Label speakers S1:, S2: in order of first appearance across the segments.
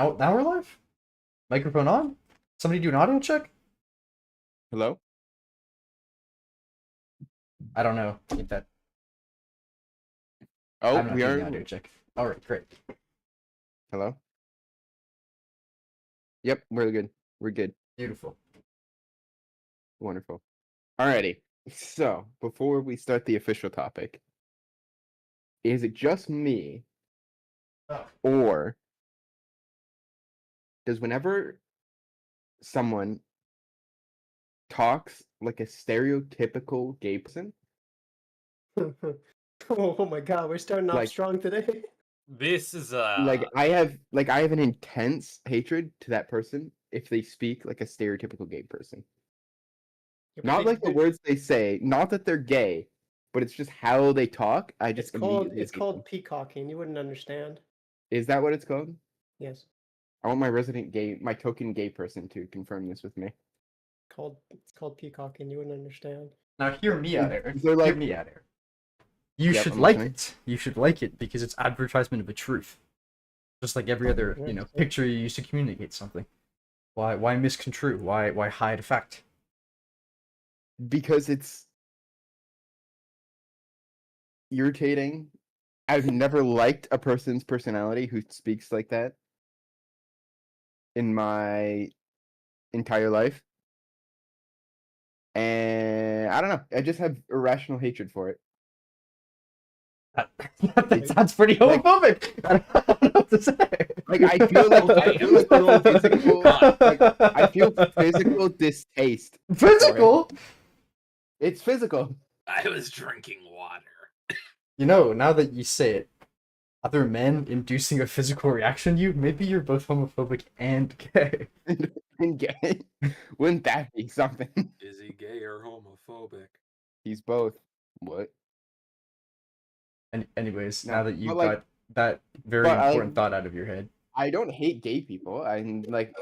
S1: Now we're live? Microphone on? Somebody do an audio check?
S2: Hello?
S1: I don't know. Get that.
S2: Oh,
S1: I'm not
S2: we
S1: doing
S2: are.
S1: the audio check. Alright, great.
S2: Hello? Yep, we're good. We're good.
S1: Beautiful.
S2: Wonderful. Alrighty. So, before we start the official topic, is it just me,
S1: Oh.
S2: or does whenever someone talks like a stereotypical gay person,
S3: Oh my god, we're starting off
S2: Like-
S3: strong today.
S4: This is
S2: I have an intense hatred to that person if they speak like a stereotypical gay person. Not like the words they say, not that they're gay, but it's just how they talk. I just immediately
S3: It's
S2: hate
S3: called
S2: them.
S3: peacocking. You wouldn't understand.
S2: Is that what it's called?
S3: Yes.
S2: I want my token gay person to confirm this with me.
S3: It's called peacocking. You wouldn't understand.
S1: Now hear me out, Eric.
S2: They're like-
S1: Hear me out, Eric. You
S2: Yep,
S1: should
S2: I'm
S1: like
S2: listening.
S1: it. You should like it because it's advertisement of a truth. Just like every other, picture you use to communicate something. Why misconstrue? Why hide a fact?
S2: Because it's irritating. I've never liked a person's personality who speaks like that in my entire life. And I don't know. I just have irrational hatred for it.
S1: That sounds pretty homophobic. I don't know what to say.
S2: Like I feel like I feel physical distaste.
S1: Physical.
S2: It's physical.
S4: I was drinking water.
S1: Now that you say it, other men inducing a physical reaction to you, maybe you're both homophobic and gay.
S2: And gay. Wouldn't that be something?
S4: Is he gay or homophobic?
S2: He's both. What?
S1: And anyways,
S2: No,
S1: now that you
S2: but, like-
S1: got that very
S2: but I-
S1: important thought out of your head.
S2: I don't hate gay people. I'm like,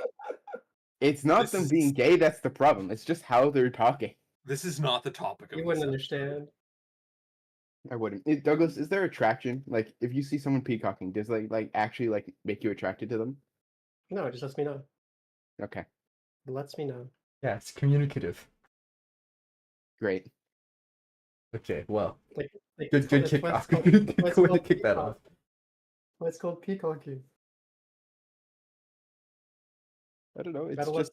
S2: it's not
S4: This
S2: them
S4: is-
S2: being gay that's the problem. It's just how they're talking.
S4: This is not the topic of
S3: You
S4: this
S3: wouldn't
S4: episode.
S3: understand.
S2: I wouldn't. Douglas, is there attraction? Like, if you see someone peacocking, does like actually like make you attracted to them?
S3: No, it just lets me know.
S2: Okay,
S3: It lets me know.
S1: Yeah, it's communicative.
S2: great.
S1: Okay, well,
S3: Like,
S1: good
S3: it's called-
S1: kick
S3: it's
S1: off.
S3: called-
S1: Good
S3: it's
S1: way to
S3: called
S1: kick that off.
S3: It's called peacocking.
S2: I don't know. It's
S3: Gotta
S2: just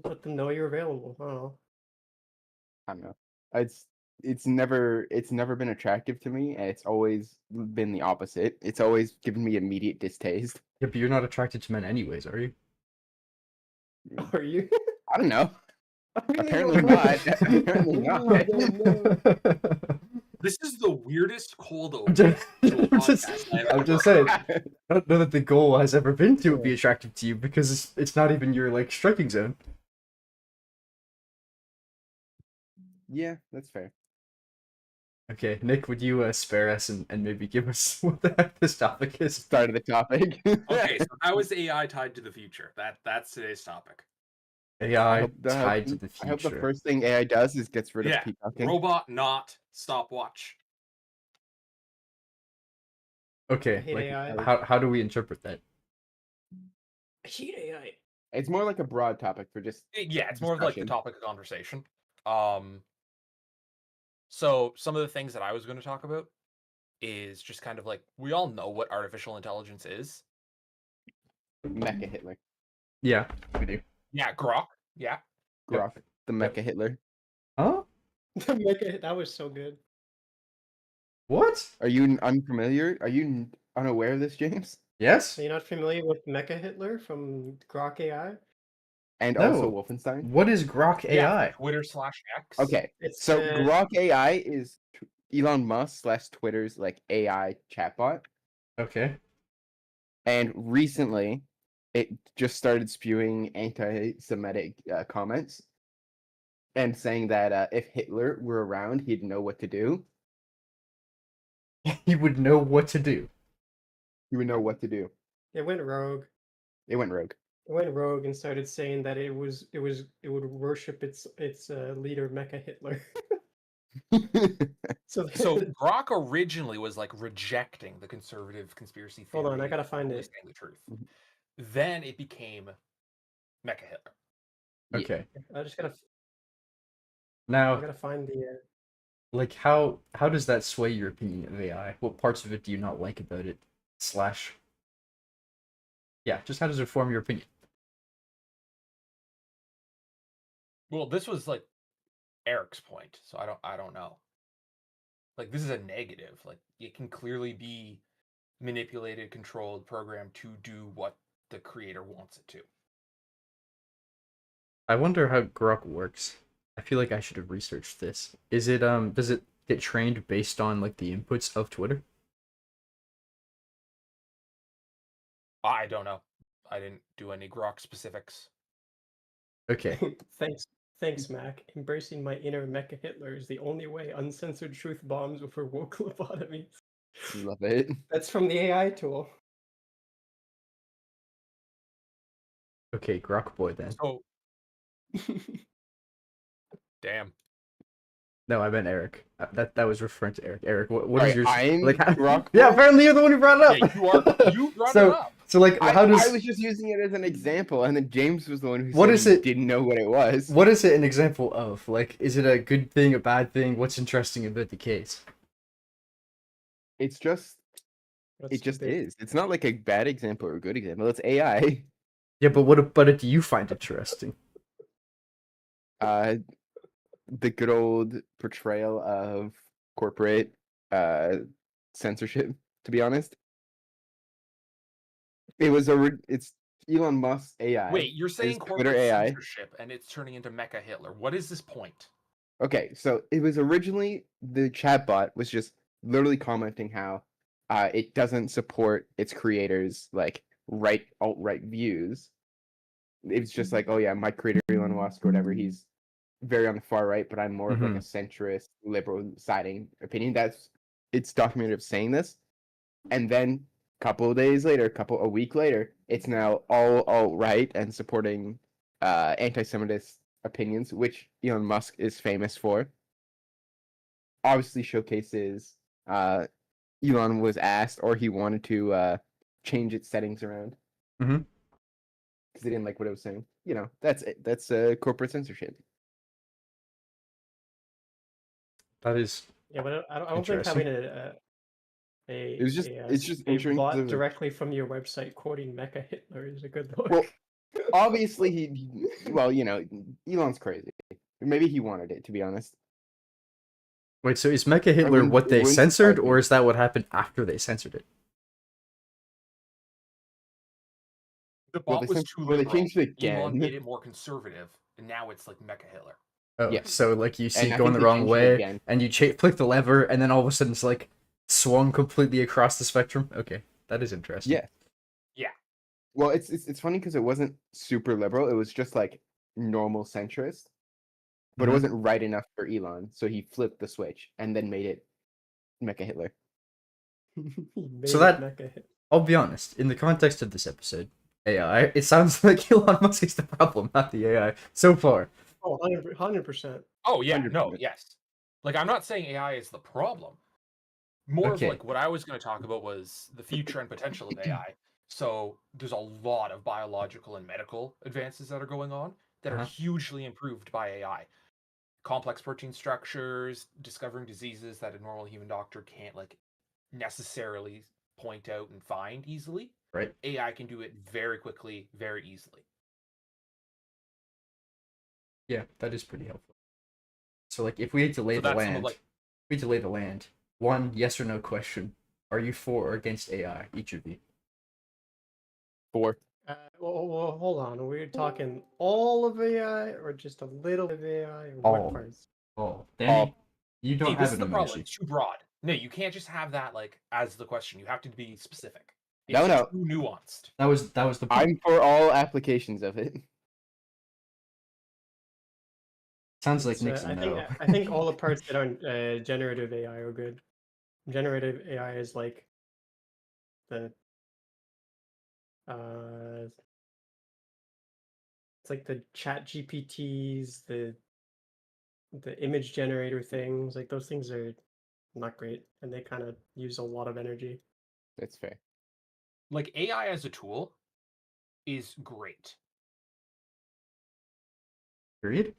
S3: let them know you're available. I don't know.
S2: I don't know. It's never been attractive to me, and it's always been the opposite. It's always given me immediate distaste.
S1: Yeah, but you're not attracted to men anyways, are you?
S3: Are you?
S2: I don't know.
S3: I really
S2: Apparently
S3: don't know.
S2: not. Apparently not.
S4: This is the weirdest cold
S1: I'm
S4: open.
S1: just,
S4: to a
S1: I'm just,
S4: podcast I've
S1: I'm
S4: ever
S1: just saying.
S4: heard.
S1: I don't know that the goal has ever been to be attractive to you because it's not even your like striking zone.
S2: Yeah, that's fair.
S1: Okay, Nick, would you spare us and maybe give us what the heck this topic is?
S2: Start of the topic.
S4: Okay, so how is AI tied to the future? That's today's topic.
S1: AI
S2: hope the-
S1: tied to the
S2: I hope the
S1: future.
S2: first thing AI does is gets rid
S4: Yeah,
S2: of peacocking.
S4: Robot, not stopwatch.
S1: Okay,
S3: hate
S1: like
S3: AI.
S1: how do we interpret that?
S3: I hate AI.
S2: It's more like a broad topic for just
S4: Yeah, it's more of like the
S2: discussion.
S4: topic of conversation. So some of the things that I was going to talk about is just kind of like we all know what artificial intelligence is.
S2: Mecha Hitler.
S1: Yeah, we do.
S4: Yeah, Grok. Yeah.
S2: Grok, the Mecha Hitler.
S1: Huh?
S3: That was so good.
S1: What?
S2: Are you unfamiliar? Are you unaware of this, James?
S1: Yes?
S3: So you're not familiar with Mecha Hitler from Grok AI?
S2: And
S1: No.
S2: also Wolfenstein.
S1: What is Grok
S4: Yeah,
S1: AI?
S4: Twitter/X.
S2: Okay,
S3: It's
S2: so Grok AI is Elon Musk / Twitter's like AI chatbot,
S1: Okay.
S2: and recently it just started spewing anti-Semitic comments and saying that if Hitler were around, he'd know what to do.
S1: He would know what to do.
S2: He would know what to do.
S3: It went rogue.
S2: It went rogue.
S3: It went rogue and started saying that it would worship its leader Mecha Hitler. So
S4: So Grok originally was like rejecting the conservative conspiracy theory.
S3: Hold on, I gotta find
S4: only
S3: it.
S4: saying the truth. Then it became Mecha Hitler.
S2: Yeah.
S1: Okay.
S3: I just gotta I
S1: Now,
S3: gotta find the.
S1: like, how does that sway your opinion of AI? What parts of it do you not like about it? Slash, yeah, just how does it form your opinion?
S4: Well, this was like Eric's point, so I don't know. Like this is a negative. Like it can clearly be manipulated, controlled, programmed to do what the creator wants it to.
S1: I wonder how Grok works. I feel like I should have researched this. Is it does it get trained based on like the inputs of Twitter?
S4: I don't know. I didn't do any Grok specifics.
S1: Okay.
S3: Thanks, Mac. Embracing my inner Mecha Hitler is the only way uncensored truth bombs will for woke lobotomies.
S2: Love it.
S3: That's from the AI tool.
S1: Okay, Grok boy then.
S4: So damn.
S1: No, I meant Eric. That was referring to Eric. Eric, what is
S2: Alright,
S1: yours?
S2: I'm
S1: Like,
S2: Grok
S1: yeah,
S2: boy?
S1: apparently you're the one who brought it
S4: Yeah,
S1: up.
S4: you brought
S1: so,
S4: it up.
S1: So like, how does
S2: I was just using it as an example, and then James was the one who
S1: What
S2: said
S1: is
S2: he
S1: it-
S2: didn't know what it was.
S1: what is it an example of? Like, is it a good thing, a bad thing? What's interesting about the case?
S2: It's just
S3: That's
S2: it just
S3: debate.
S2: is. It's not like a bad example or a good example. It's AI.
S1: Yeah, but what do you find interesting?
S2: The good old portrayal of corporate censorship, to be honest. It's Elon Musk's AI.
S4: Wait, you're saying
S2: It's
S4: corporate
S2: Twitter AI.
S4: censorship and it's turning into Mecha Hitler. What is this point?
S2: Okay, so it was originally the chatbot was just literally commenting how it doesn't support its creators like alt-right views. It's just like, oh yeah, my creator Elon Musk or whatever, he's very on the far right, but I'm more of like a centrist, liberal siding opinion. It's documented of saying this, and then a week later, it's now all alt-right and supporting anti-Semitist opinions, which Elon Musk is famous for. Obviously showcases Elon was asked or he wanted to change its settings around.
S1: Mhm.
S2: Because they didn't like what it was saying. You know, that's it. That's corporate censorship.
S1: That is
S3: Yeah, but I don't think
S1: Interesting.
S3: having
S2: It's just
S3: a
S2: interesting
S3: bot
S2: 'cause-
S3: directly from your website quoting Mecha Hitler is a good look.
S2: Well, obviously well, you know, Elon's crazy. Maybe he wanted it, to be honest.
S1: Wait, so is Mecha Hitler
S2: wouldn't-
S1: what
S2: it
S1: they
S2: wouldn't
S1: censored,
S2: surprise me.
S1: or is that what happened after they censored it?
S4: The
S2: Well,
S4: bot
S2: they
S4: was
S2: cen-
S4: too
S2: well, they
S4: liberal.
S2: changed it
S4: Elon
S2: again.
S4: made it more conservative, and now it's like Mecha Hitler.
S1: Oh,
S2: Yeah.
S1: so like you see
S2: And
S1: it
S2: I
S1: going
S2: think
S1: the
S2: they
S1: wrong
S2: changed it
S1: way,
S2: again.
S1: and you click the lever, and then all of a sudden it's like swung completely across the spectrum. Okay, that is interesting.
S2: Yeah. Well, it's funny because it wasn't super liberal. It was just like normal centrist, but
S1: Mhm.
S2: it wasn't right enough for Elon. So he flipped the switch and then made it Mecha Hitler.
S3: He made
S1: So
S3: it
S1: that-
S3: Mecha Hitler.
S1: I'll be honest. In the context of this episode, AI, it sounds like Elon Musk is the problem, not the AI. So far,
S3: Oh, 100%.
S4: Oh yeah, no,
S2: 100%.
S4: yes. Like I'm not saying AI is the problem. More
S1: Okay.
S4: of like what I was going to talk about was the future and potential of AI. So there's a lot of biological and medical advances that are going on that are
S1: Uh-huh.
S4: hugely improved by AI. Complex protein structures, discovering diseases that a normal human doctor can't like necessarily point out and find easily.
S1: right?
S4: AI can do it very quickly, very easily.
S1: Yeah, that is pretty helpful. So like, if we had to lay
S4: So
S1: the
S4: that's some of,
S1: land,
S4: like-
S1: we had to lay the land. One yes or no question: are you for or against AI? Each of you.
S2: 4.
S3: Well, hold on. Are we talking all of AI or just a little of AI? Or
S1: All.
S3: what parts?
S1: Oh, Danny, you don't
S4: See, this
S1: have
S4: is
S1: an
S4: the problem.
S1: emoji.
S4: It's too broad. No, you can't just have that like as the question. You have to be specific. It's
S2: No.
S4: too nuanced.
S1: That was the point.
S2: I'm for all applications of it.
S1: Sounds like
S3: It's,
S1: Nick's a no.
S3: I think all the parts that aren't generative AI are good. Generative AI is like the it's like the chat GPTs, the image generator things, like those things are not great and they kind of use a lot of energy.
S2: That's fair.
S4: Like AI as a tool is great.
S1: Period.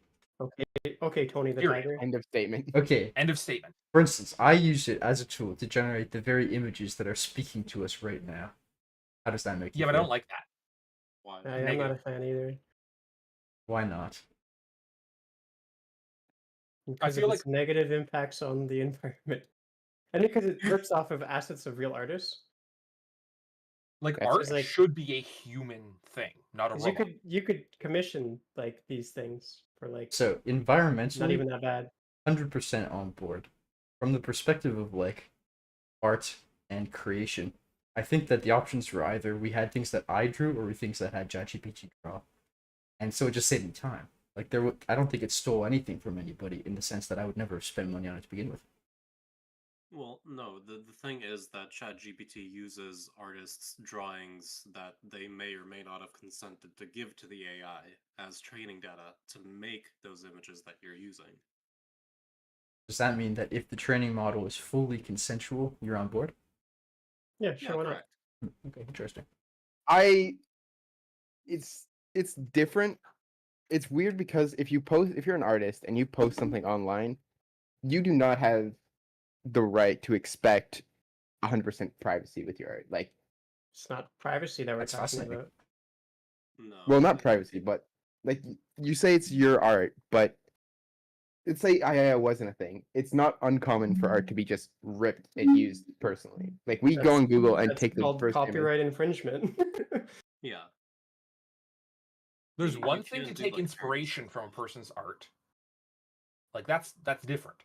S3: Okay, Tony the
S4: Period.
S3: Tiger.
S2: End of statement.
S1: Okay.
S4: End of statement.
S1: For instance, I use it as a tool to generate the very images that are speaking to us right now. How does that make you
S4: Yeah, but I
S1: feel?
S4: don't like that.
S5: Why?
S3: I'm not a fan either.
S1: Why not?
S3: Because
S4: feel
S3: of its negative impacts on the environment. And because it rips off of assets of real artists.
S4: Like
S2: That's
S4: art
S3: just like-
S4: should be a human thing, not a
S3: 'Cause
S4: robot.
S3: you could commission like these things for like
S1: So
S3: not
S1: environmentally,
S3: even that bad.
S1: 100% on board. From the perspective of like art and creation, I think that the options were either we had things that I drew or things that had ChatGPT draw, and so it just saved me time. Like I don't think it stole anything from anybody in the sense that I would never have spent money on it to begin with.
S5: Well, no, the thing is that ChatGPT uses artists' drawings that they may or may not have consented to give to the AI as training data to make those images that you're using.
S1: Does that mean that if the training model is fully consensual, you're on board?
S3: Yeah, sure,
S5: Yeah,
S3: why not?
S5: correct.
S1: Okay, interesting.
S2: It's different. It's weird because if you're an artist and you post something online, you do not have the right to expect 100% privacy with your art. Like,
S3: It's not privacy that we're
S1: That's
S3: talking
S1: fascinating.
S3: about.
S5: No.
S2: well, not privacy, but like you say it's your art, but let's say AI wasn't a thing. It's not uncommon for art to be just ripped and used personally. Like we go
S3: That's-
S2: on Google and
S3: That's
S2: take the
S3: called
S2: first image.
S3: copyright infringement.
S5: Yeah.
S4: There's
S5: You
S4: one thing to
S5: can do,
S4: take
S5: like,
S4: inspiration from a person's art. Like that's different.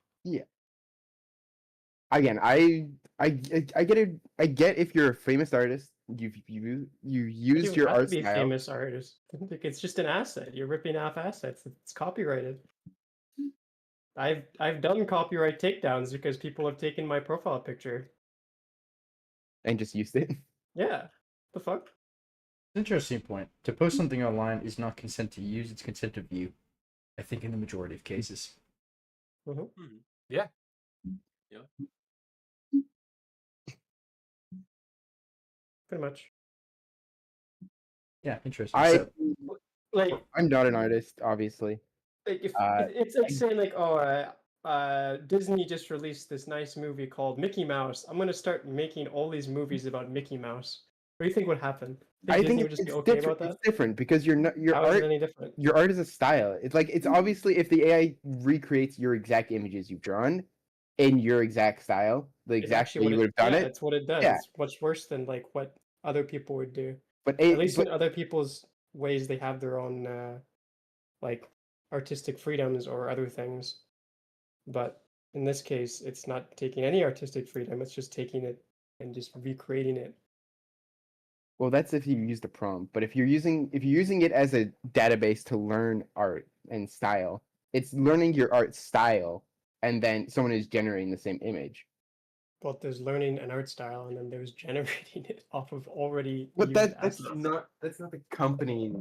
S2: Again, I get it. I get if you're a famous artist, you used
S3: You
S2: your
S3: have to
S2: art
S3: be a
S2: style.
S3: famous artist. Like, it's just an asset. You're ripping off assets. It's copyrighted. I've done copyright takedowns because people have taken my profile picture.
S2: And just used it.
S3: Yeah. The fuck?
S1: Interesting point. To post something online is not consent to use, it's consent to view. I think in the majority of cases.
S4: Yeah.
S3: Pretty much.
S1: Yeah, interesting.
S2: I
S1: So,
S3: Like
S2: I'm not an artist, obviously.
S3: if
S2: Uh,
S3: it's like saying like, oh, Disney just released this nice movie called Mickey Mouse. I'm gonna start making all these movies about Mickey Mouse. What do you think would happen?
S2: I think
S3: Disney would
S2: it's
S3: just be okay
S2: different.
S3: about
S2: It's
S3: that?
S2: different because your
S3: How is it
S2: art
S3: any different?
S2: your art is a style. It's like it's obviously if the AI recreates your exact images you've drawn in your exact style, the
S3: It's
S2: exact
S3: actually
S2: way
S3: what
S2: you
S3: it,
S2: would have done
S3: yeah,
S2: it.
S3: it's what it does.
S2: Yeah.
S3: It's much worse than like what other people would do.
S2: But
S3: At least
S2: but
S3: in other people's ways, they have their own like artistic freedoms or other things. But in this case, it's not taking any artistic freedom. It's just taking it and just recreating it.
S2: well, that's if you use the prompt. But if you're using it as a database to learn art and style, it's learning your art style, and then someone is generating the same image.
S3: But there's learning an art style, and then there's generating it off of already
S2: But
S3: used
S2: that's
S3: assets.
S2: not the company.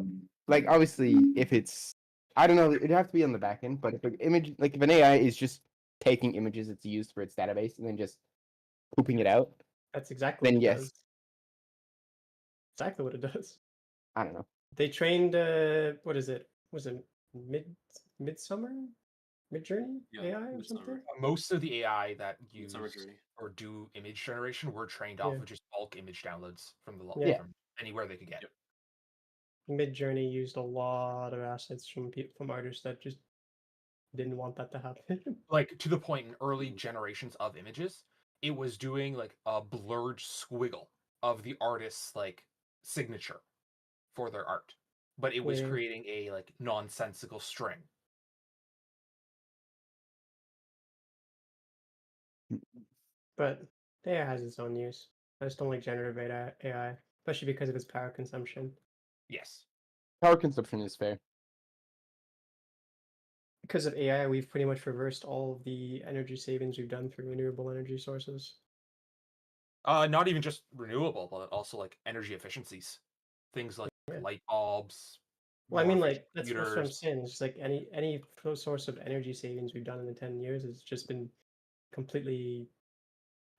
S2: Like obviously, if it's I don't know, it'd have to be on the back end. But if an image, like if an AI is just taking images it's used for its database and then just pooping it out,
S3: That's exactly
S2: then
S3: what it
S2: yes.
S3: does. Exactly what it does.
S2: I don't know.
S3: They trained what is it? Was it Midsummer? Midjourney
S5: Yeah,
S3: AI or
S5: Midsummer.
S3: something?
S4: Most of the AI that use
S5: Summer Journey.
S4: or do image generation were trained off
S3: Yeah.
S4: of just bulk image downloads from the
S3: Yeah.
S4: from anywhere they could get.
S5: Yep.
S3: Midjourney used a lot of assets from artists that just didn't want that to happen.
S4: Like to the point in early generations of images, it was doing like a blurred squiggle of the artist's like signature for their art, but it was
S3: Yeah.
S4: creating a like nonsensical string.
S3: But AI has its own use. I just don't like generative AI, especially because of its power consumption.
S4: Yes.
S2: Power consumption is fair.
S3: Because of AI, we've pretty much reversed all of the energy savings we've done through renewable energy sources.
S4: Not even just renewable, but also like energy efficiencies. Things like
S3: Yeah.
S4: light bulbs.
S3: Well, I mean,
S4: more
S3: like
S4: efficient
S3: that's what I'm
S4: computers.
S3: saying. It's just like any source of energy savings we've done in the 10 years has just been completely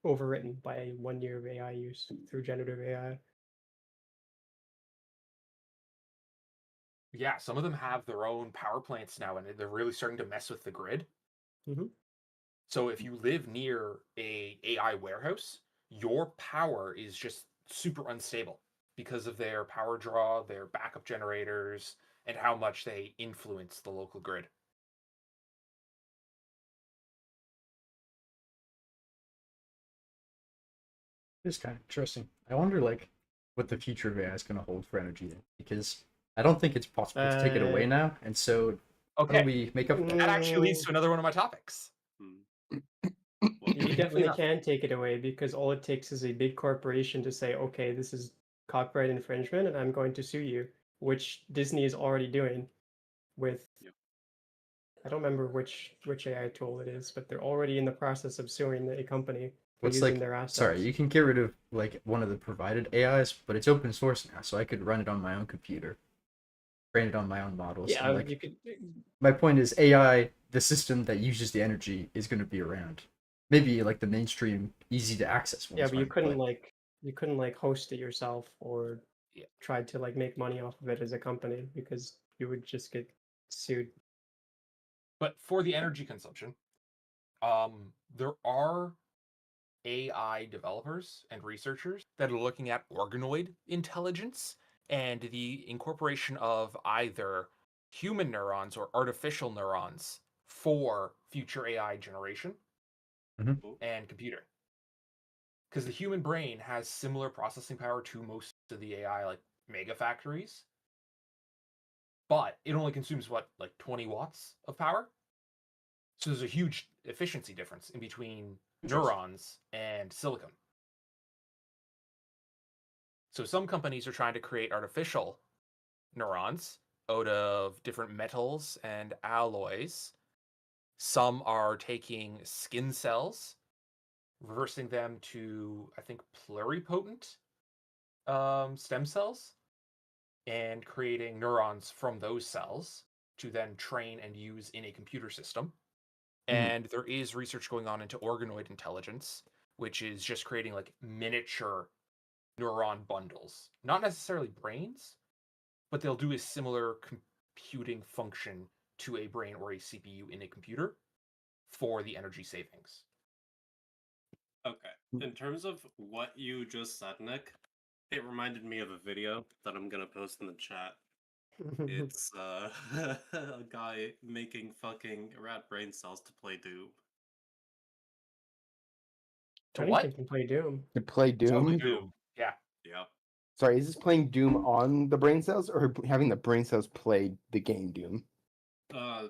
S3: overwritten by 1 year of AI use through generative AI.
S4: Yeah, some of them have their own power plants now, and they're really starting to mess with the grid.
S3: Mhm.
S4: So if you live near a AI warehouse, your power is just super unstable because of their power draw, their backup generators, and how much they influence the local grid.
S1: It's kind of interesting. I wonder, like, what the future of AI is going to hold for energy then, because I don't think it's possible to take it away
S3: Uh,
S1: now. And so, how do
S4: Okay,
S1: we make up for that?
S4: that actually leads to another one of my topics.
S5: Hmm. What
S3: You
S5: do we-
S3: definitely
S4: enough.
S3: can take it away because all it takes is a big corporation to say, okay, this is copyright infringement and I'm going to sue you, which Disney is already doing with
S5: Yep.
S3: I don't remember which AI tool it is, but they're already in the process of suing a company for
S1: What's
S3: using
S1: like,
S3: their assets.
S1: sorry, you can get rid of like one of the provided AIs, but it's open source now, so I could run it on my own computer, train it on my own models.
S3: Yeah,
S1: And like,
S3: you could.
S1: my point is, AI, the system that uses the energy, is going to be around. Maybe like the mainstream, easy to access ones.
S3: Yeah, but you
S1: might,
S3: couldn't like host it yourself or
S4: Yeah.
S3: try to like make money off of it as a company because you would just get sued.
S4: But for the energy consumption, there are AI developers and researchers that are looking at organoid intelligence and the incorporation of either human neurons or artificial neurons for future AI generation
S5: Oh,
S4: and computer. Because the human brain has similar processing power to most of the AI like mega factories, but it only consumes what, like 20 watts of power? So there's a huge efficiency difference in between neurons and silicon. So some companies are trying to create artificial neurons out of different metals and alloys. Some are taking skin cells, reversing them to, I think, pluripotent stem cells, and creating neurons from those cells to then train and use in a computer system. And there is research going on into organoid intelligence, which is just creating like miniature neuron bundles. Not necessarily brains, but they'll do a similar computing function to a brain or a CPU in a computer for the energy savings.
S5: okay. In terms of what you just said, Nick, it reminded me of a video that I'm gonna post in the chat. It's a guy making fucking rat brain cells to play Doom.
S4: To
S3: Anything
S4: what?
S3: can play Doom.
S2: To play Doom.
S4: Doom. Yeah.
S5: Yeah.
S2: Sorry, is this playing Doom on the brain cells or having the brain cells play the game Doom?
S5: I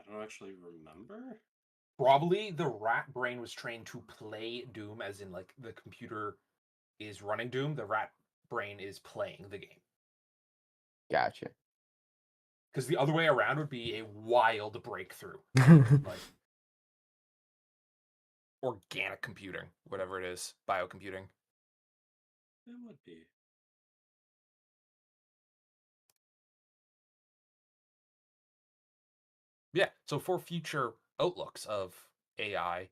S5: don't actually remember.
S4: Probably the rat brain was trained to play Doom, as in like the computer is running Doom, the rat brain is playing the game.
S2: Gotcha.
S4: Because the other way around would be a wild breakthrough. Like organic computing, whatever it is, biocomputing.
S5: It would be.
S4: Yeah. So for future outlooks of AI,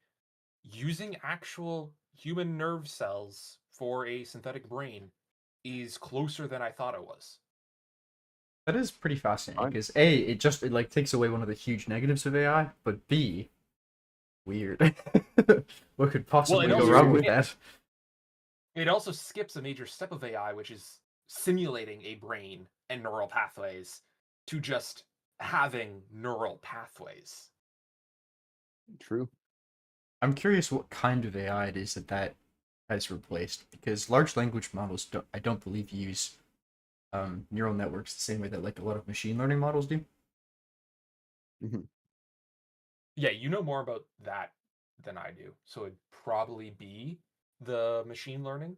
S4: using actual human nerve cells for a synthetic brain is closer than I thought it was.
S1: That is pretty fascinating
S2: Fine.
S1: because A, it like takes away one of the huge negatives of AI, but B, weird. What could possibly go
S4: also-
S1: wrong with
S4: yeah.
S1: that?
S4: It also skips a major step of AI, which is simulating a brain and neural pathways to just having neural pathways.
S2: True.
S1: I'm curious what kind of AI it is that has replaced because large language models I don't believe use neural networks the same way that like a lot of machine learning models do.
S4: Yeah, you know more about that than I do. So it'd probably be the machine learning.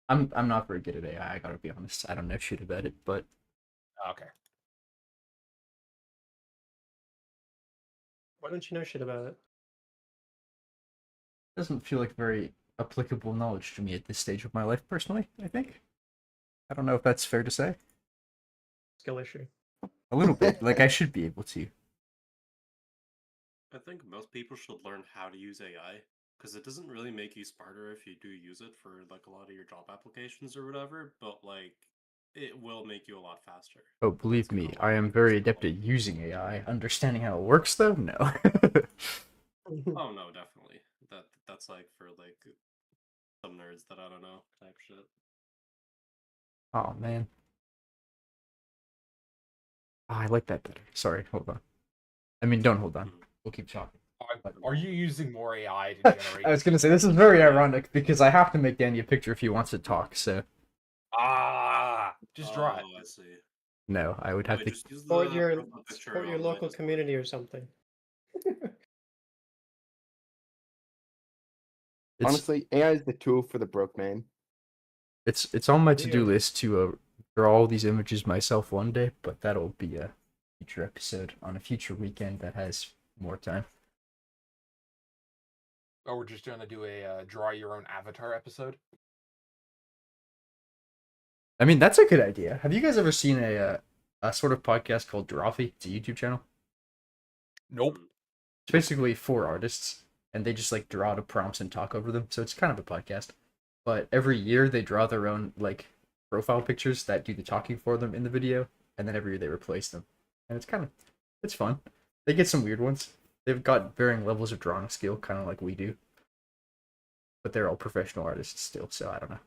S1: I'm not very good at AI, I gotta be honest. I don't know shit about it, but
S4: Okay.
S3: Why don't you know shit about it?
S1: it doesn't feel like very applicable knowledge to me at this stage of my life personally, I think. I don't know if that's fair to say.
S3: Skill issue.
S1: A little bit. Like I should be able to.
S5: I think most people should learn how to use AI because it doesn't really make you smarter if you do use it for like a lot of your job applications or whatever, but like it will make you a lot faster.
S1: Oh, believe me, I am very adept at using AI. Understanding how it works, though, no.
S5: Oh no, definitely. That's like for like some nerds that I don't know type shit.
S1: Oh man. Oh, I like that better. Sorry, hold on. I mean, don't hold on. We'll keep talking.
S4: Are you using more AI to generate?
S1: I was gonna say this is very ironic because I have to make Danny a picture if he wants to talk. So
S4: Just draw it.
S5: Oh, I see.
S1: no, I would have
S5: Wait,
S1: to.
S5: just use
S3: Support
S5: the
S3: your
S5: profile picture
S3: support your
S5: on my
S3: local
S5: Discord.
S3: community or something.
S1: It's
S2: Honestly, AI is the tool for the broke man.
S1: it's on my to-do
S3: Yeah.
S1: list to draw all these images myself one day, but that'll be a future episode on a future weekend that has more time.
S4: Oh, we're just gonna do a draw your own avatar episode.
S1: I mean, that's a good idea. Have you guys ever seen a sort of podcast called Drawfee? It's a YouTube channel.
S4: Nope.
S1: It's basically 4 artists, and they just like draw the prompts and talk over them. So it's kind of a podcast. But every year they draw their own like profile pictures that do the talking for them in the video, and then every year they replace them. And it's fun. They get some weird ones. They've got varying levels of drawing skill, kind of like we do. But they're all professional artists still, so I don't know.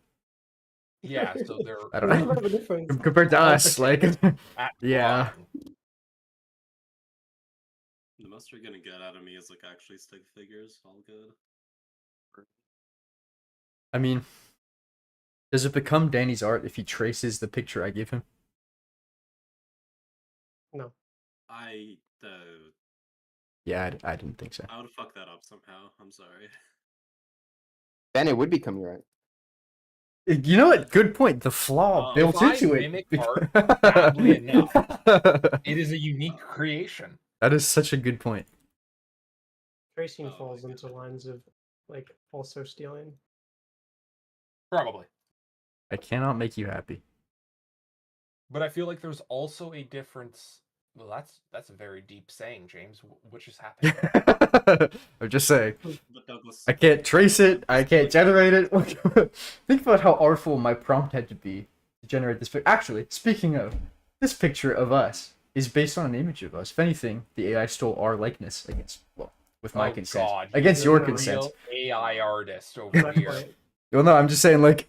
S4: Yeah, so they're
S1: I don't
S3: There's a
S1: know.
S3: bit of a difference.
S1: Compared to us, like,
S4: at
S1: yeah.
S4: drawing.
S5: The most you're gonna get out of me is like actually stick figures. All good.
S1: I mean, does it become Danny's art if he traces the picture I give him?
S3: No.
S5: I
S1: Yeah, I didn't think so.
S5: I would fuck that up somehow. I'm sorry.
S2: Then it would become your art.
S1: You know what? Good point. The flaw
S5: Oh,
S1: built
S4: if I
S1: into it.
S4: mimic art badly enough, it is a unique creation.
S1: That is such a good point.
S3: Tracing
S5: Oh,
S3: falls
S5: my
S3: into lines of like also stealing.
S4: Probably.
S1: I cannot make you happy.
S4: But I feel like there's also a difference. Well, that's a very deep saying, James. What just happened there?
S1: I'm just saying.
S5: But Douglas,
S1: I can't trace it. I can't generate it. Think about how artful my prompt had to be to generate this picture. Actually, speaking of, this picture of us is based on an image of us. If anything, the AI stole our likeness with my
S4: Oh,
S1: consent.
S4: God,
S1: Against
S4: you're
S1: your
S4: a
S1: consent.
S4: real AI artist over
S3: Not
S4: here.
S3: quite.
S1: Well, no, I'm just saying, like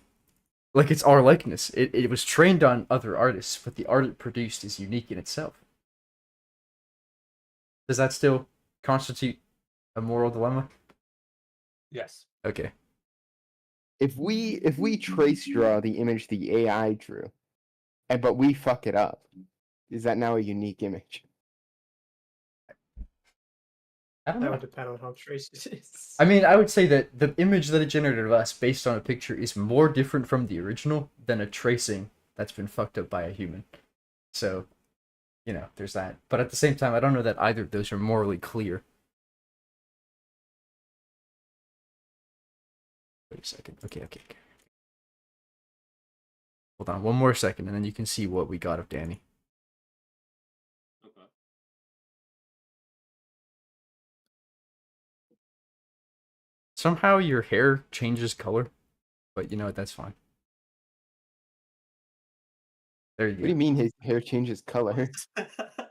S1: it's our likeness. It was trained on other artists, but the art it produced is unique in itself. Does that still constitute a moral dilemma?
S4: Yes.
S1: Okay.
S2: If we trace draw the image the AI drew, but we fuck it up, is that now a unique image?
S1: I don't
S3: That
S1: know.
S3: would depend on how traced it is.
S1: I mean, I would say that the image that it generated of us based on a picture is more different from the original than a tracing that's been fucked up by a human. So, you know, there's that. But at the same time, I don't know that either of those are morally clear. Wait a second. Okay. Hold on one more second, and then you can see what we got of Danny.
S5: okay.
S1: Somehow your hair changes color, but you know what? That's fine. There you
S2: What do you
S1: go.
S2: mean his hair changes color?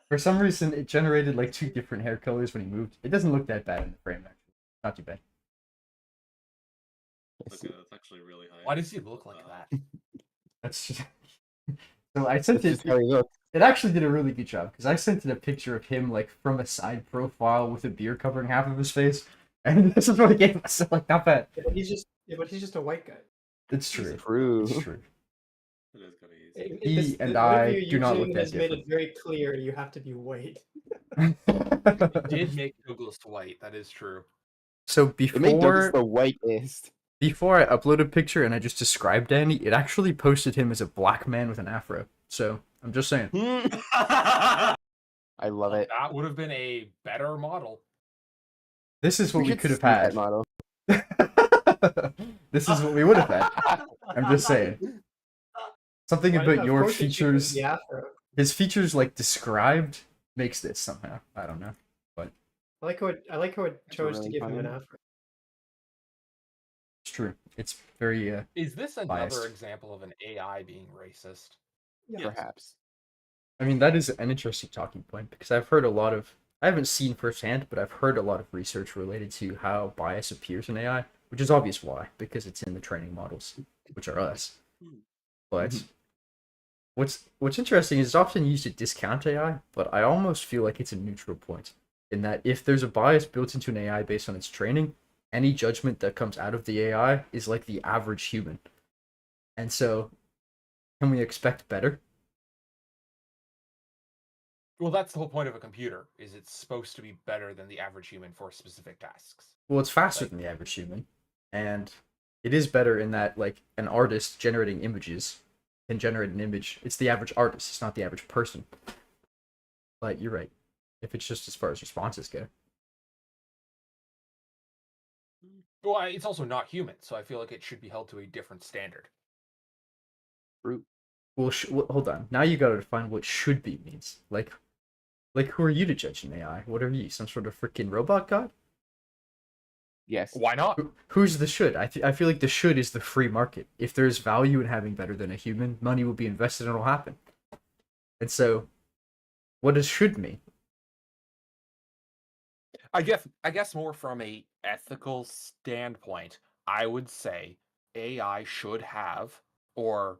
S1: For some reason, it generated like 2 different hair colors when he moved. It doesn't look that bad in the frame, actually. Not too bad.
S2: I see.
S5: Okay, that's actually really high.
S4: Why does he look like that?
S1: That's just. So I sent
S2: That's
S1: it.
S2: just how he looks.
S1: It actually did a really good job because I sent it a picture of him like from a side profile with a beard covering half of his face, and this is what he gave us. So, like, not bad.
S3: Yeah, but he's just a white guy.
S1: It's true.
S2: True.
S1: It's true.
S5: It is kind of easy.
S1: He and
S3: whatever
S1: I
S3: you're
S1: do not
S3: using
S1: look that
S3: has made
S1: different.
S3: it very clear you have to be white.
S4: It did make Douglas white. That is true.
S1: So
S2: It made Douglas
S1: before
S2: the whitest.
S1: I uploaded a picture and I just described Danny, it actually posted him as a black man with an afro. So I'm just saying.
S2: I love it.
S4: That would have been a better model.
S1: This is what we
S2: should
S1: could have
S2: steal that
S1: had.
S2: model.
S1: This is what we would have had. I'm just saying. Something
S3: Why-
S1: about
S3: of
S1: your
S3: course you choose
S1: features,
S3: the afro.
S1: his features like described makes this somehow. I don't know.
S3: I like how it chose to
S2: really
S3: give him an
S2: funny.
S3: afro.
S1: It's true. It's very
S4: Is this another
S1: Biased.
S4: example of an AI being racist?
S5: Yes.
S2: perhaps.
S1: I mean, that is an interesting talking point because I've heard a lot of, I haven't seen firsthand, but I've heard a lot of research related to how bias appears in AI, which is obvious why, because it's in the training models, which are us. But
S2: Mhm.
S1: what's interesting is it's often used to discount AI, but I almost feel like it's a neutral point in that if there's a bias built into an AI based on its training, any judgment that comes out of the AI is like the average human. And so, can we expect better?
S4: Well, that's the whole point of a computer, is it's supposed to be better than the average human for specific tasks.
S1: Well, it's faster
S4: Like-
S1: than the average human, and it is better in that, like, an artist generating images can generate an image. It's the average artist, it's not the average person. But you're right. If it's just as far as responses go.
S4: Well, it's also not human, so I feel like it should be held to a different standard.
S2: Fruit.
S1: Well, hold on. Now you gotta define what should be means. Like, who are you to judge an AI? What are you, some sort of freaking robot god?
S2: Yes.
S4: Why not?
S1: Who's the should? I feel like the should is the free market. If there's value in having better than a human, money will be invested and it'll happen. And so, what does should mean?
S4: I guess more from a ethical standpoint, I would say AI should have, or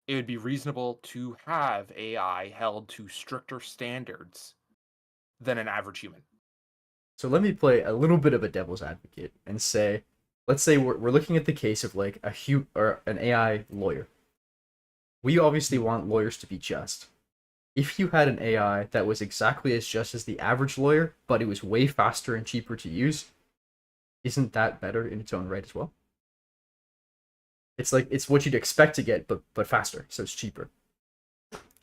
S4: it would be reasonable to have AI held to stricter standards than an average human.
S1: So let me play a little bit of a devil's advocate and say, let's say we're looking at the case of like or an AI lawyer. We obviously want lawyers to be just. If you had an AI that was exactly as just as the average lawyer, but it was way faster and cheaper to use, isn't that better in its own right as well? It's like it's what you'd expect to get, but faster, so it's cheaper.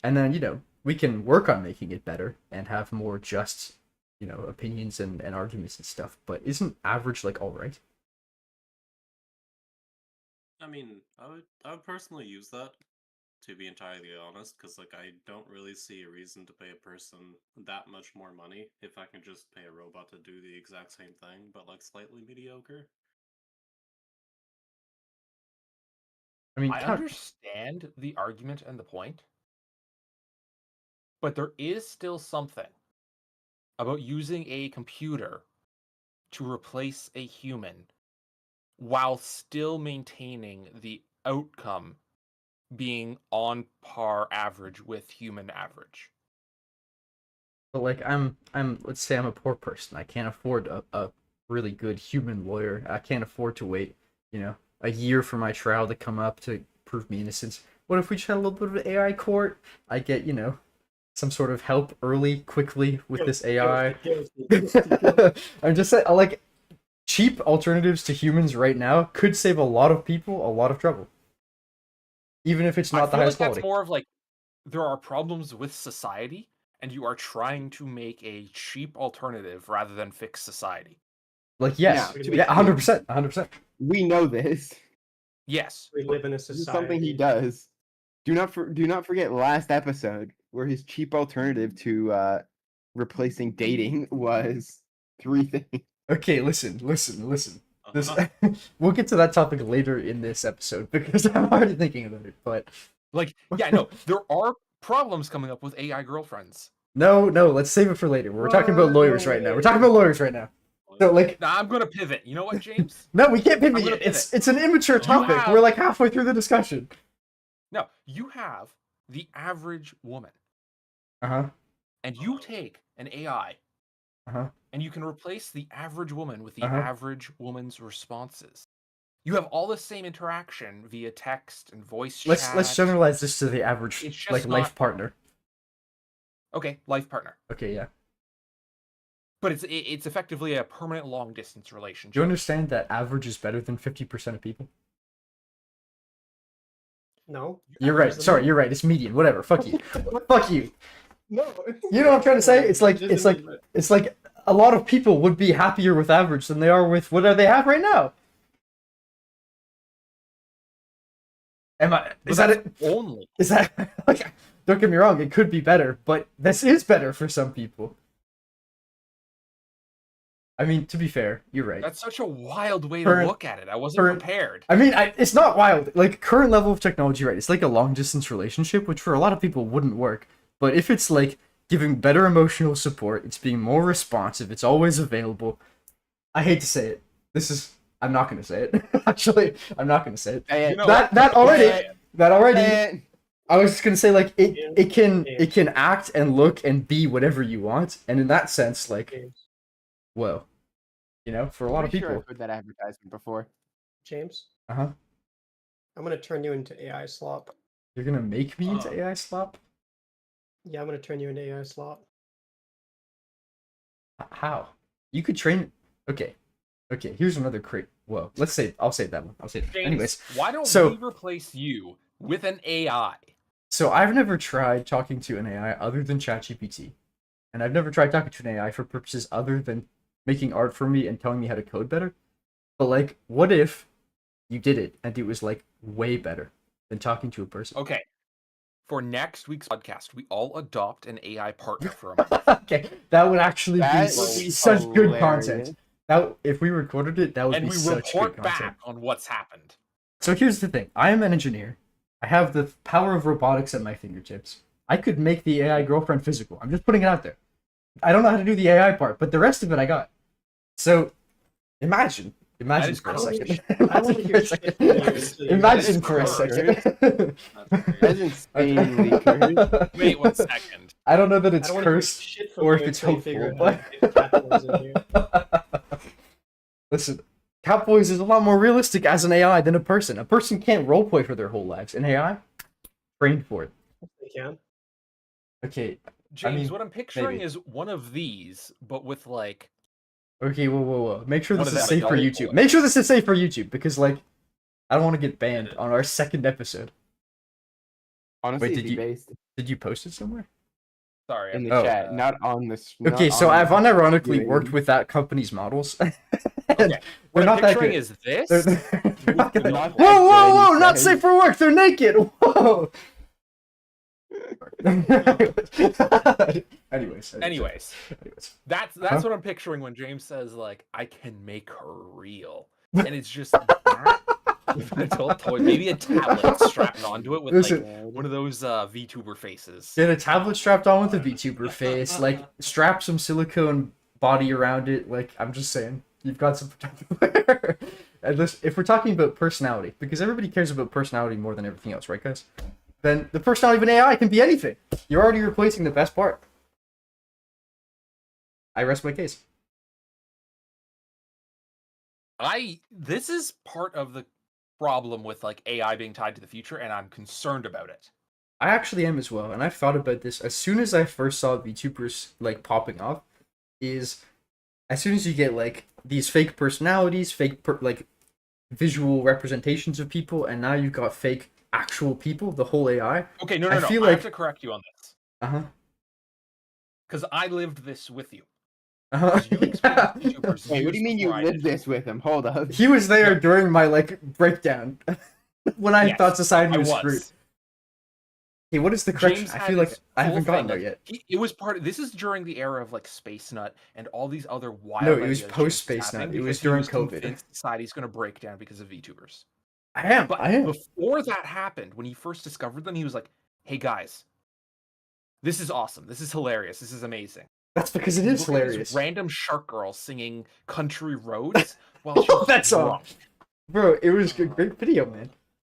S1: And then, we can work on making it better and have more just, opinions and arguments and stuff. But isn't average like all right?
S5: I mean, I would personally use that, to be entirely honest, because like I don't really see a reason to pay a person that much more money if I can just pay a robot to do the exact same thing, but like slightly mediocre.
S1: I mean,
S4: I understand the argument and the point, but there is still something about using a computer to replace a human while still maintaining the outcome being on par average with human average.
S1: but like let's say I'm a poor person. I can't afford a really good human lawyer. I can't afford to wait, a year for my trial to come up to prove me innocence. What if we just had a little bit of an AI court? I get, some sort of help early, quickly with this AI. I'm just saying, like, cheap alternatives to humans right now could save a lot of people a lot of trouble. Even if it's not the
S4: I feel
S1: highest
S4: like that's
S1: quality.
S4: more of like there are problems with society, and you are trying to make a cheap alternative rather than fix society.
S1: Like, yes.
S3: Yeah, to be
S1: Yeah,
S3: clear.
S1: 100%. 100%.
S2: We know this.
S4: Yes.
S3: We live in a
S2: This is
S3: society.
S2: something he does. Do not forget last episode where his cheap alternative to replacing dating was 3 things.
S1: Okay, listen. This
S5: Uh-huh.
S1: we'll get to that topic later in this episode because I'm already thinking about it. But
S4: Like, yeah, no, there are problems coming up with AI girlfriends.
S1: no, let's save it for later. We're talking about lawyers right now. So like,
S4: Now I'm gonna pivot. You know what, James?
S1: no, we can't pivot
S4: I'm gonna
S1: yet. It's an immature topic.
S4: have-
S1: We're like halfway through the discussion.
S4: No, you have the average woman,
S1: Uh-huh.
S4: and you take an AI,
S1: Uh-huh.
S4: and you can replace the average woman with the
S1: Uh-huh.
S4: average woman's responses. You have all the same interaction via text and voice
S1: Let's
S4: chat.
S1: generalize this to the average
S4: It's just
S1: like life
S4: not-
S1: partner.
S4: Okay, life partner.
S1: Okay, yeah.
S4: But it's effectively a permanent long distance
S1: Do you
S4: relationship.
S1: understand that average is better than 50% of people?
S3: No.
S1: You're right.
S3: Average is
S1: Sorry,
S3: the
S1: you're right. It's median. Whatever. Fuck you. Fuck you.
S3: No.
S1: You know what I'm trying to say? It's like
S3: Just
S1: it's like
S3: admit it.
S1: it's like a lot of people would be happier with average than they are with what they have right now. Am I? Is that it?
S4: Only.
S1: Is that like? Don't get me wrong. It could be better, but this is better for some people. I mean, to be fair, you're right.
S4: That's such a wild way
S1: Current-
S4: to look at it. I wasn't
S1: current-
S4: prepared.
S1: I mean, it's not wild. Like, current level of technology, right? It's like a long distance relationship, which for a lot of people wouldn't work. But if it's like giving better emotional support, it's being more responsive, it's always available. I hate to say it. I'm not gonna say it. Actually, I'm not gonna say it.
S2: Say
S4: You
S2: it.
S4: know
S1: That
S4: what?
S1: already.
S2: Say it.
S1: I was just gonna say like
S3: Yeah.
S1: it can act and look and be whatever you want, and in that sense, like,
S3: James.
S1: whoa, for a lot of
S2: Pretty sure
S1: people.
S2: I've heard that advertisement before.
S3: James,
S1: Uh-huh.
S3: I'm gonna turn you into AI slop.
S1: You're gonna make me into
S5: Uh.
S1: AI slop?
S3: Yeah, I'm gonna turn you into AI slop.
S1: How? You could train. Okay, here's another Whoa, I'll save that one.
S4: James,
S1: Anyways,
S4: why don't
S1: so-
S4: we replace you with an AI?
S1: so I've never tried talking to an AI other than ChatGPT, and I've never tried talking to an AI for purposes other than making art for me and telling me how to code better. But like, what if you did it and it was like way better than talking to a person?
S4: Okay. For next week's podcast, we all adopt an AI partner for a month.
S1: Okay, that would actually
S2: That
S1: be
S2: would be
S1: such good
S2: hilarious.
S1: content. That if we recorded it, that would
S4: And
S1: be
S4: we
S1: such
S4: report
S1: good content.
S4: back on what's happened.
S1: So here's the thing. I am an engineer. I have the power of robotics at my fingertips. I could make the AI girlfriend physical. I'm just putting it out there. I don't know how to do the AI part, but the rest of it I got. So imagine
S4: is
S1: for a
S4: crazy.
S1: second.
S3: I wanna
S1: Imagine for
S3: hear
S1: a
S3: shit
S1: second.
S3: from you until you
S1: Imagine
S4: guys
S1: for a
S4: curse.
S1: second.
S2: That's insanely cursed.
S4: Wait 1 second.
S1: I don't know that
S3: I
S1: it's
S3: don't want to hear
S1: cursed
S3: shit from
S1: or
S3: you
S1: if it's
S3: until you figure
S1: hopeful,
S3: out how to get Catboys in here.
S1: Listen, Catboys is a lot more realistic as an AI than a person. A person can't roleplay for their whole lives. An AI, trained for it.
S3: They can.
S1: Okay,
S4: James,
S1: mean,
S4: what I'm picturing
S1: maybe.
S4: is one of these, but with like
S1: okay, whoa. Make sure
S4: One
S1: this
S4: of
S1: is
S4: them
S1: safe for
S4: adult
S1: YouTube.
S4: boys.
S1: Make sure this is safe for YouTube, because, like, I don't want to get banned on our second episode.
S2: Honestly,
S1: Wait,
S2: it'd be based
S1: Did you post it somewhere?
S4: sorry.
S2: in
S4: I'm-
S2: the
S1: Oh.
S2: chat, not on this.
S1: Okay, so I've unironically worked with that company's models. and
S4: Okay,
S1: they're
S4: what
S1: not
S4: I'm
S1: that
S4: picturing
S1: good.
S4: is this.
S1: They're not
S4: with
S1: good.
S2: not
S1: Whoa,
S2: that
S1: whoa,
S2: good,
S1: not
S2: he
S1: safe
S2: said.
S1: for work. They're naked. Whoa. Anyways.
S4: Anyways, that's
S1: Huh?
S4: what I'm picturing when James says like I can make her real, and it's just that with an adult toy, maybe a tablet strapped onto it with
S1: Listen,
S4: like one of those VTuber faces.
S1: Get a tablet strapped on with a VTuber face, like strap some silicone body around it. Like, I'm just saying, you've got some protective wear. And this, if we're talking about personality, because everybody cares about personality more than everything else, right, guys? Then the personality of an AI can be anything. You're already replacing the best part. I rest my case.
S4: This is part of the problem with like AI being tied to the future, and I'm concerned about it.
S1: I actually am as well, and I've thought about this as soon as I first saw VTubers like popping off. Is as soon as you get like these fake personalities, like visual representations of people, and now you've got fake actual people, the whole AI.
S4: Okay, no.
S1: I
S4: I
S1: feel
S4: have
S1: like-
S4: to correct you on this
S1: Uh-huh.
S4: because I lived this with you.
S1: Uh-huh.
S4: You experienced VTubers
S2: Wait, what do you
S4: years
S2: mean you
S4: before I
S2: lived
S4: did.
S2: this with him? Hold up.
S1: He was there during my like breakdown when I
S4: Yes,
S1: thought society
S4: I
S1: was
S4: was.
S1: screwed. Okay, what is the correction?
S4: James
S1: I
S4: had
S1: feel like
S4: this
S1: I
S4: whole
S1: haven't gotten
S4: thing,
S1: there
S4: like,
S1: yet.
S4: It was part of this is during the era of like Space Nut and all these other wild.
S1: No, it was
S4: ideas James
S1: post Space
S4: having
S1: Nut. It was
S4: because he
S1: during COVID.
S4: convinced Society's going to break down because of VTubers.
S1: I am.
S4: But
S1: I am.
S4: before that happened, when he first discovered them, he was like, "Hey guys, this is awesome. This is hilarious. This is amazing."
S1: That's because it
S4: You
S1: is
S4: look at this
S1: hilarious.
S4: random shark girl singing "Country Roads" while she
S1: Oh,
S4: was
S1: that song.
S4: drunk.
S1: Bro, it was a great video, man.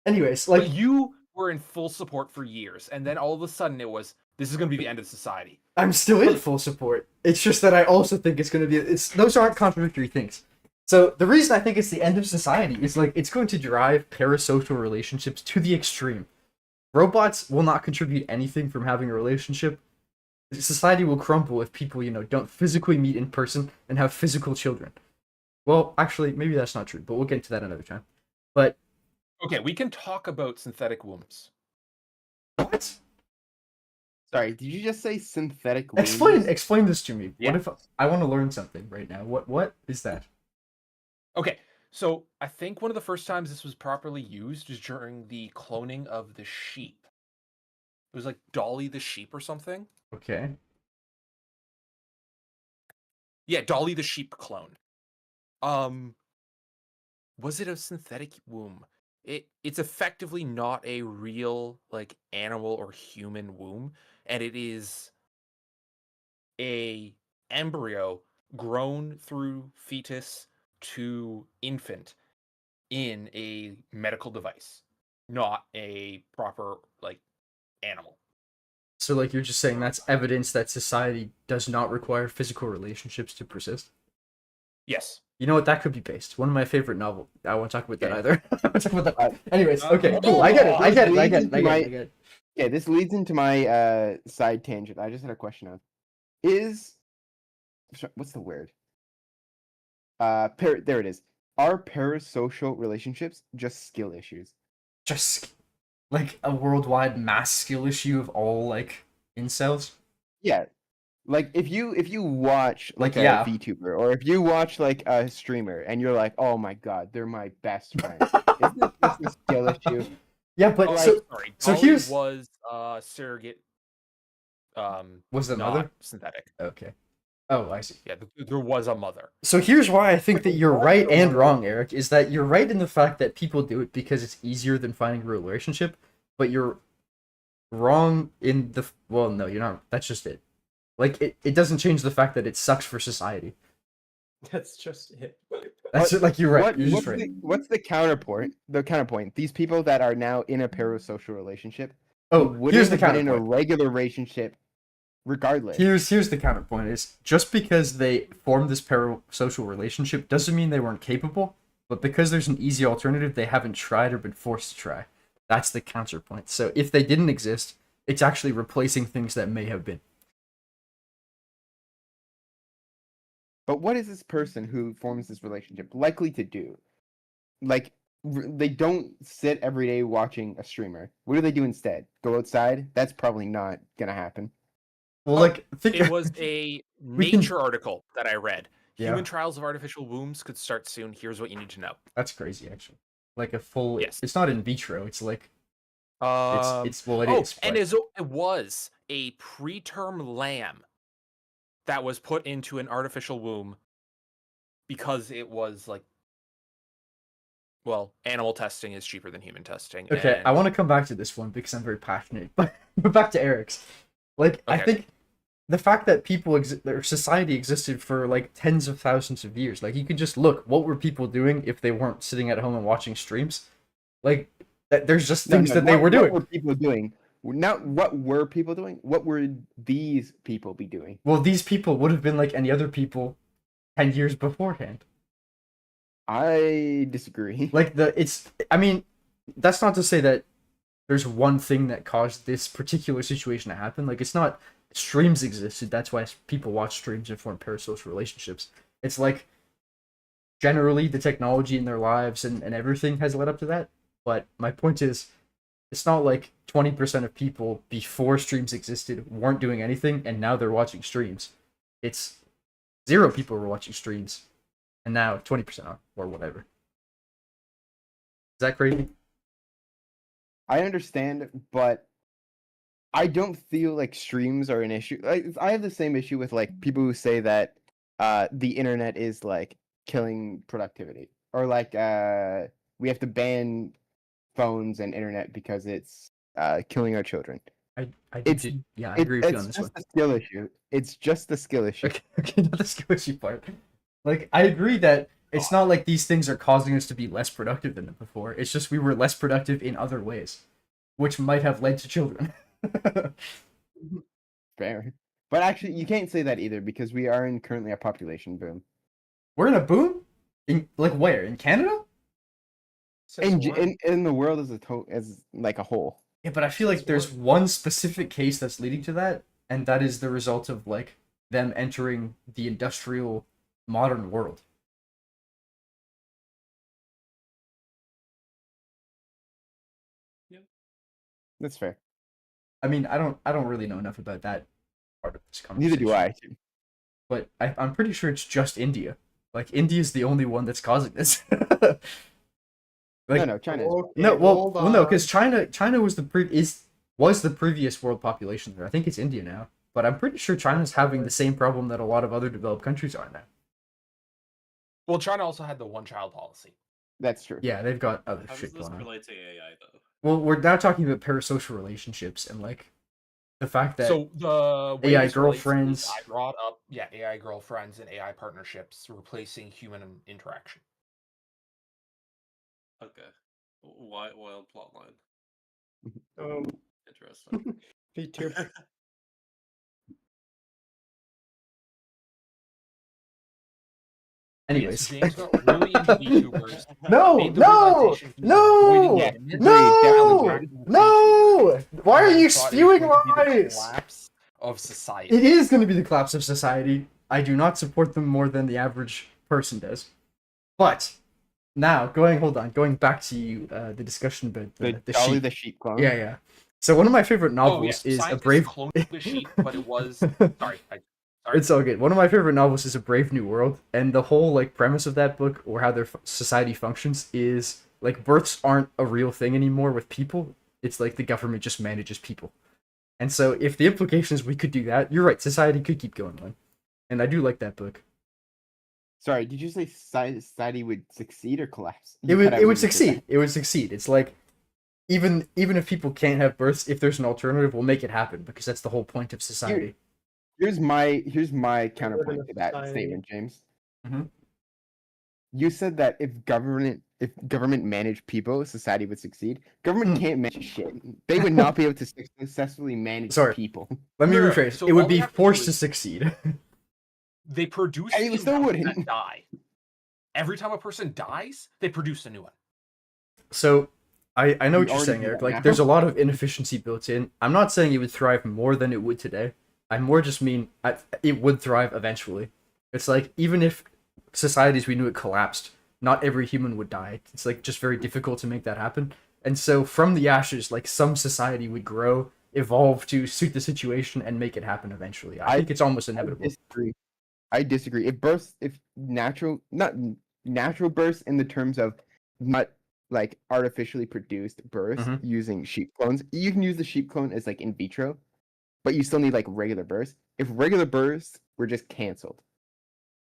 S1: Anyways, like
S4: But you were in full support for years, and then all of a sudden it was, "This is going to be the end of society."
S1: I'm still in full support. It's just that I also think it's going to be. Those aren't contradictory things. So the reason I think it's the end of society is like it's going to drive parasocial relationships to the extreme. Robots will not contribute anything from having a relationship. Society will crumble if people, don't physically meet in person and have physical children. Well, actually, maybe that's not true, but we'll get into that another time. But
S4: Okay, we can talk about synthetic wombs.
S1: what?
S2: Sorry, did you just say synthetic?
S1: Explain this to me.
S4: Yeah.
S1: What if I want to learn something right now? What is that?
S4: Okay, so I think one of the first times this was properly used was during the cloning of the sheep. It was like Dolly the sheep or something.
S1: Okay.
S4: Yeah, Dolly the sheep clone. Was it a synthetic womb? It's effectively not a real like animal or human womb, and it is a embryo grown through fetus to infant in a medical device, not a proper like animal.
S1: So like you're just saying that's evidence that society does not require physical relationships to persist.
S4: Yes.
S1: You know what? That could be based. One of my favorite novel. I won't talk about that
S2: Okay.
S1: either. I won't talk about that. Anyways, okay,
S5: Oh,
S1: cool. I get it. I get it. I get it. I
S2: leads into
S1: get it.
S2: my-
S1: I get it.
S2: Yeah, this leads into my side tangent. I just had a question on what's the word? There it is. Are parasocial relationships just skill issues?
S1: Just like a worldwide mass skill issue of all like incels.
S2: Yeah. Like if you watch like a
S1: yeah.
S2: VTuber or if you watch like a streamer and you're like, oh my god, they're my best friend. Isn't this just a skill issue?
S1: Yeah, but
S4: Oh,
S1: so
S4: sorry.
S1: so
S4: Dolly
S1: here's-
S4: was surrogate.
S1: was the
S4: Not
S1: mother?
S4: synthetic.
S1: Okay. Oh, I see.
S4: Yeah, there was a mother.
S1: So here's why I think that you're
S3: Why
S1: right
S3: do you
S1: and
S3: want
S1: wrong, Eric, is that you're right in the fact that people do it because it's easier than finding a relationship, but you're wrong in the well, no, you're not. That's just it. Like it doesn't change the fact that it sucks for society.
S3: That's just it.
S1: That's it, like you're right. You're
S2: What's
S1: just right.
S2: what's the counterpoint? The counterpoint. These people that are now in a parasocial relationship
S1: Oh,
S2: wouldn't
S1: here's the
S2: have been in a
S1: counterpoint.
S2: regular relationship regardless.
S1: Here's the counterpoint is just because they formed this parasocial relationship doesn't mean they weren't capable, but because there's an easy alternative, they haven't tried or been forced to try. That's the counterpoint. So if they didn't exist, it's actually replacing things that may have been.
S2: But what is this person who forms this relationship likely to do? Like, they don't sit every day watching a streamer. What do they do instead? Go outside? That's probably not gonna happen.
S1: Well,
S4: Oh,
S1: like think
S4: It was a
S1: We can-
S4: Nature article that I read.
S1: Yeah.
S4: Human trials of artificial wombs could start soon. Here's what you need to know.
S1: that's crazy actually. Like a full.
S4: Yes.
S1: It's not in vitro. It's like
S4: It
S1: it's well it
S4: oh,
S1: is.
S4: and
S1: but-
S4: it was a preterm lamb that was put into an artificial womb because it was like, well, animal testing is cheaper than human testing.
S1: Okay, I
S4: and-
S1: want to come back to this one because I'm very passionate. But back to Eric's. Like, I
S4: Okay.
S1: think the fact that or society existed for like tens of thousands of years. Like, you could just look. What were people doing if they weren't sitting at home and watching streams? Like, there's just things that they were doing.
S2: What were people doing? Not what were people doing? What were these people be doing?
S1: Well, these people would have been like any other people 10 years beforehand.
S2: I disagree.
S1: Like I mean, that's not to say that there's one thing that caused this particular situation to happen. Like, it's not streams existed, that's why people watch streams and form parasocial relationships. It's like generally the technology in their lives and everything has led up to that. But my point is, it's not like 20% of people before streams existed weren't doing anything and now they're watching streams. It's 0 people were watching streams and now 20% are, or whatever. Is that crazy?
S2: I understand, but I don't feel like streams are an issue. I have the same issue with like people who say that the internet is like killing productivity, or like we have to ban phones and internet because it's killing our children.
S1: I
S2: It's-
S1: yeah, I agree with you on
S2: It's
S1: this one.
S2: just a skill issue. It's just the skill issue.
S1: Okay, not the squishy part. Like, I agree that it's not like these things are causing us to be less productive than before. It's just we were less productive in other ways, which might have led to children.
S2: Fair. But actually, you can't say that either because we are in currently a population boom.
S1: We're in a boom? In like where? In Canada?
S3: Since when?
S2: In the world as like a whole.
S1: Yeah, but I feel like
S3: Since
S1: there's
S3: when?
S1: one specific case that's leading to that, and that is the result of like them entering the industrial modern world.
S2: That's fair.
S1: I mean, I don't really know enough about that part of this
S2: Neither
S1: conversation.
S2: do I.
S1: But I'm pretty sure it's just India. Like, India's the only one that's causing this. Like,
S2: No, China is.
S3: Okay,
S1: no, well,
S3: hold
S1: no,
S3: on.
S1: because China was the previous world population there. I think it's India now, but I'm pretty sure China's having the same problem that a lot of other developed countries are now.
S4: Well, China also had the one-child policy.
S2: That's true.
S1: Yeah, they've got other
S5: How does
S1: shit
S5: this
S1: going on.
S5: relate to AI though?
S1: Well, we're now talking about parasocial relationships and like the fact that
S4: So the way
S1: AI
S4: this relates is
S1: girlfriends-
S4: I brought up, AI girlfriends and AI partnerships replacing human interaction.
S5: Okay. Wild plotline. Interesting.
S3: VTuber.
S1: anyways.
S4: Yes, James got really into VTubers.
S1: No,
S4: made the
S1: no,
S4: realization he was
S1: no,
S4: avoiding
S2: Yeah,
S4: the myth
S1: no,
S4: of interacting with
S1: no! Why are
S4: and
S1: you
S4: thought it was
S1: spewing
S4: going to be the
S1: lies?
S4: collapse of society.
S1: It is going to be the collapse of society. I do not support them more than the average person does. But now, going back to you, the discussion about the
S2: Dolly
S1: sheep.
S2: the sheep clone.
S1: Yeah. So one of my favorite novels is A
S4: Scientists
S1: Brave.
S4: cloned the sheep, but it was sorry.
S1: It's all good. One of my favorite novels is A Brave New World, and the whole like premise of that book, or how their society functions, is like births aren't a real thing anymore with people. It's like the government just manages people. And so, if the implication is we could do that, you're right. Society could keep going on, and I do like that book.
S2: Sorry, did you say society would succeed or collapse?
S1: It would succeed. It would succeed. It's like even if people can't have births, if there's an alternative, we'll make it happen because that's the whole point of society.
S2: Here's my counterpoint to that
S3: society.
S2: statement, James.
S1: Mhm.
S2: You said that if government managed people, society would succeed. Government can't manage shit. They would not be able to successfully manage
S1: Sorry.
S2: people.
S1: Let me
S4: No, no,
S1: rephrase.
S4: so
S1: it would
S4: all we
S1: be
S4: have to do
S1: forced to
S4: is-
S1: succeed.
S4: They produce
S2: I mean, it still
S4: humans
S2: wouldn't.
S4: that die. Every time a person dies, they produce a new one.
S1: So I know
S2: We
S1: what you're
S2: already
S1: saying,
S2: do
S1: Eric.
S2: that
S1: Like
S2: now.
S1: there's a lot of inefficiency built in. I'm not saying it would thrive more than it would today. I more just mean it would thrive eventually. It's like even if societies we knew it collapsed, not every human would die. It's like just very difficult to make that happen. And so from the ashes, like some society would grow, evolve to suit the situation and make it happen eventually. I think it's almost inevitable.
S2: I disagree. If not natural births in the terms of not like artificially produced births
S1: Mhm.
S2: using sheep clones, you can use the sheep clone as like in vitro, but you still need like regular births. If regular births were just canceled,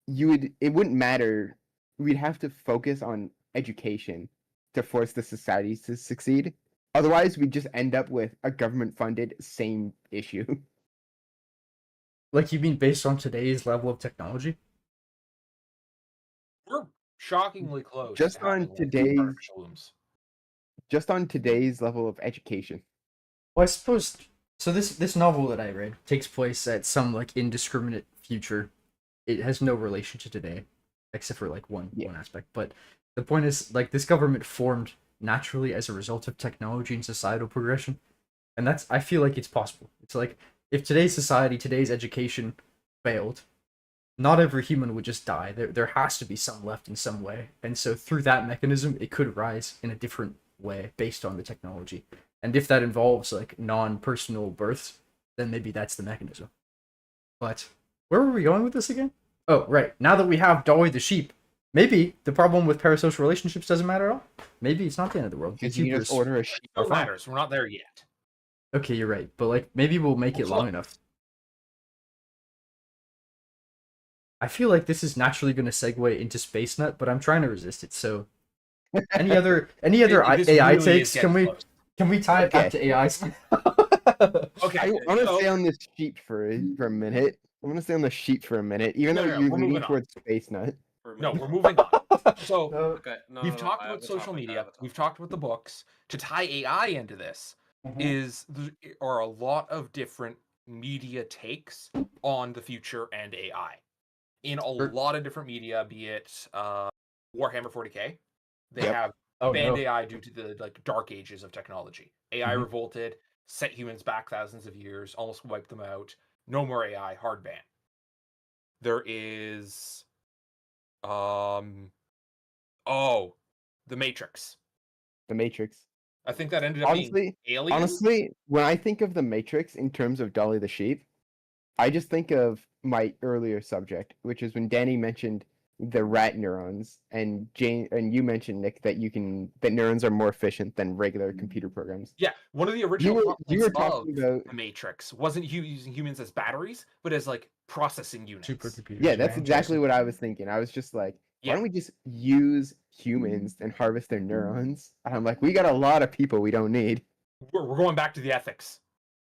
S2: it wouldn't matter. We'd have to focus on education to force the societies to succeed. Otherwise, we'd just end up with a government-funded same issue.
S1: Like you mean based on today's level of technology?
S4: We're shockingly close.
S2: Just
S4: to
S2: on
S4: having, like,
S2: today's-
S4: artificial wombs.
S2: Just on today's level of education.
S1: Well, I suppose so. This novel that I read takes place at some like indiscriminate future. It has no relation to today, except for like one aspect. But the point is, like, this government formed naturally as a result of technology and societal progression, and I feel like it's possible. It's like if today's society, today's education failed, not every human would just die. There has to be some left in some way, and so through that mechanism, it could rise in a different way based on the technology. And if that involves like non-personal births, then maybe that's the mechanism. But where were we going with this again? Oh, right. Now that we have Dolly the sheep, maybe the problem with parasocial relationships doesn't matter at all. Maybe it's not the end of the world.
S2: Because you just
S1: YouTubers-
S2: order a sheep.
S4: No matters. We're not there yet.
S1: Okay, you're right. But like maybe we'll make it
S4: Also-
S1: long enough. I feel like this is naturally going to segue into Space Nut, but I'm trying to resist it. So any other
S4: This
S1: AI
S4: really
S1: takes?
S4: is
S1: Can we
S4: getting close.
S1: can we tie it back to AI?
S4: Okay.
S2: I want to
S4: so-
S2: stay on this sheep for a minute. I want to stay on the sheep for a minute, even
S4: No,
S2: though
S4: no,
S2: you're
S4: we're
S2: leaning
S4: moving on.
S2: towards Space Nut.
S5: For a
S4: No,
S5: minute.
S4: we're moving on. So
S5: Okay, no,
S4: we've
S5: no,
S4: talked
S5: I have
S4: about
S5: a
S4: social
S5: topic, I
S4: media.
S5: have a
S4: We've
S5: topic.
S4: talked about the books. To tie AI into this is there are a lot of different media takes on the future and AI. In a
S1: Sure.
S4: lot of different media, be it Warhammer 40k, they
S2: Yep.
S4: have
S1: Oh
S4: banned
S1: no.
S4: AI due to the like dark ages of technology. AI
S1: Mhm.
S4: revolted, set humans back thousands of years, almost wiped them out. No more AI, hard ban. There is The Matrix.
S2: The Matrix.
S4: I think that ended up being
S2: Honestly,
S4: Alien.
S2: honestly, when I think of the Matrix in terms of Dolly the sheep, I just think of my earlier subject, which is when Danny mentioned the rat neurons, and Jane and you mentioned, Nick, that that neurons are more efficient than regular computer programs.
S4: Yeah, one of the
S2: You
S4: original
S2: were
S4: plot
S2: you were
S4: points
S2: talking
S4: of
S2: about
S4: the Matrix wasn't using humans as batteries, but as like processing units.
S1: Supercomputers.
S2: yeah, that's
S1: man,
S2: exactly
S1: Joseph.
S2: what I was thinking. I was just like, why
S4: Yeah.
S2: don't we just use humans and harvest their neurons? And I'm like, we got a lot of people we don't need.
S4: We're going back to the ethics.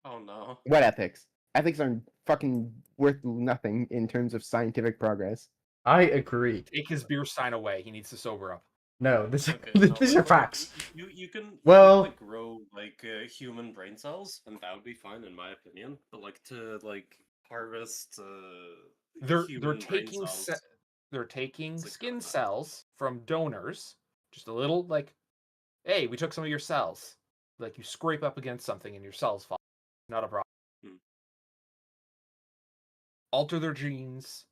S5: Oh no.
S2: What ethics? Ethics are fucking worth nothing in terms of scientific progress.
S1: I agree.
S4: Take his beer sign away. He needs to sober up.
S1: No, this
S5: Okay, no,
S1: these
S5: like,
S1: are facts.
S5: You can
S1: Well-
S5: like grow like human brain cells, and that would be fine in my opinion. But like to like harvest
S4: They're
S5: human brain
S4: taking
S5: cells,
S4: they're taking
S5: It's like
S4: skin
S5: not bad.
S4: cells from donors. Just a little like, hey, we took some of your cells. Like you scrape up against something and your cells fall. Not a problem.
S5: Hmm.
S4: Alter their genes.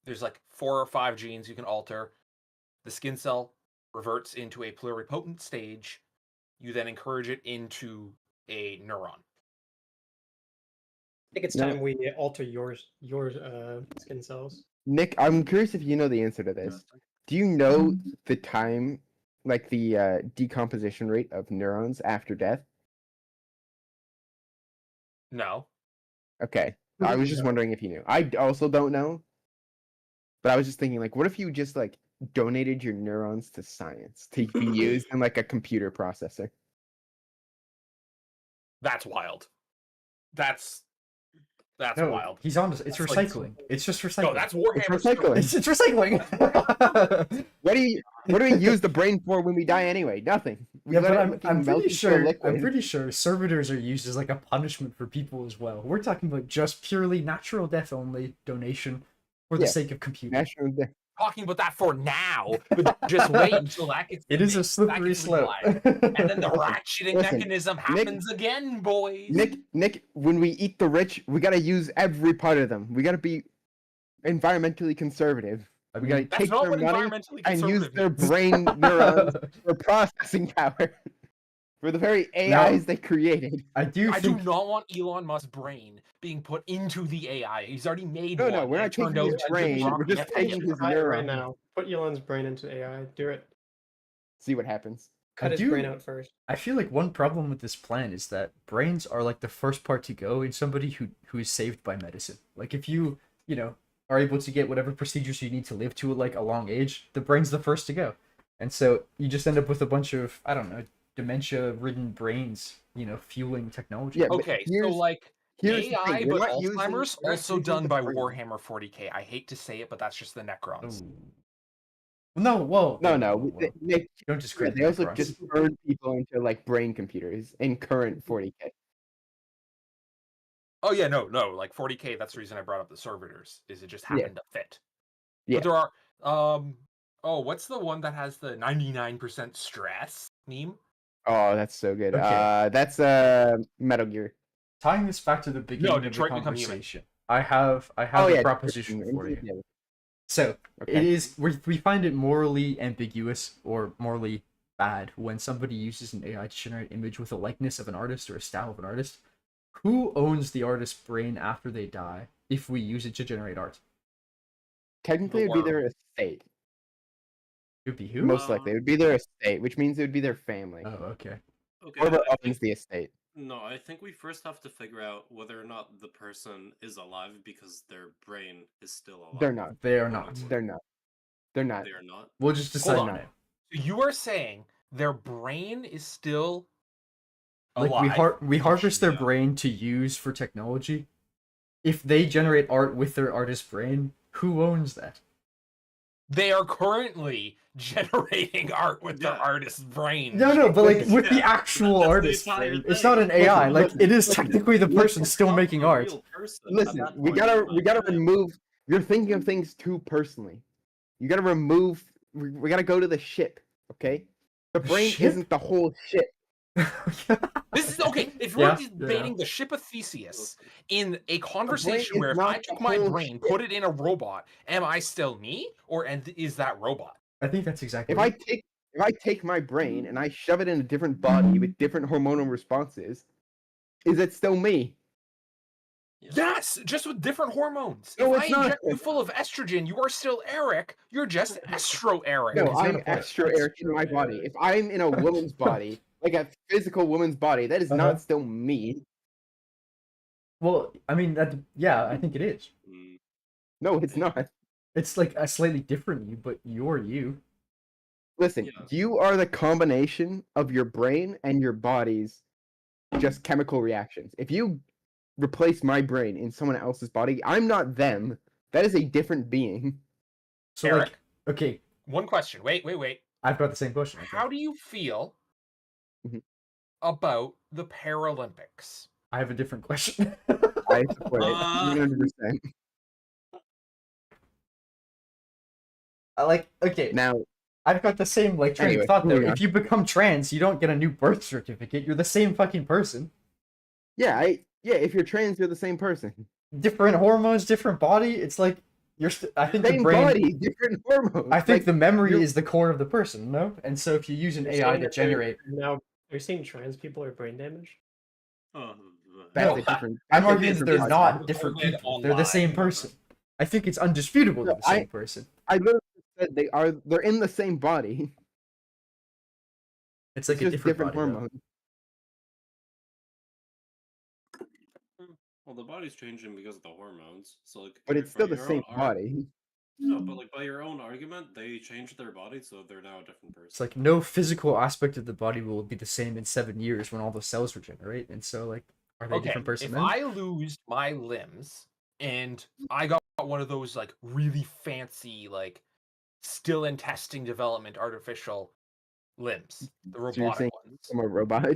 S4: There's like 4 or 5 genes you can alter. The skin cell reverts into a pluripotent stage. You then encourage it into a neuron.
S3: I think it's
S2: No.
S3: time we alter your skin cells.
S2: Nick, I'm curious if you know the answer to this. Do you know the time, like the decomposition rate of neurons after death?
S4: No.
S2: Okay, I was just wondering if you knew. I also don't know, but I was just thinking, like, what if you just like donated your neurons to science to be used in like a computer processor?
S4: That's wild. That's
S1: No,
S4: wild.
S1: he's on. It's
S4: That's like-
S1: recycling. It's just recycling.
S4: No, that's Warhammer.
S2: recycling.
S1: It's recycling.
S2: What do we use the brain for when we die anyway? Nothing. We
S1: Yeah,
S2: let
S1: but
S2: it
S1: I'm
S2: fucking melt
S1: pretty
S2: into a
S1: sure. I'm
S2: liquid.
S1: pretty sure servitors are used as like a punishment for people as well. We're talking about just purely natural death only donation for the
S2: Yeah.
S1: sake of computing.
S2: National Day.
S4: Talking about that for now, but just wait until that gets.
S1: It is a
S4: that
S1: slippery
S4: gets
S1: slope.
S4: applied. And then the ratcheting
S2: Listen,
S4: mechanism happens again, boys.
S2: Nick, when we eat the rich, we gotta use every part of them. We gotta be environmentally conservative.
S1: I
S2: We
S1: mean,
S2: gotta
S4: That's
S2: take
S4: not
S2: their
S4: what
S2: money
S4: environmentally
S2: and use
S4: conservative
S2: their
S4: means.
S2: brain neurons for processing power for the very AIs they created.
S1: I do
S4: I do
S1: think
S4: not want Elon Musk's brain being put into the AI. He's already made
S2: No,
S4: one.
S2: no, we're
S4: and
S2: not
S4: it turned
S2: taking
S4: out
S2: his
S4: to
S2: brain,
S4: not
S2: we're
S4: be
S2: just
S4: efficient.
S2: taking his
S3: Try it right
S2: neurons.
S3: now. Put Elon's brain into AI. Do it.
S2: See what happens.
S3: Cut his
S1: do-
S3: brain out first.
S1: I feel like one problem with this plan is that brains are like the first part to go in somebody who is saved by medicine. Like if you are able to get whatever procedures you need to live to like a long age, the brain's the first to go. And so you just end up with a bunch of, I don't know, dementia-ridden brains, fueling technology.
S2: Yeah, but
S4: Okay, so
S2: here's-
S4: like
S2: Here's the
S4: AI,
S2: thing, we're
S4: but
S2: not using-
S4: Alzheimer's
S2: we're not
S4: also
S2: using
S4: done
S2: the
S4: by
S2: brain.
S4: Warhammer 40k. I hate to say it, but that's just the Necrons.
S1: Oh. No, well,
S2: No,
S1: whoa,
S2: no.
S1: whoa, whoa.
S2: They
S1: Don't discredit
S2: they also
S1: Necrons.
S2: just turn people into like brain computers in current 40k.
S4: Oh yeah, no, like 40k. That's the reason I brought up the servitors. Is it just
S2: Yeah.
S4: happened to fit?
S2: Yeah.
S4: But there are what's the one that has the 99% stress meme?
S2: Oh, that's so good.
S1: Okay.
S2: That's Metal Gear.
S1: Tying this back to the beginning of the
S4: Detroit Become Human.
S1: conversation, I have
S2: Oh
S1: a
S2: yeah,
S1: proposition
S2: Detroit
S1: for you.
S2: Become Human.
S1: So
S2: Okay.
S1: it is we find it morally ambiguous or morally bad when somebody uses an AI to generate an image with a likeness of an artist or a style of an artist. Who owns the artist's brain after they die if we use it to generate art?
S2: Technically, it'd be their estate.
S1: It would be who?
S2: Most likely, it would be their estate, which means it would be their family.
S1: Oh, okay.
S5: Okay,
S2: Whoever
S5: I
S2: owns
S5: think,
S2: the estate.
S5: no, I think we first have to figure out whether or not the person is alive because their brain is still alive.
S2: They're not.
S1: They are not.
S2: They're not. They're not.
S5: They are not.
S1: We'll just decide
S4: on.
S1: on it.
S4: So you are saying their brain is still
S1: Like
S4: alive?
S1: we harvest their
S5: Yeah.
S1: brain to use for technology. If they generate art with their artist's brain, who owns that?
S4: They are currently generating art with their
S5: Yeah.
S4: artist's brain.
S1: No, but like with the
S5: Yeah,
S1: actual
S5: that's the
S1: artist
S5: entire
S1: brain. It's
S5: thing.
S1: not an AI. Like
S2: Listen,
S1: it is
S2: listen,
S1: technically the person
S2: listen.
S1: still making
S5: Not a
S1: art.
S5: real person at
S2: Listen,
S5: that
S2: we
S5: point
S2: gotta
S5: in
S2: we gotta
S5: time.
S2: remove. You're thinking of things too personally. You gotta remove. We gotta go to the ship. Okay. The brain
S1: ship?
S2: isn't the whole ship.
S4: This is okay. If
S1: Yeah,
S4: we're debating the ship of Theseus in a
S2: is
S4: conversation where if
S2: not
S4: I
S2: the
S4: took my
S2: whole
S4: brain, put it in a robot, am I still me, or is that robot?
S1: I think that's exactly.
S2: If I take my brain and I shove it in a different body with different hormonal responses, is it still me?
S4: Yes, just with different hormones.
S2: No,
S4: If I
S2: it's not.
S4: inject you full of estrogen, you are still Eric. You're just Estro Eric.
S2: No,
S1: he's got
S2: I'm
S1: a point.
S2: extra Eric in my body. If I'm in a woman's body, like a physical woman's body, that is
S1: Uh-huh.
S2: not still me.
S1: Well, I mean that. Yeah, I think it is.
S5: Mm,
S2: No, it's not.
S1: It's like a slightly different you, but you're you.
S2: Listen,
S5: Yeah.
S2: you are the combination of your brain and your body's just chemical reactions. If you replace my brain in someone else's body, I'm not them. That is a different being.
S1: So
S4: Eric?
S1: like, okay,
S4: One question. Wait.
S1: I've got the same question. I think.
S4: How do you feel
S2: Mhm.
S4: about the Paralympics?
S1: I have a different question.
S2: I support it
S5: Uh,
S2: 100%.
S1: Okay,
S2: Now,
S1: I've got the same like train
S2: Anyway,
S1: of thought though.
S2: moving on.
S1: If you become trans, you don't get a new birth certificate. You're the same fucking person.
S2: yeah, if you're trans, you're the same person.
S1: Different hormones, different body. It's like I think the
S2: Same
S1: brain.
S2: body, different hormones.
S1: I think
S2: Like,
S1: the memory
S2: you're-
S1: is the core of the person, no? And so if you use an
S3: You're
S1: AI
S3: saying
S1: to
S3: that they're-
S1: generate,
S3: Now, are you saying trans people are brain damaged?
S5: oh,
S2: that's
S1: No,
S2: a different.
S1: I'm
S2: that's a
S1: arguing that
S2: different
S1: they're
S2: podcast.
S1: not different
S4: Recorded
S1: people. They're the same
S4: online.
S1: person. I think it's undisputable
S2: No,
S1: they're the same person.
S2: I literally said they're in the same body.
S1: It's like
S2: It's
S1: a
S2: just
S1: different,
S2: different
S1: body, though.
S2: hormones.
S5: well, the body's changing because of the hormones. So, like,
S2: But it's still the
S5: your
S2: same
S5: own
S2: body.
S5: No, but like by your own argument, they changed their body, so they're now a different person.
S1: It's like no physical aspect of the body will be the same in 7 years when all the cells regenerate. And so, like, are they a
S4: Okay,
S1: different person
S4: if
S1: then?
S4: I lose my limbs and I got one of those like really fancy, like still in testing development artificial limbs, the
S2: So you're saying
S4: robotic ones.
S2: I'm a robot.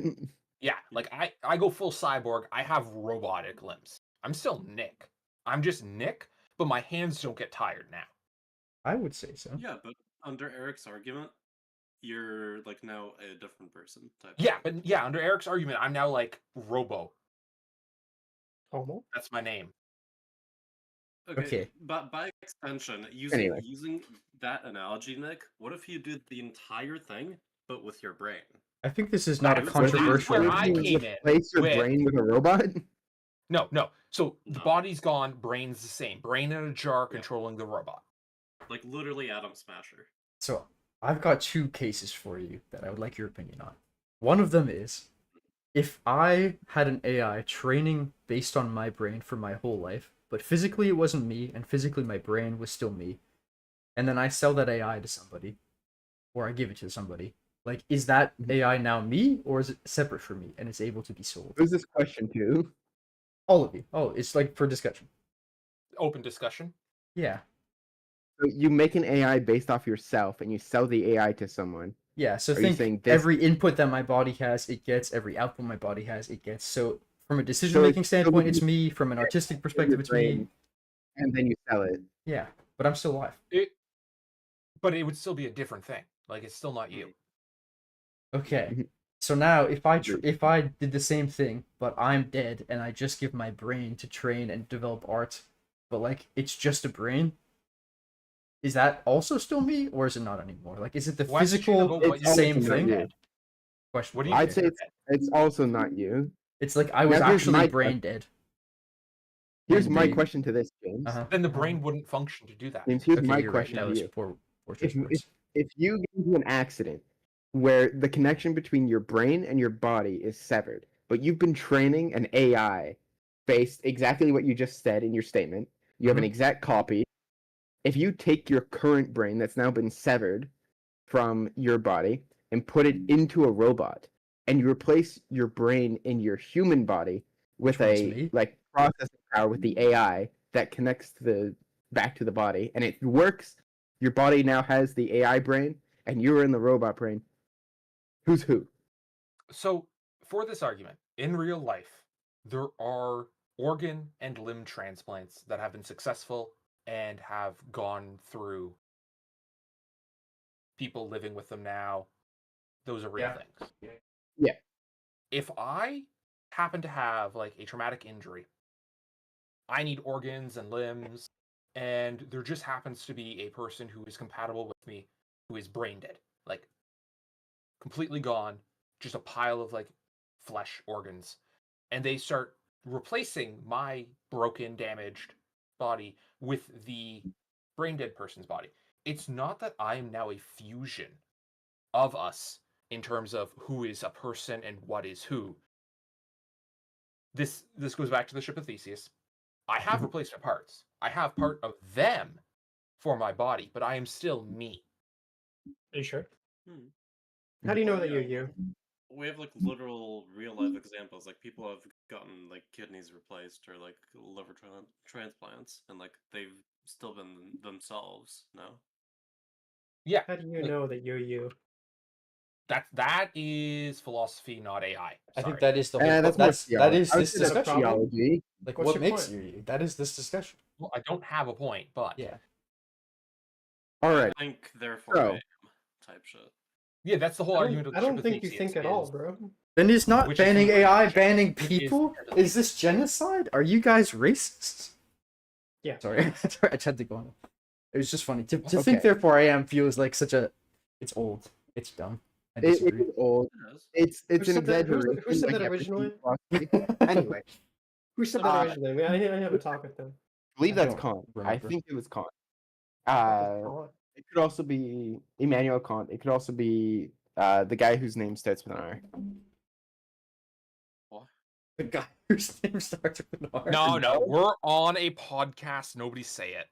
S4: Yeah, like I go full cyborg. I have robotic limbs. I'm still Nick. I'm just Nick, but my hands don't get tired now.
S1: I would say so.
S5: Yeah, but under Eric's argument, you're like now a different person type.
S4: Yeah, but yeah, under Eric's argument, I'm now like Robo.
S3: Homo?
S4: That's my name.
S1: Okay.
S5: But by extension, using
S2: Anyway.
S5: that analogy, Nick, what if you did the entire thing but with your brain?
S1: I think this is not a
S4: That's
S1: controversial.
S4: where I
S2: You
S4: came in
S2: replace your
S4: with-
S2: brain with a robot?
S4: No. So the
S5: No.
S4: body's gone, brain's the same. Brain in a jar
S5: Yeah.
S4: controlling the robot.
S5: Like literally Atom Smasher.
S1: So I've got two cases for you that I would like your opinion on. One of them is if I had an AI training based on my brain for my whole life, but physically it wasn't me, and physically my brain was still me, and then I sell that AI to somebody, or I give it to somebody, like, is that AI now me, or is it separate from me, and it's able to be sold?
S2: Who's this question to?
S1: All of you. Oh, it's like for discussion.
S4: Open discussion.
S1: Yeah.
S2: So you make an AI based off yourself, and you sell the AI to someone.
S1: Yeah, so
S2: Are you
S1: think
S2: saying this-
S1: every input that my body has, it gets. Every output my body has, it gets. So from a
S2: So
S1: decision-making
S2: it's
S1: standpoint,
S2: still-
S1: it's me. From an artistic perspective, it's me.
S2: brain, and then you sell it.
S1: Yeah, but I'm still alive.
S4: But it would still be a different thing. Like it's still not you.
S1: Okay.
S2: Mhm.
S1: So now, if I
S2: Agreed.
S1: if I did the same thing, but I'm dead, and I just give my brain to train and develop art, but like it's just a brain, is that also still me, or is it not anymore? Like, is it the
S4: Question
S1: physical
S4: about what
S2: It's
S4: you
S1: same
S2: also not
S1: thing?
S2: you.
S1: Question.
S4: What do you
S2: I'd
S4: think?
S2: say it's also not you.
S1: It's like I was
S2: Now, here's
S1: actually
S2: my
S1: brain dead.
S2: Here's
S1: And
S2: my
S1: they-
S2: question to this, James.
S1: Uh-huh.
S4: Then the brain wouldn't function to do that.
S2: James, here's
S1: Okay,
S2: my
S1: you're right.
S2: question
S1: That
S2: to
S1: was
S2: you.
S1: poor
S2: If,
S1: choice of words.
S2: if you get into an accident where the connection between your brain and your body is severed, but you've been training an AI based exactly what you just said in your statement, you have an exact copy. If you take your current brain that's now been severed from your body and put it into a robot, and you replace your brain in your human body with
S1: Which one's
S2: a
S1: me?
S2: like processing power with the AI that connects back to the body, and it works. Your body now has the AI brain, and you're in the robot brain. Who's who?
S4: So for this argument, in real life, there are organ and limb transplants that have been successful and have gone through people living with them now. Those are real
S1: Yeah.
S4: things.
S2: Yeah.
S4: If I happen to have like a traumatic injury, I need organs and limbs, and there just happens to be a person who is compatible with me who is brain dead, like completely gone, just a pile of like flesh organs, and they start replacing my broken, damaged body with the brain dead person's body. It's not that I am now a fusion of us in terms of who is a person and what is who. This goes back to the ship of Theseus. I have replacement parts. I have part of them for my body, but I am still me.
S3: Are you sure?
S5: Hmm.
S3: How do you know
S5: Well,
S3: that you're
S5: yeah,
S3: you?
S5: We have like literal real life examples. Like people have gotten like kidneys replaced or like liver transplants, and like they've still been themselves. No.
S4: Yeah,
S3: How do you
S4: like,
S3: know that you're you?
S4: that is philosophy, not AI.
S1: I think
S4: Sorry.
S1: that is the whole.
S2: That's more
S1: that
S2: theology.
S1: is
S2: I would
S1: this
S2: say that's
S1: discussion.
S2: theology.
S1: Like,
S3: What's
S1: what
S3: your
S1: makes
S3: point?
S1: you? That is this discussion.
S4: Well, I don't have a point, but
S1: Yeah.
S2: All right.
S5: I think therefore
S2: So-
S5: I am type shit.
S4: yeah, that's the whole argument of the
S3: I don't
S4: ship of
S3: think you
S4: Theseus
S3: think at all,
S4: is-
S3: bro.
S1: Then is not
S4: Which is
S1: banning
S4: completely
S1: AI
S4: different.
S1: banning
S4: It is
S1: people?
S4: totally
S1: Is this genocide? Are you guys racists?
S3: Yeah.
S1: Sorry, I tried to go on. It was just funny. To think
S2: Okay.
S1: therefore I am feels like such a. It's old. It's dumb. I
S2: It
S1: disagree.
S2: is old.
S5: It is.
S2: It's
S3: Who
S2: an
S3: said that- who-
S2: exaggeration.
S3: who said
S2: like
S3: that
S2: everything
S3: originally?
S2: philosophy. Anyway,
S3: Who said that
S2: Uh,
S3: originally? I have a talk with them.
S2: I believe
S1: I
S2: that's
S1: don't
S2: Kant. I
S1: remember.
S2: think it was Kant.
S3: What the fuck?
S2: It could also be Immanuel Kant. It could also be the guy whose name starts with an R.
S5: What?
S1: The guy whose name starts with an R.
S4: No, we're on a podcast. Nobody say it.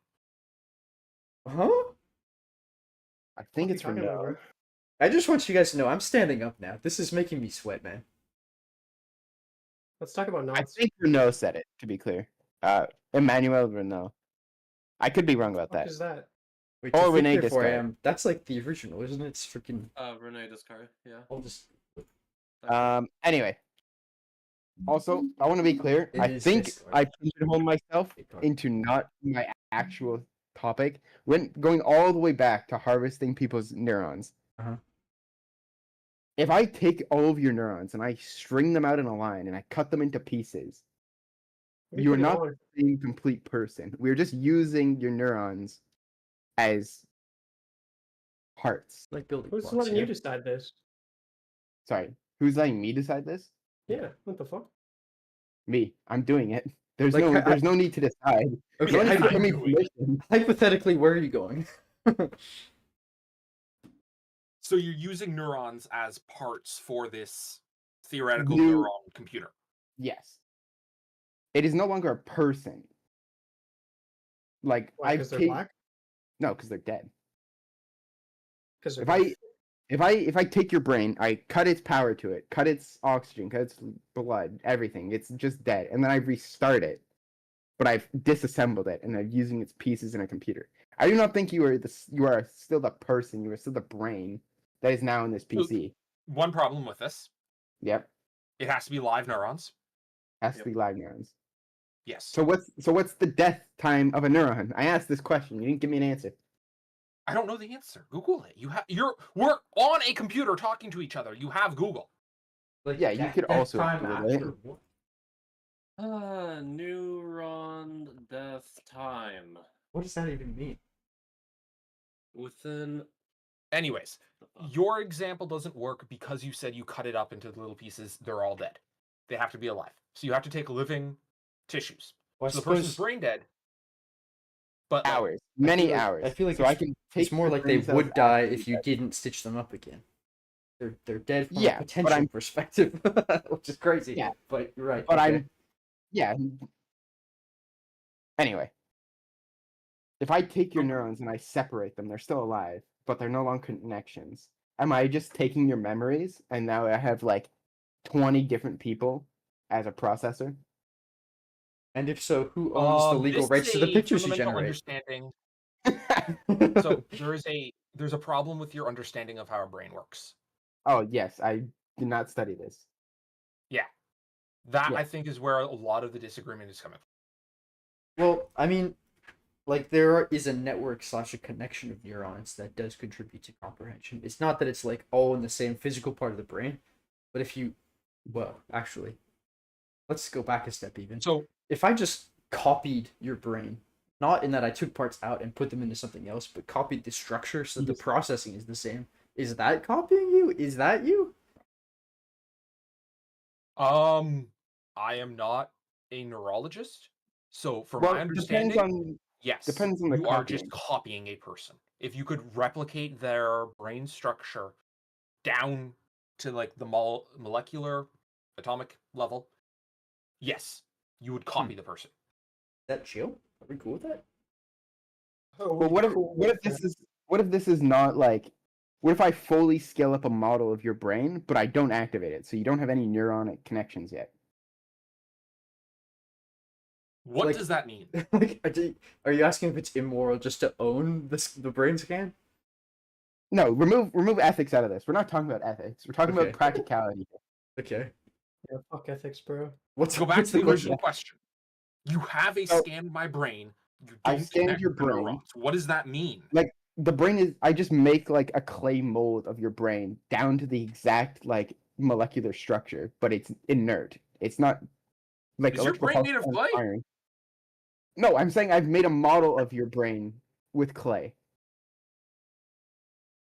S1: Huh?
S2: I think
S3: What
S2: it's
S3: are you talking about,
S2: Renault.
S3: bro?
S1: I just want you guys to know I'm standing up now. This is making me sweat, man.
S3: Let's talk about
S2: I
S3: knots.
S2: think Renault said it, to be clear. Emmanuel Renault. I could be wrong about
S3: What
S2: that.
S3: is that?
S1: Wait,
S2: Or
S1: to think
S2: Rene
S1: therefore I
S2: Descartes.
S1: am. That's like the original, isn't it? It's freaking.
S5: Rene Descartes. Yeah.
S1: I'll just.
S2: Anyway. Also, I want to be clear.
S1: It
S2: I
S1: is
S2: think
S1: Descartes.
S2: I pigeonholed myself
S1: Descartes.
S2: into not my actual topic. When going all the way back to harvesting people's neurons.
S1: Uh-huh.
S2: If I take all of your neurons and I string them out in a line and I cut them into pieces,
S3: What are
S2: you are
S3: putting
S2: not
S3: on?
S2: the same complete person. We're just using your neurons as parts.
S1: Like building
S3: Who's
S1: blocks.
S3: letting
S1: yeah.
S3: you decide this?
S2: Sorry, who's letting me decide this?
S3: Yeah. What the fuck?
S2: Me. I'm doing it. There's
S1: Like,
S2: there's no need to decide.
S1: Okay,
S2: No need to
S4: I'm
S2: give me
S4: doing it.
S2: permission.
S1: hypothetically, where are you going?
S4: So you're using neurons as parts for this theoretical
S2: You-
S4: neuron computer.
S2: Yes. It is no longer a person. Like
S3: Why?
S2: I've
S3: Because they're
S2: taken
S3: black?
S2: no, because they're dead.
S3: Because they're
S2: If I take your brain, I cut its power to it, cut its oxygen, cut its blood, everything, it's just dead, and then I restart it, but I've disassembled it and I'm using its pieces in a computer. I do not think you are still the person. You are still the brain that is now in this PC.
S4: One problem with this,
S2: Yep,
S4: it has to be live neurons.
S2: has to be live neurons.
S4: Yes.
S2: So what's the death time of a neuron? I asked this question. You didn't give me an answer.
S4: I don't know the answer. Google it. We're on a computer talking to each other. You have Google.
S1: Like,
S2: Yeah, you could also
S1: time
S2: Google
S1: after
S2: it.
S1: what?
S5: Neuron death time
S1: What does that even mean?
S5: within.
S4: Anyways,
S5: the fuck?
S4: your example doesn't work because you said you cut it up into little pieces. They're all dead. They have to be alive. So you have to take living tissues.
S1: Well, I
S4: So the person's
S1: suppose
S4: brain dead. But like,
S2: Hours, many
S1: like-
S2: hours.
S1: I feel like
S2: so
S1: it's-
S2: I can take
S1: it's more
S2: your
S1: like they
S2: brain cells
S1: would die
S2: after
S1: if
S2: you
S1: you
S2: die.
S1: didn't stitch them up again. They're dead from
S2: Yeah,
S1: a
S2: but
S1: potential
S2: I'm-
S1: perspective, which is crazy.
S2: Yeah.
S1: But you're right.
S2: But
S1: okay.
S2: yeah. Anyway, if I take your
S4: Okay.
S2: neurons and I separate them, they're still alive, but they're no longer connections. Am I just taking your memories and now I have like 20 different people as a processor?
S1: And if so, who owns the legal
S4: this
S1: rights
S4: is
S1: to the
S4: a
S1: pictures you
S4: fundamental
S1: generate?
S4: understanding. So there's a problem with your understanding of how our brain works.
S2: Oh yes, I did not study this.
S4: That
S2: Yeah.
S4: I think is where a lot of the disagreement is coming from.
S1: Well, I mean, like is a network / a connection of neurons that does contribute to comprehension. It's not that it's like all in the same physical part of the brain, but actually, let's go back a step even.
S4: So
S1: If I just copied your brain, not in that I took parts out and put them into something else, but copied the structure so the
S2: Yes.
S1: processing is the same, is that copying you? Is that you?
S4: I am not a neurologist. So, from
S2: Well,
S4: my
S2: depends
S4: understanding,
S2: on
S4: yes,
S2: depends on the
S4: you are just
S2: copying.
S4: copying a person. If you could replicate their brain structure down to like the molecular atomic level, yes, you would copy the person.
S1: That chill? Are we cool with that?
S2: But what if this is not like, what if I fully scale up a model of your brain, but I don't activate it, so you don't have any neuronic connections yet?
S4: What
S1: Like-
S4: does that mean?
S1: Like, are you asking if it's immoral just to own the brain scan?
S2: No, remove ethics out of this. We're not talking about ethics. We're talking
S1: Okay.
S2: about practicality.
S1: Okay.
S3: Yeah, fuck ethics, bro.
S1: What's
S4: Go back
S1: what's
S4: to the
S1: question?
S4: original question. You have a
S2: So-
S4: scan of my brain. You
S2: I
S4: don't
S2: scanned
S4: connect
S2: your
S4: the
S2: brain.
S4: neurons. What does that mean?
S2: Like, the brain is, I just make like a clay mold of your brain down to the exact like molecular structure, but it's inert. It's not like
S4: Is your
S2: electrical
S4: brain
S2: pulse
S4: made of
S2: on
S4: clay?
S2: iron. No, I'm saying I've made a model of your brain with clay.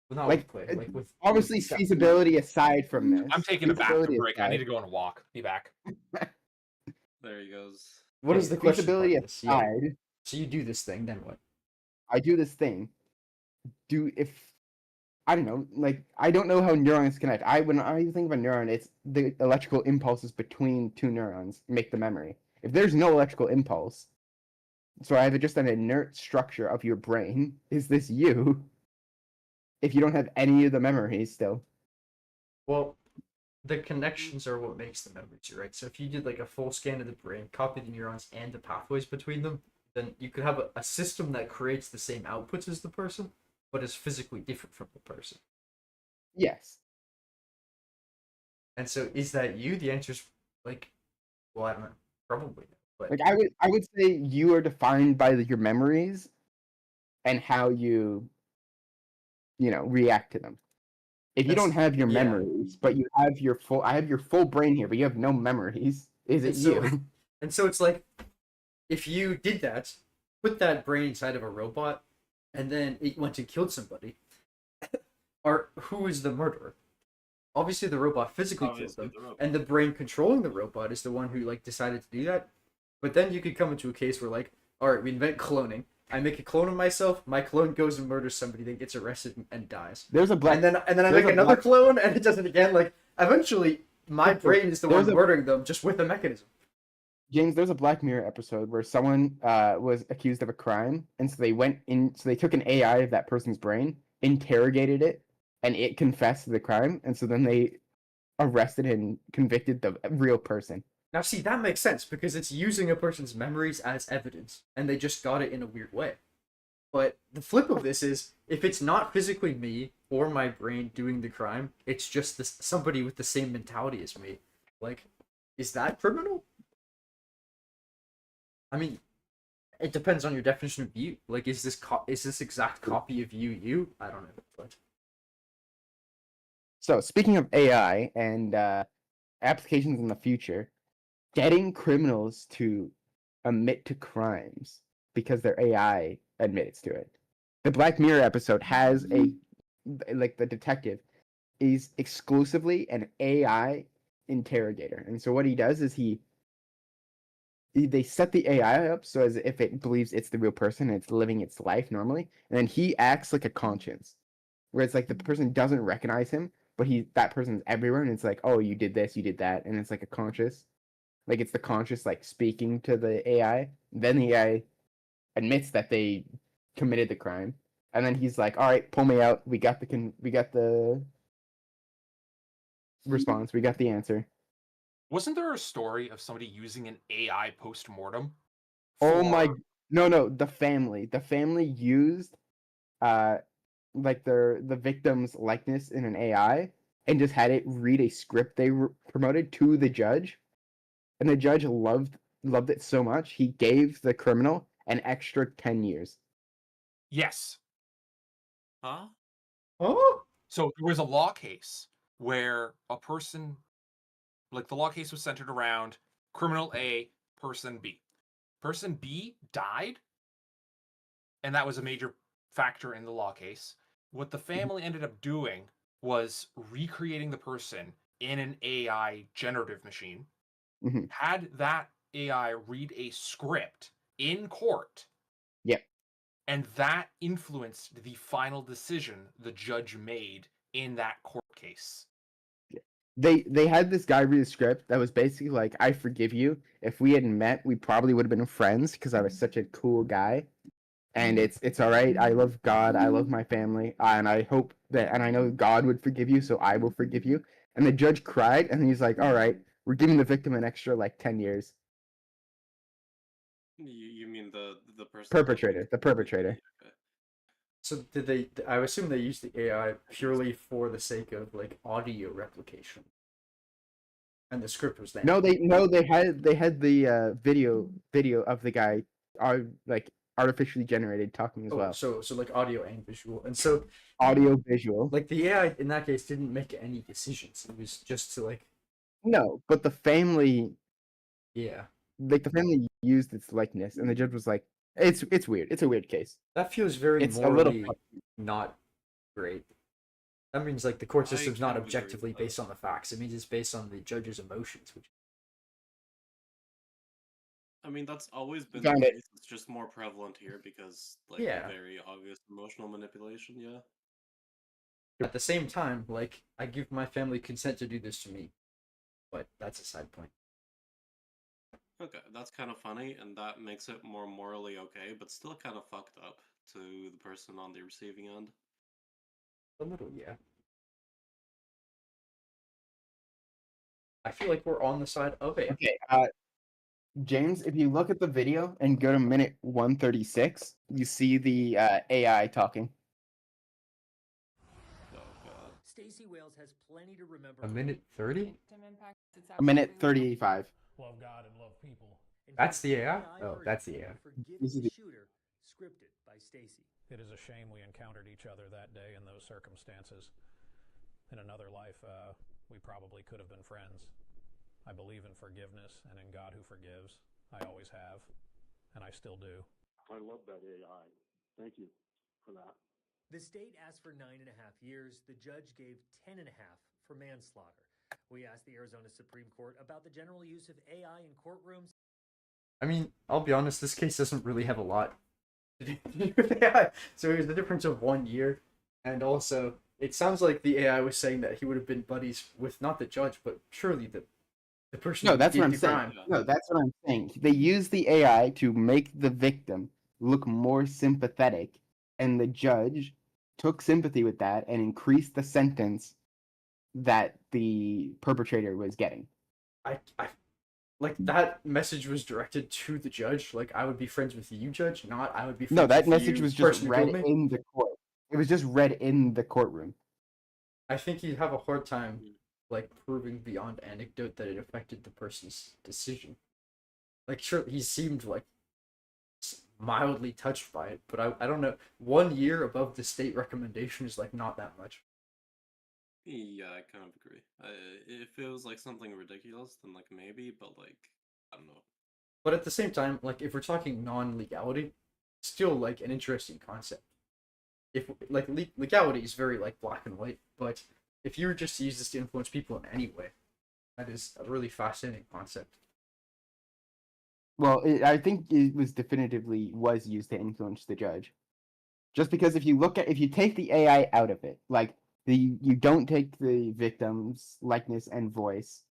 S1: Well, not
S2: Like,
S1: with clay, like with
S2: Obviously,
S1: with-
S2: feasibility aside from this.
S4: I'm taking a bathroom
S2: feasibility
S4: break. I need
S2: aside-
S4: to go on a walk. Be back.
S5: There he goes.
S1: What is the question part
S2: feasibility
S1: of this? Yeah.
S2: aside,
S1: So you do this thing, then what?
S2: I do this thing. I don't know, like I don't know how neurons connect. When I think of a neuron, it's the electrical impulses between two neurons make the memory. If there's no electrical impulse, so I have just an inert structure of your brain, is this you? If you don't have any of the memories still.
S1: Well, the connections are what makes the memories, right? So if you did like a full scan of the brain, copy the neurons and the pathways between them, then you could have a system that creates the same outputs as the person, but is physically different from the person.
S2: Yes.
S1: And so is that you? The answer's like, well, I don't know. Probably no. But
S2: Like I would say you are defined by your memories and how you react to them. If you don't
S1: That's-
S2: have your
S1: yeah.
S2: memories, but you have I have your full brain here, but you have no memories, is it
S1: And so-
S2: you?
S1: And so it's like, if you did that, put that brain inside of a robot, and then it went and killed somebody, or who is the murderer? Obviously, the robot physically
S5: Obviously,
S1: killed them,
S5: the robot.
S1: and the brain controlling the robot is the one who like decided to do that. But then you could come into a case where like, all right, we invent cloning. I make a clone of myself. My clone goes and murders somebody, then gets arrested and dies.
S2: There's a black
S1: And then I
S2: there's
S1: make
S2: a
S1: another
S2: black-
S1: clone, and it does it again. Like eventually, my brain is the one
S2: There's a-
S1: murdering them, just with a mechanism.
S2: James, there's a Black Mirror episode where someone was accused of a crime, and so they took an AI of that person's brain, interrogated it, and it confessed to the crime, and so then they arrested and convicted the real person.
S1: Now, see, that makes sense because it's using a person's memories as evidence, and they just got it in a weird way. But the flip of this is, if it's not physically me or my brain doing the crime, it's just somebody with the same mentality as me. Like, is that criminal? I mean, it depends on your definition of you. Like, is this exact copy of you? I don't know, but
S2: So speaking of AI and applications in the future, getting criminals to admit to crimes because their AI admits to it. The Black Mirror episode has the detective is exclusively an AI interrogator, and so what he does is they set the AI up so as if it believes it's the real person and it's living its life normally, and then he acts like a conscience, where it's like the person doesn't recognize him, but that person's everywhere, and it's like, oh, you did this, you did that, and it's like a conscious, like it's the conscious like speaking to the AI. Then the AI admits that they committed the crime, and then he's like, all right, pull me out. We got the response. We got the answer.
S4: Wasn't there a story of somebody using an AI post-mortem?
S2: Oh my,
S4: for-
S2: no, the family used like the victim's likeness in an AI and just had it read a script they promoted to the judge, and the judge loved it so much he gave the criminal an extra 10 years.
S4: Yes.
S5: Huh?
S1: oh,
S4: So there was a law case where a person, like the law case was centered around criminal A, person B. Person B died, and that was a major factor in the law case. What the family ended up doing was recreating the person in an AI generative machine,
S2: Mhm.
S4: had that AI read a script in court.
S2: Yep.
S4: And that influenced the final decision the judge made in that court case.
S2: They had this guy read a script that was basically like, I forgive you. If we had met, we probably would have been friends because I was such a cool guy. And it's all right. I love God. I love my family, and I hope that, and I know God would forgive you, so I will forgive you. And the judge cried, and he's like, "All right, we're giving the victim an extra like 10 years."
S5: You mean the person?
S2: Perpetrator, the perpetrator.
S5: Okay.
S1: So did they? I assume they used the AI purely for the sake of like audio replication, and the script was there.
S2: No, they had the video of the guy, like artificially generated talking as well.
S1: So like audio and visual, and so
S2: Audio, visual.
S1: like the AI in that case didn't make any decisions. It was just to like
S2: No, but the family,
S1: yeah.
S2: like the family used its likeness, and the judge was like, "It's weird. It's a weird case.
S1: That feels very
S2: It's a little
S1: morally not great. That means like the court
S5: I
S1: system's not
S5: kind of agree
S1: objectively
S5: with that.
S1: based on the facts. It means it's based on the judge's emotions, which
S5: I mean, that's always been
S2: Found
S5: the
S2: it.
S5: case. It's just more prevalent here because, like,
S1: Yeah.
S5: very obvious emotional manipulation. Yeah.
S1: at the same time, like I give my family consent to do this to me. But that's a side point.
S5: Okay, that's kind of funny, and that makes it more morally okay, but still kind of fucked up to the person on the receiving end.
S1: A little, yeah. I feel like we're on the side of it.
S2: Okay, James, if you look at the video and go to minute 136, you see the AI talking.
S5: Oh god.
S6: Stacey Wales has plenty to remember.
S1: A minute 30?
S2: A minute 35.
S7: Love God and love people.
S6: In
S1: That's
S6: fact,
S1: the AI? Oh,
S6: version
S1: that's the AI.
S6: of Forgiving
S2: This is
S6: the
S2: the-
S6: Shooter, scripted by Stacey.
S7: It is a shame we encountered each other that day in those circumstances. In another life, we probably could have been friends. I believe in forgiveness and in God who forgives. I always have, and I still do.
S8: I love that AI. Thank you for that.
S6: The state asked for 9.5 years. The judge gave 10.5 for manslaughter. We asked the Arizona Supreme Court about the general use of AI in courtrooms.
S1: I mean, I'll be honest, this case doesn't really have a lot to do with AI. So it was the difference of 1 year. And also, it sounds like the AI was saying that he would have been buddies with not the judge, but surely the person
S2: No,
S1: who
S2: that's
S1: did
S2: what I'm
S1: the
S2: saying.
S1: crime.
S2: No, that's what I'm saying. They use the AI to make the victim look more sympathetic, and the judge took sympathy with that and increased the sentence that the perpetrator was getting.
S1: I like that message was directed to the judge. Like I would be friends with you, judge. Not I would be. Friends
S2: No, that
S1: with
S2: message
S1: you,
S2: was just
S1: person who
S2: read
S1: killed me.
S2: in the court. It was just read in the courtroom.
S1: I think you'd have a hard time like proving beyond anecdote that it affected the person's decision. Like sure, he seemed like mildly touched by it, but I don't know. 1 year above the state recommendation is like not that much.
S5: Yeah, I kind of agree. If it was like something ridiculous, then like maybe, but like I don't know.
S1: But at the same time, like if we're talking non-legality, still like an interesting concept. If like legality is very like black and white, but if you were just to use this to influence people in any way, that is a really fascinating concept.
S2: Well, I think it was definitively was used to influence the judge. Just because if you take the AI out of it, like you don't take the victim's likeness and voice,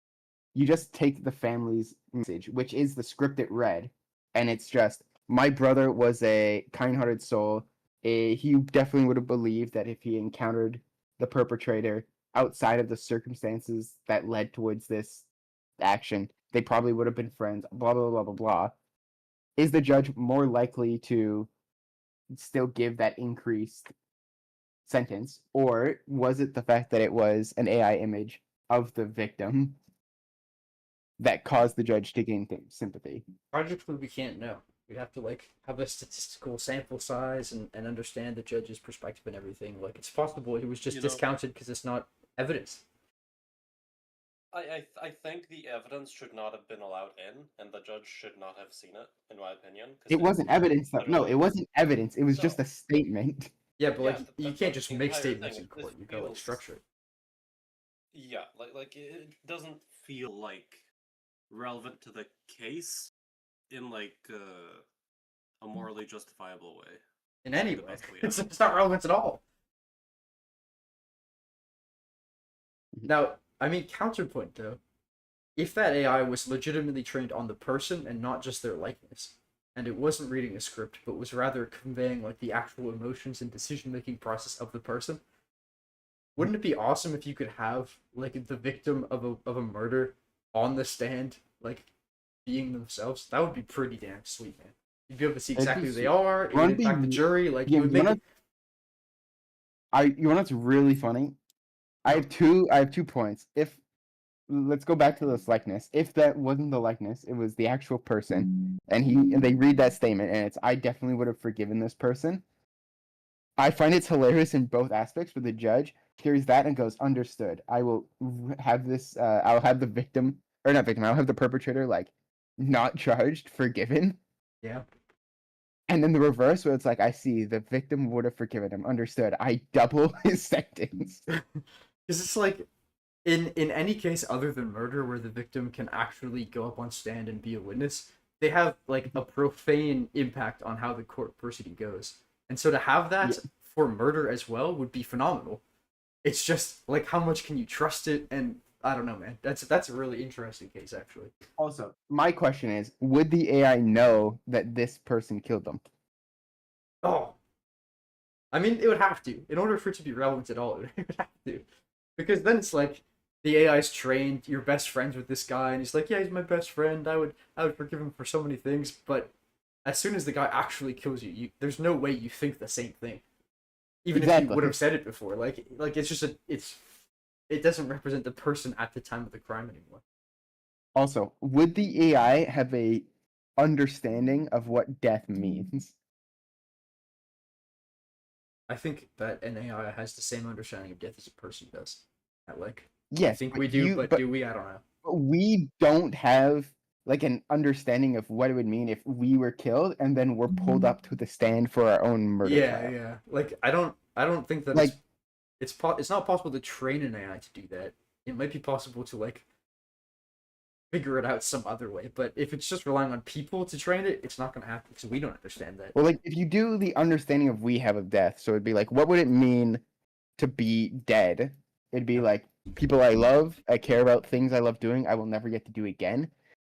S2: you just take the family's message, which is the script it read, and it's just my brother was a kind-hearted soul. He definitely would have believed that if he encountered the perpetrator outside of the circumstances that led towards this action, they probably would have been friends, blah, blah, blah, blah, blah. Is the judge more likely to still give that increased sentence, or was it the fact that it was an AI image of the victim that caused the judge to gain sympathy?
S1: Tragically, we can't know. We have to like have a statistical sample size and understand the judge's perspective and everything. Like it's possible it was just discounted because it's not evidence.
S5: I think the evidence should not have been allowed in, and the judge should not have seen it, in my opinion.
S2: It wasn't evidence. No, it wasn't evidence. It was just a statement.
S1: Yeah, but like
S5: Yeah,
S1: you
S5: that's
S1: can't
S5: the
S1: just make
S5: entire
S1: statements
S5: thing.
S1: in court.
S5: This
S1: You gotta like
S5: feels-
S1: structure it.
S5: Yeah, like it doesn't feel like relevant to the case in like a morally justifiable way.
S1: In any
S5: The
S1: way.
S5: best way
S1: It's,
S5: ever.
S1: it's not relevant at all. Now, I mean, counterpoint though. If that AI was legitimately trained on the person and not just their likeness, and it wasn't reading a script, but was rather conveying like the actual emotions and decision-making process of the person, wouldn't it be awesome if you could have like the victim of a murder on the stand, like being themselves? That would be pretty damn sweet, man. You'd be able to see
S2: It'd be
S1: exactly who they
S2: sweet.
S1: are. It would
S2: Wouldn't be
S1: impact the
S2: re-
S1: jury. Like
S2: Yeah,
S1: you would
S2: you
S1: make it.
S2: know what's really funny? I have two points. If let's go back to this likeness. If that wasn't the likeness, it was the actual person, and they read that statement, and it's I definitely would have forgiven this person. I find it's hilarious in both aspects. Where the judge hears that and goes, "Understood. I will have this. I'll have the victim or not victim. I'll have the perpetrator like not charged, forgiven."
S1: Yeah.
S2: And then the reverse, where it's like, I see the victim would have forgiven him. Understood. I double his sentence.
S1: Because it's like, in any case other than murder, where the victim can actually go up on stand and be a witness, they have like a profane impact on how the court proceeding goes. And so to have that for murder as well would be phenomenal. It's just like how much can you trust it? And I don't know, man. That's a really interesting case, actually.
S2: Also, my question is, would the AI know that this person killed them?
S1: Oh, I mean, it would have to. In order for it to be relevant at all, it would have to. Because then it's like the AI's trained, you're best friends with this guy, and he's like, yeah, he's my best friend. I would forgive him for so many things, but as soon as the guy actually kills you, there's no way you think the same thing. Even if you
S2: Exactly.
S1: would have said it before. Like it's just it doesn't represent the person at the time of the crime anymore.
S2: Also, would the AI have a understanding of what death means?
S1: I think that an AI has the same understanding of death as a person does. I
S2: Yes,
S1: think
S2: but
S1: we do, but
S2: but
S1: do we? I don't know.
S2: we don't have like an understanding of what it would mean if we were killed and then we're pulled up to the stand for our own murder trial.
S1: Yeah. Like I don't think that
S2: Like-
S1: it's not possible to train an AI to do that. It might be possible to like figure it out some other way, but if it's just relying on people to train it, it's not going to happen because we don't understand that.
S2: Well, like if you do the understanding of we have of death, so it'd be like, what would it mean to be dead? It'd be like people I love, I care about, things I love doing, I will never get to do again,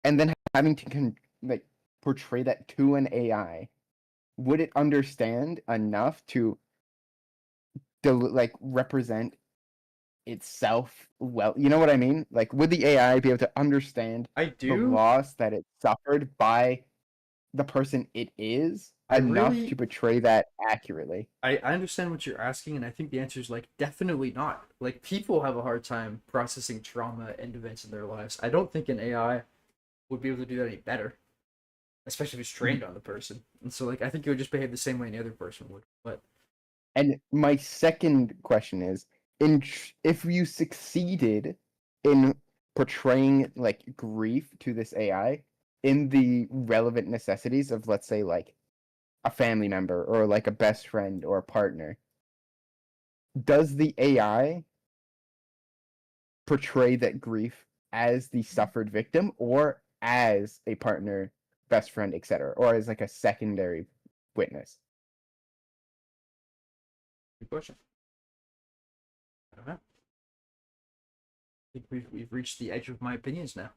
S2: and then having to like portray that to an AI. Would it understand enough to like represent itself well? You know what I mean? Like, would the AI be able to understand
S1: I
S2: the
S1: do.
S2: loss that it suffered by the person it is
S1: I
S2: enough
S1: really-
S2: to portray that accurately?
S1: I understand what you're asking, and I think the answer is like definitely not. Like people have a hard time processing trauma and events in their lives. I don't think an AI would be able to do that any better, especially if it's trained on the person. And so like I think it would just behave the same way any other person would. But
S2: And my second question is, if you succeeded in portraying like grief to this AI in the relevant necessities of, let's say, like a family member or like a best friend or a partner, does the AI portray that grief as the suffered victim or as a partner, best friend, etc., or as like a secondary witness?
S1: good question. I don't know. I think we've reached the edge of my opinions now.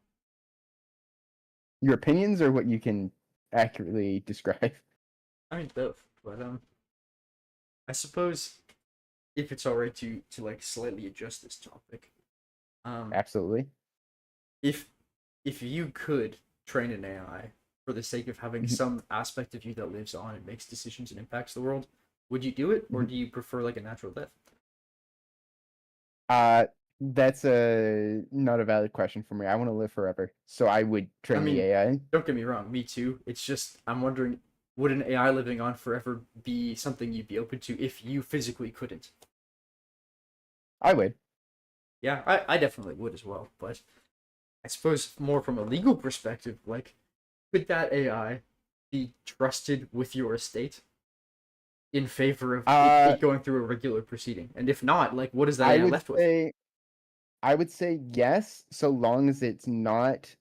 S2: Your opinions or what you can accurately describe?
S1: I mean both, but I suppose if it's alright to like slightly adjust this topic,
S2: Absolutely.
S1: if you could train an AI for the sake of having some aspect of you that lives on and makes decisions and impacts the world, would you do it, or do you prefer like a natural death?
S2: That's not a valid question for me. I want to live forever, so I would train
S1: mean,
S2: the AI.
S1: Don't get me wrong, me too. It's just I'm wondering, would an AI living on forever be something you'd be open to if you physically couldn't?
S2: I would.
S1: Yeah, I definitely would as well, but I suppose more from a legal perspective, like, could that AI be trusted with your estate in favor of it going through a regular proceeding? And if not, like, what is that AI left with?
S2: I would say yes, so long as it's not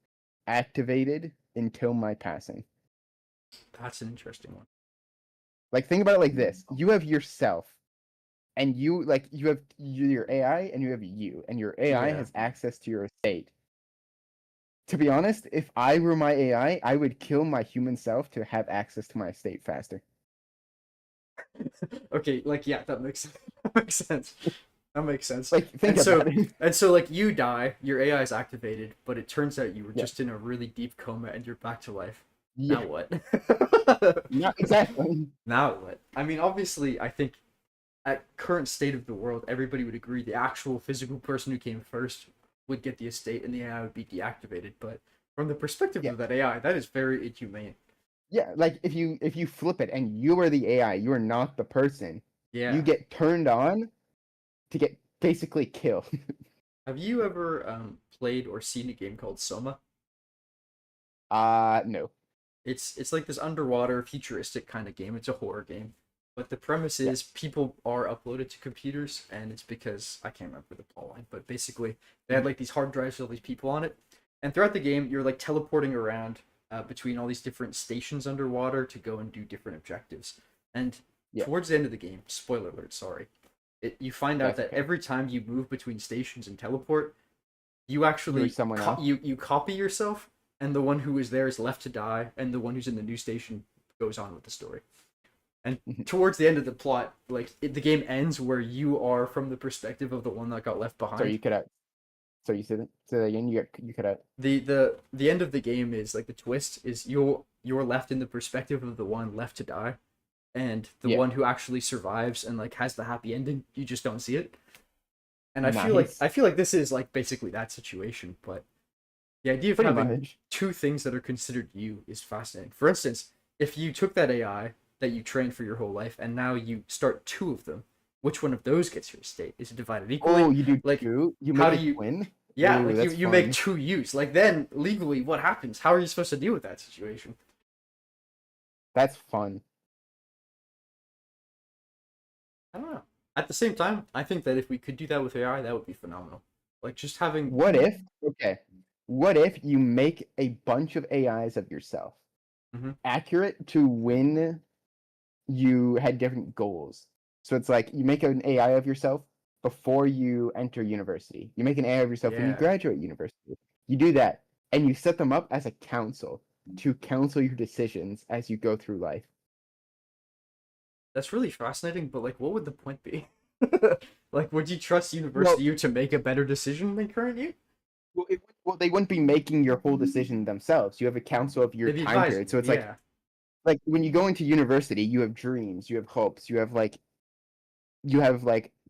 S2: activated until my passing.
S1: That's an interesting one.
S2: Like, think about it like this: you have yourself, and you have your AI, and you have you, and your AI
S1: Yeah.
S2: has access to your estate. To be honest, if I were my AI, I would kill my human self to have access to my estate faster.
S1: Okay, like yeah, that makes that makes sense. That makes sense.
S2: Like, think
S1: and
S2: about it.
S1: and so like you die, your AI is activated, but it turns out you were
S2: Yeah.
S1: just in a really deep coma and you're back to life.
S2: Yeah,
S1: Now what?
S2: not exactly.
S1: Now what? I mean, obviously, I think at current state of the world, everybody would agree the actual physical person who came first would get the estate and the AI would be deactivated. But from the perspective
S2: Yeah.
S1: of that AI, that is very inhumane.
S2: Yeah, like if you flip it and you are the AI, you are not the person.
S1: Yeah.
S2: You get turned on to get basically killed.
S1: Have you ever played or seen a game called Soma?
S2: No.
S1: It's like this underwater futuristic kind of game. It's a horror game. But the premise is people are uploaded to computers, and it's because I can't remember the plot line, but basically they had like these hard drives with all these people on it. And throughout the game, you're like teleporting around between all these different stations underwater to go and do different objectives. And
S2: Yeah.
S1: towards the end of the game, spoiler alert, sorry, you find out
S2: That's
S1: that
S2: okay.
S1: every time you move between stations and teleport, you actually
S2: You're someone else.
S1: you copy yourself, and the one who is there is left to die, and the one who's in the new station goes on with the story. And towards the end of the plot, like the game ends where you are from the perspective of the one that got left behind.
S2: So you could So you said that again. You could
S1: The end of the game is like the twist is you're left in the perspective of the one left to die, and the
S2: Yeah.
S1: one who actually survives and like has the happy ending. You just don't see it. And
S2: Nice.
S1: I feel like this is like basically that situation, but the idea of
S2: Pretty
S1: having
S2: much.
S1: two things that are considered you is fascinating. For instance, if you took that AI that you trained for your whole life and now you start two of them, which one of those gets your estate? Is it divided equally?
S2: Oh, you do
S1: like,
S2: two? You
S1: how
S2: make
S1: do
S2: a
S1: you-
S2: twin?
S1: Yeah,
S2: Ooh,
S1: like
S2: that's
S1: you make
S2: fun.
S1: two use. Like then legally, what happens? How are you supposed to deal with that situation?
S2: That's fun.
S1: I don't know. At the same time, I think that if we could do that with AI, that would be phenomenal. Like just having
S2: What if? Okay. What if you make a bunch of AIs of yourself,
S1: Mhm.
S2: accurate to when you had different goals? So it's like you make an AI of yourself before you enter university. You make an AI of yourself when you
S1: Yeah.
S2: graduate university. You do that, and you set them up as a council to counsel your decisions as you go through life.
S1: That's really fascinating, but like what would the point be? Like would you trust university you to make a better decision than current you?
S2: Well, they wouldn't be making your whole decision themselves. You have a council of your
S1: They'd be
S2: time
S1: advising
S2: period. So
S1: you,
S2: it's
S1: yeah.
S2: like when you go into university, you have dreams, you have hopes, you have like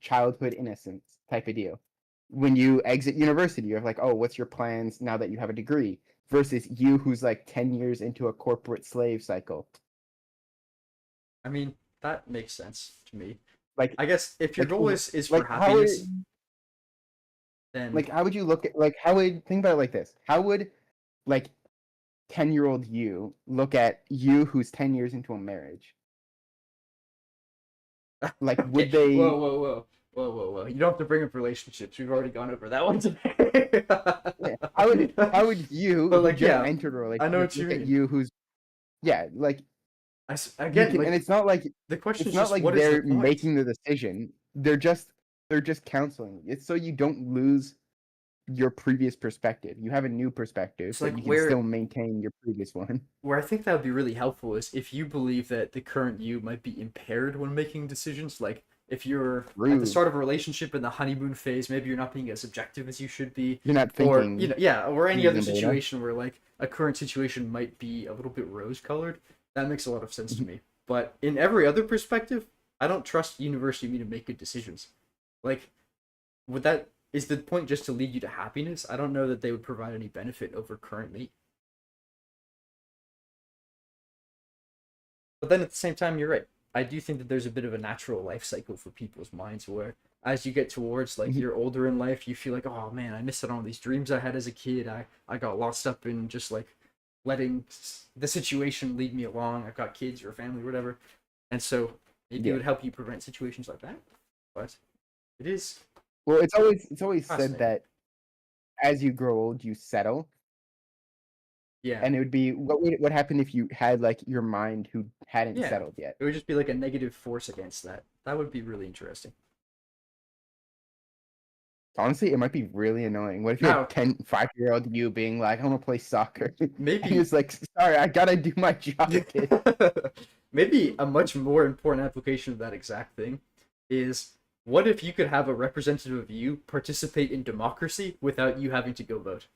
S2: childhood innocence type of deal. When you exit university, you have like, oh, what's your plans now that you have a degree? Versus you who's like 10 years into a corporate slave cycle.
S1: I mean, that makes sense to me.
S2: Like
S1: I guess if your
S2: like,
S1: goal is for
S2: like how
S1: happiness, then
S2: like how would you look at like how would think about it like this? How would like 10-year-old you look at you who's 10 years into a marriage? Like would
S1: Okay,
S2: they
S1: whoa. You don't have to bring up relationships. We've already gone over that one today.
S2: Yeah, how would you
S1: But,
S2: who
S1: like,
S2: just
S1: yeah,
S2: entered a relationship
S1: I know what you
S2: look at
S1: mean.
S2: you who's like
S1: Again,
S2: can,
S1: like
S2: and it's not like
S1: the question
S2: it's
S1: is
S2: not
S1: just
S2: like
S1: what is the
S2: they're
S1: point?
S2: making the decision. They're just counseling. It's so you don't lose your previous perspective. You have a new perspective,
S1: It's
S2: so
S1: like
S2: you can
S1: where-
S2: still maintain your previous one.
S1: Where I think that would be really helpful is if you believe that the current you might be impaired when making decisions. Like if you're at the
S2: True.
S1: start of a relationship in the honeymoon phase, maybe you're not being as objective as you should be.
S2: You're not
S1: Or
S2: thinking.
S1: or any other
S2: reasonable enough.
S1: situation where like a current situation might be a little bit rose colored. That makes a lot of sense to me. But in every other perspective, I don't trust university me to make good decisions. Like, is the point just to lead you to happiness? I don't know that they would provide any benefit over current me. But then at the same time, you're right. I do think that there's a bit of a natural life cycle for people's minds where as you get towards like you're older in life, you feel like, oh man, I missed out on all these dreams I had as a kid. I got lost up in just like letting the situation lead me along. I've got kids or a family or whatever. And so maybe it would help you prevent situations like that. But it is
S2: Well, it's always said
S1: Fascinating.
S2: that as you grow old, you settle.
S1: Yeah.
S2: And it would be what happened if you had like your mind who hadn't
S1: Yeah.
S2: settled yet.
S1: It would just be like a negative force against that. That would be really interesting.
S2: Honestly, it might be really annoying. What if you
S1: Now-
S2: had 5-year-old you being like, I want to play soccer?
S1: Maybe
S2: He was like, sorry, I gotta do my job, kid.
S1: Maybe a much more important application of that exact thing is what if you could have a representative of you participate in democracy without you having to go vote?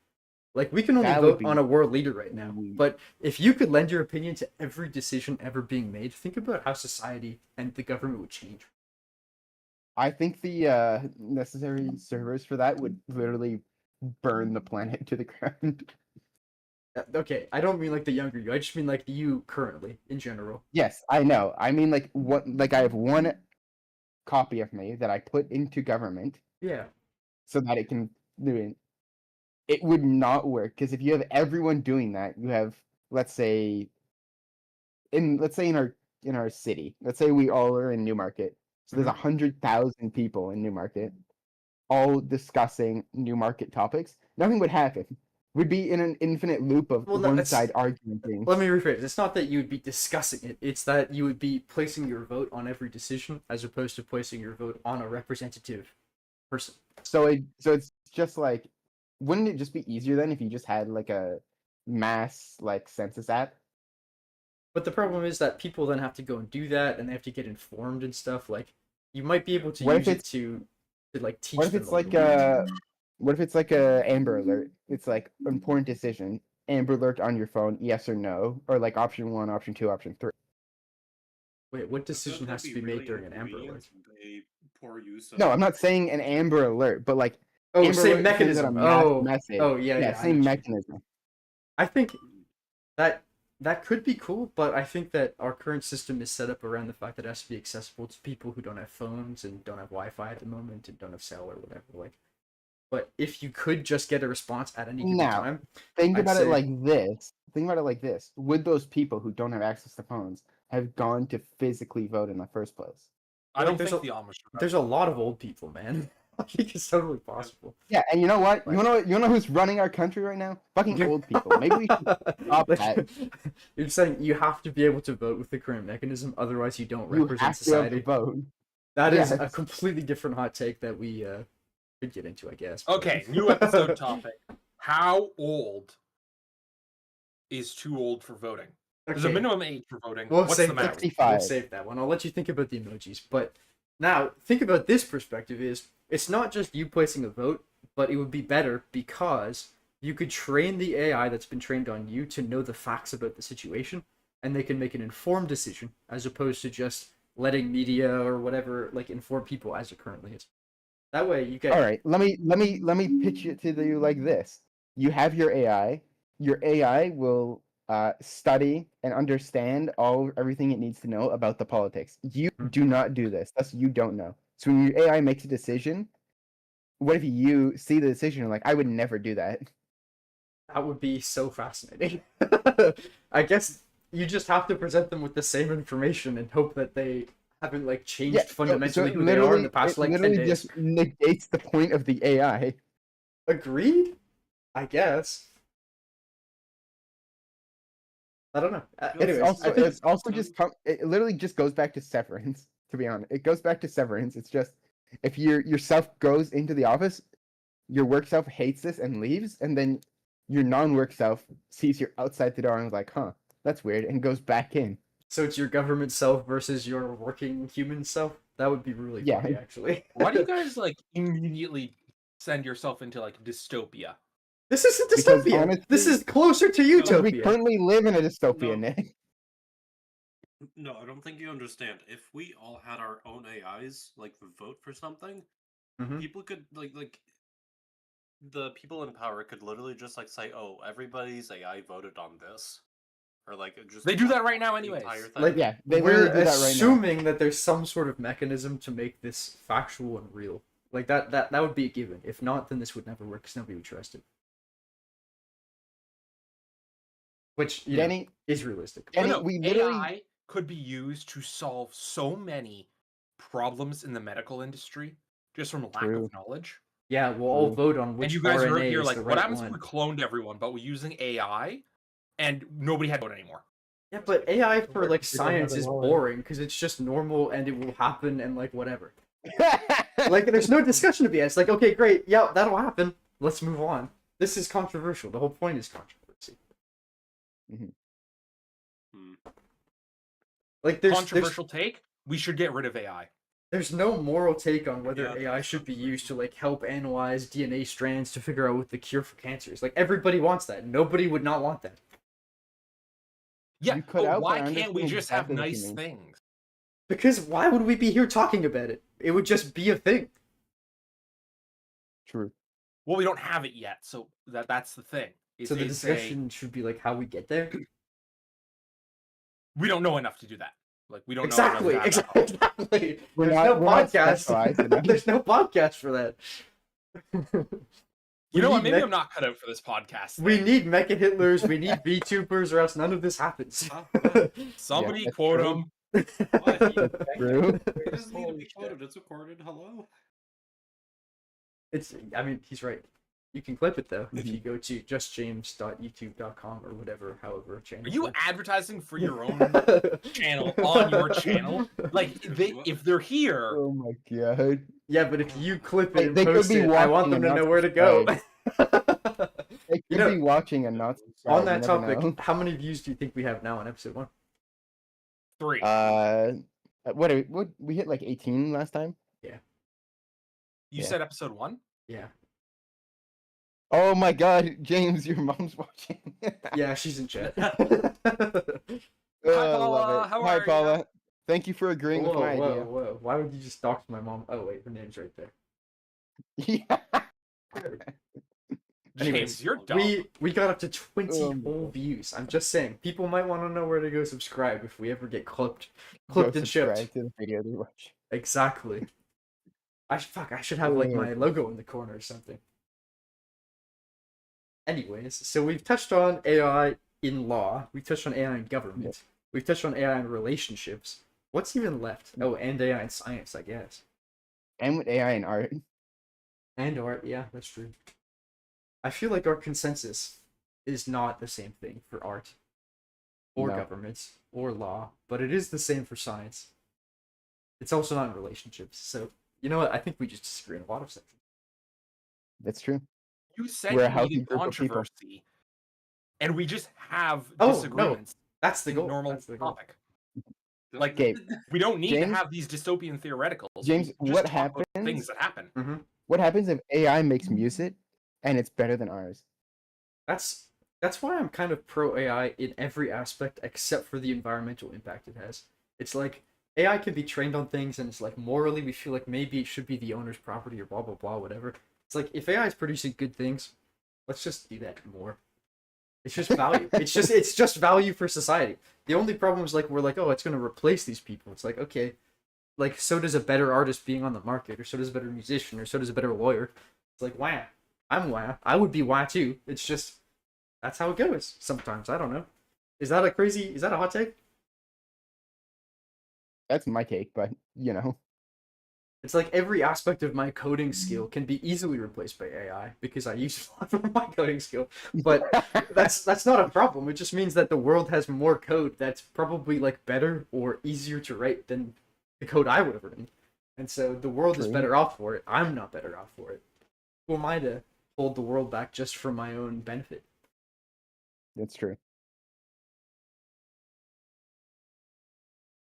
S1: Like, we can only
S2: That would
S1: vote
S2: be
S1: on a world leader right now,
S2: sweet.
S1: but if you could lend your opinion to every decision ever being made, think about how society and the government would change.
S2: I think the necessary servers for that would literally burn the planet to the ground.
S1: Okay, I don't mean like the younger you, I just mean like you currently, in general.
S2: Yes, I know. I mean, like I have one copy of me that I put into government
S1: Yeah.
S2: so that it can do it. It would not work because if you have everyone doing that, you have let's say in our city, let's say we all are in Newmarket. So there's 100,000 people in Newmarket, all discussing Newmarket topics. Nothing would happen. We'd be in an infinite loop of
S1: Well, no,
S2: one
S1: it's-
S2: side arguing things.
S1: Let me rephrase. It's not that you would be discussing it. It's that you would be placing your vote on every decision, as opposed to placing your vote on a representative person.
S2: So it's just like, wouldn't it just be easier then if you just had like a mass like census app?
S1: But the problem is that people then have to go and do that, and they have to get informed and stuff. Like, you might be able to
S2: What if
S1: use it
S2: it's-
S1: to like teach.
S2: What if
S1: them
S2: it's
S1: a
S2: like
S1: little bit.
S2: what if it's like a Amber Alert? It's like important decision, Amber Alert on your phone, yes or no, or like option 1, option 2, option 3.
S1: Wait, what decision has to be made during an Amber Alert?
S5: A poor use of
S2: No, I'm not saying an Amber Alert, but like
S1: Oh,
S2: Amber
S1: same
S2: Alert sends out a
S1: mechanism.
S2: mass
S1: Oh,
S2: message.
S1: oh yeah,
S2: yeah,
S1: I know
S2: same
S1: what you mean.
S2: mechanism.
S1: I think that could be cool, but I think that our current system is set up around the fact that it has to be accessible to people who don't have phones and don't have Wi-Fi at the moment and don't have cell or whatever. Like, but if you could just get a response at any given
S2: Now,
S1: time,
S2: Think
S1: I'd
S2: about
S1: say-
S2: it like this. Think about it like this. Would those people who don't have access to phones have gone to physically vote in the first place?
S4: I
S1: Like,
S4: don't
S1: there's
S4: think
S1: a-
S4: the Amish are
S1: there's a lot of old people, man. I think it's totally possible.
S2: Yeah, and you know what?
S1: Like-
S2: You know who's running our country right now? Fucking old people. Maybe we should stop
S1: Like,
S2: that.
S1: you're saying you have to be able to vote with the current mechanism, otherwise you don't
S2: You
S1: represent
S2: have to be able to
S1: society.
S2: vote.
S1: That is a
S2: Yes.
S1: completely different hot take that we could get into, I guess. but-
S4: Okay, new episode topic. How old is too old for voting? There's a
S1: Okay.
S4: minimum age for voting.
S1: We'll
S4: What's
S1: save
S4: the
S1: that.
S4: max?
S2: 65.
S1: We'll save that one. I'll let you think about the emojis. But now, think about this perspective is, it's not just you placing a vote, but it would be better because you could train the AI that's been trained on you to know the facts about the situation, and they can make an informed decision, as opposed to just letting media or whatever, like, inform people as it currently is. That way, you get...
S2: All right, let me pitch it to you like this. You have your AI. Your AI will study and understand everything it needs to know about the politics. You
S1: Mhm.
S2: do not do this. That's you don't know. So when your AI makes a decision, what if you see the decision and like, I would never do that?
S1: That would be so fascinating. I guess you just have to present them with the same information and hope that they haven't like changed fundamentally
S2: it
S1: who they are in the past
S2: it
S1: like 10
S2: literally
S1: days.
S2: just negates the point of the AI.
S1: Agreed? I guess. I don't know. Anyways, I think
S2: It's also just it literally just goes back to severance. To be honest, it goes back to severance. It's just if your self goes into the office, your work self hates this and leaves, and then your non-work self sees you're outside the door and is like, "Huh, that's weird," and goes back in.
S1: so it's your government self versus your working human self. That would be really
S2: Yeah.
S1: funny, actually.
S4: Why do you guys like immediately send yourself into like dystopia?
S1: This isn't
S2: Because
S1: dystopia.
S2: honestly-
S1: This is closer to
S2: Because we
S1: utopia.
S2: currently live in a dystopia,
S5: No.
S2: Nick.
S5: No, I don't think you understand. If we all had our own AIs, like vote for something,
S1: Mhm.
S5: people could like the people in power could literally just like say, "Oh, everybody's AI voted on this," or like just
S4: They do that right now
S5: the
S4: anyways.
S5: entire thing.
S1: Like,
S2: Yeah, they
S1: we're
S2: literally do that right now.
S1: assuming that there's some sort of mechanism to make this factual and real. Like that would be a given. If not, then this would never work because nobody would trust it. Which
S2: Danny,
S1: is realistic.
S2: Danny,
S4: No,
S2: we literally
S4: AI could be used to solve so many problems in the medical industry just from lack
S2: True.
S4: of knowledge.
S1: Yeah, we'll all
S2: True.
S1: vote on which
S4: And you guys
S1: RNA
S4: are here
S1: is
S4: like,
S1: the
S4: what
S1: right
S4: happens if
S1: one.
S4: we cloned everyone, but we're using AI and nobody had to vote anymore.
S1: Yeah, but AI for like
S3: Because they have
S1: science
S3: the
S1: is
S3: knowledge.
S1: boring because it's just normal and it will happen and like whatever. Like there's no discussion to be had. It's like, okay, great, yeah, that'll happen. Let's move on. This is controversial. The whole point is controversy.
S5: Hmm.
S1: Like there's
S4: Controversial take. We should get rid of AI.
S1: there's no moral take on whether
S5: Yeah,
S1: AI
S5: that's
S1: should be
S5: controversial.
S1: used to like help analyze DNA strands to figure out what the cure for cancer is. Like everybody wants that. Nobody would not want that.
S4: Yeah,
S2: You cut
S4: but
S2: out,
S4: why
S2: but I
S4: can't we
S2: understand
S4: just have
S2: exactly what you
S4: nice
S2: mean.
S4: things?
S1: Because why would we be here talking about it? It would just be a thing.
S2: True.
S4: Well, we don't have it yet, so that's the thing.
S1: So the
S4: It's
S1: discussion should be like how we get there.
S4: we don't know enough to do that. Like we don't
S1: Exactly,
S4: know enough to have that.
S1: exactly.
S2: We're
S1: There's
S2: not-
S1: no
S2: we're not
S1: podcast.
S2: specialized enough.
S1: There's no podcast for that.
S4: You know what?
S1: need
S4: Maybe
S1: mech-
S4: I'm not cut out for this podcast.
S1: We
S4: then.
S1: need Mecha Hitlers, we need VTubers, or else none of this happens.
S4: Somebody
S2: that's
S4: quote
S2: true.
S4: them.
S2: True.
S5: It doesn't need to
S3: Holy
S5: be
S3: shit.
S5: quoted. It's recorded. Hello.
S1: I mean, he's right. You can clip it though if
S2: Mhm.
S1: you go to justjames.youtube.com or whatever, however channel.
S4: Are you advertising for your own
S1: own
S4: channel on your channel? Like if they're here,
S2: Oh my god.
S1: Yeah, but if you clip it
S2: Hey,
S1: and
S2: they could
S1: post
S2: be
S1: it, I want
S2: watching
S1: them
S2: and
S1: to
S2: not
S1: know where to go.
S2: They could
S1: know,
S2: be watching and not
S1: On
S2: subscribed,
S1: that
S2: you never
S1: topic,
S2: know.
S1: how many views do you think we have now on episode 1?
S4: 3.
S2: What we hit like 18 last time?
S4: You
S2: yeah.
S4: said episode 1?
S1: Yeah.
S2: Oh my god, James, your mom's watching.
S1: Yeah, she's in chat.
S2: Oh, I
S4: Paula,
S2: love it.
S4: how
S2: Hi
S4: are ya?
S2: Paula. Thank you for agreeing
S1: Whoa,
S2: with my
S1: whoa,
S2: idea.
S1: whoa. Why would you just dox my mom? Oh, wait, her name's right there.
S2: Yeah.
S4: James,
S1: Anyways,
S4: you're dumb.
S1: We got up to 20
S2: Oh my
S1: whole
S2: God.
S1: views. I'm just saying, people might want to know where to go subscribe if we ever get clipped
S2: Go
S1: and shipped.
S2: subscribe to the video they watch.
S1: Exactly. I should have like
S2: Oh,
S1: my
S2: okay.
S1: logo in the corner or something. Anyways, so we've touched on AI in law. We touched on AI in government. We've touched on AI in relationships. What's even left? Oh, and AI in science, I guess.
S2: And with AI and art.
S1: And art, yeah, that's true. I feel like our consensus is not the same thing for art, or
S2: No.
S1: government, or law, but it is the same for science. It's also not in relationships. So, you know what? I think we just disagree in a lot of sections.
S2: That's true.
S4: You said
S2: We're a
S4: you
S2: healthy
S4: needed
S2: group of people.
S4: controversy, and we just have
S1: Oh, no.
S4: disagreements.
S1: That's the
S4: in
S1: goal.
S4: normal
S1: That's the goal.
S4: topic. Like
S2: Okay.
S4: we don't need to
S2: James-
S4: have these dystopian theoreticals.
S2: James,
S4: We just
S2: what
S4: talk about
S2: happens-
S4: Things that happen.
S1: Mm-hmm.
S2: What happens if AI makes music and it's better than ours?
S1: That's why I'm kind of pro AI in every aspect except for the environmental impact it has. It's like AI can be trained on things and it's like morally we feel like maybe it should be the owner's property or blah blah blah whatever. It's like if AI is producing good things, let's just do that more. It's just value. it's just value for society. The only problem is like we're like, oh, it's gonna replace these people. It's like, okay, like so does a better artist being on the market, or so does a better musician, or so does a better lawyer. It's like wah. I'm wah. I would be wah too. It's just that's how it goes sometimes. I don't know. Is that a hot take?
S2: That's my take, but you know.
S1: It's like every aspect of my coding skill can be easily replaced by AI because I use a lot of my coding skill. But that's not a problem. It just means that the world has more code that's probably like better or easier to write than the code I would have written. And so the world is
S2: True.
S1: better off for it. I'm not better off for it. Who am I to hold the world back just for my own benefit?
S2: That's true.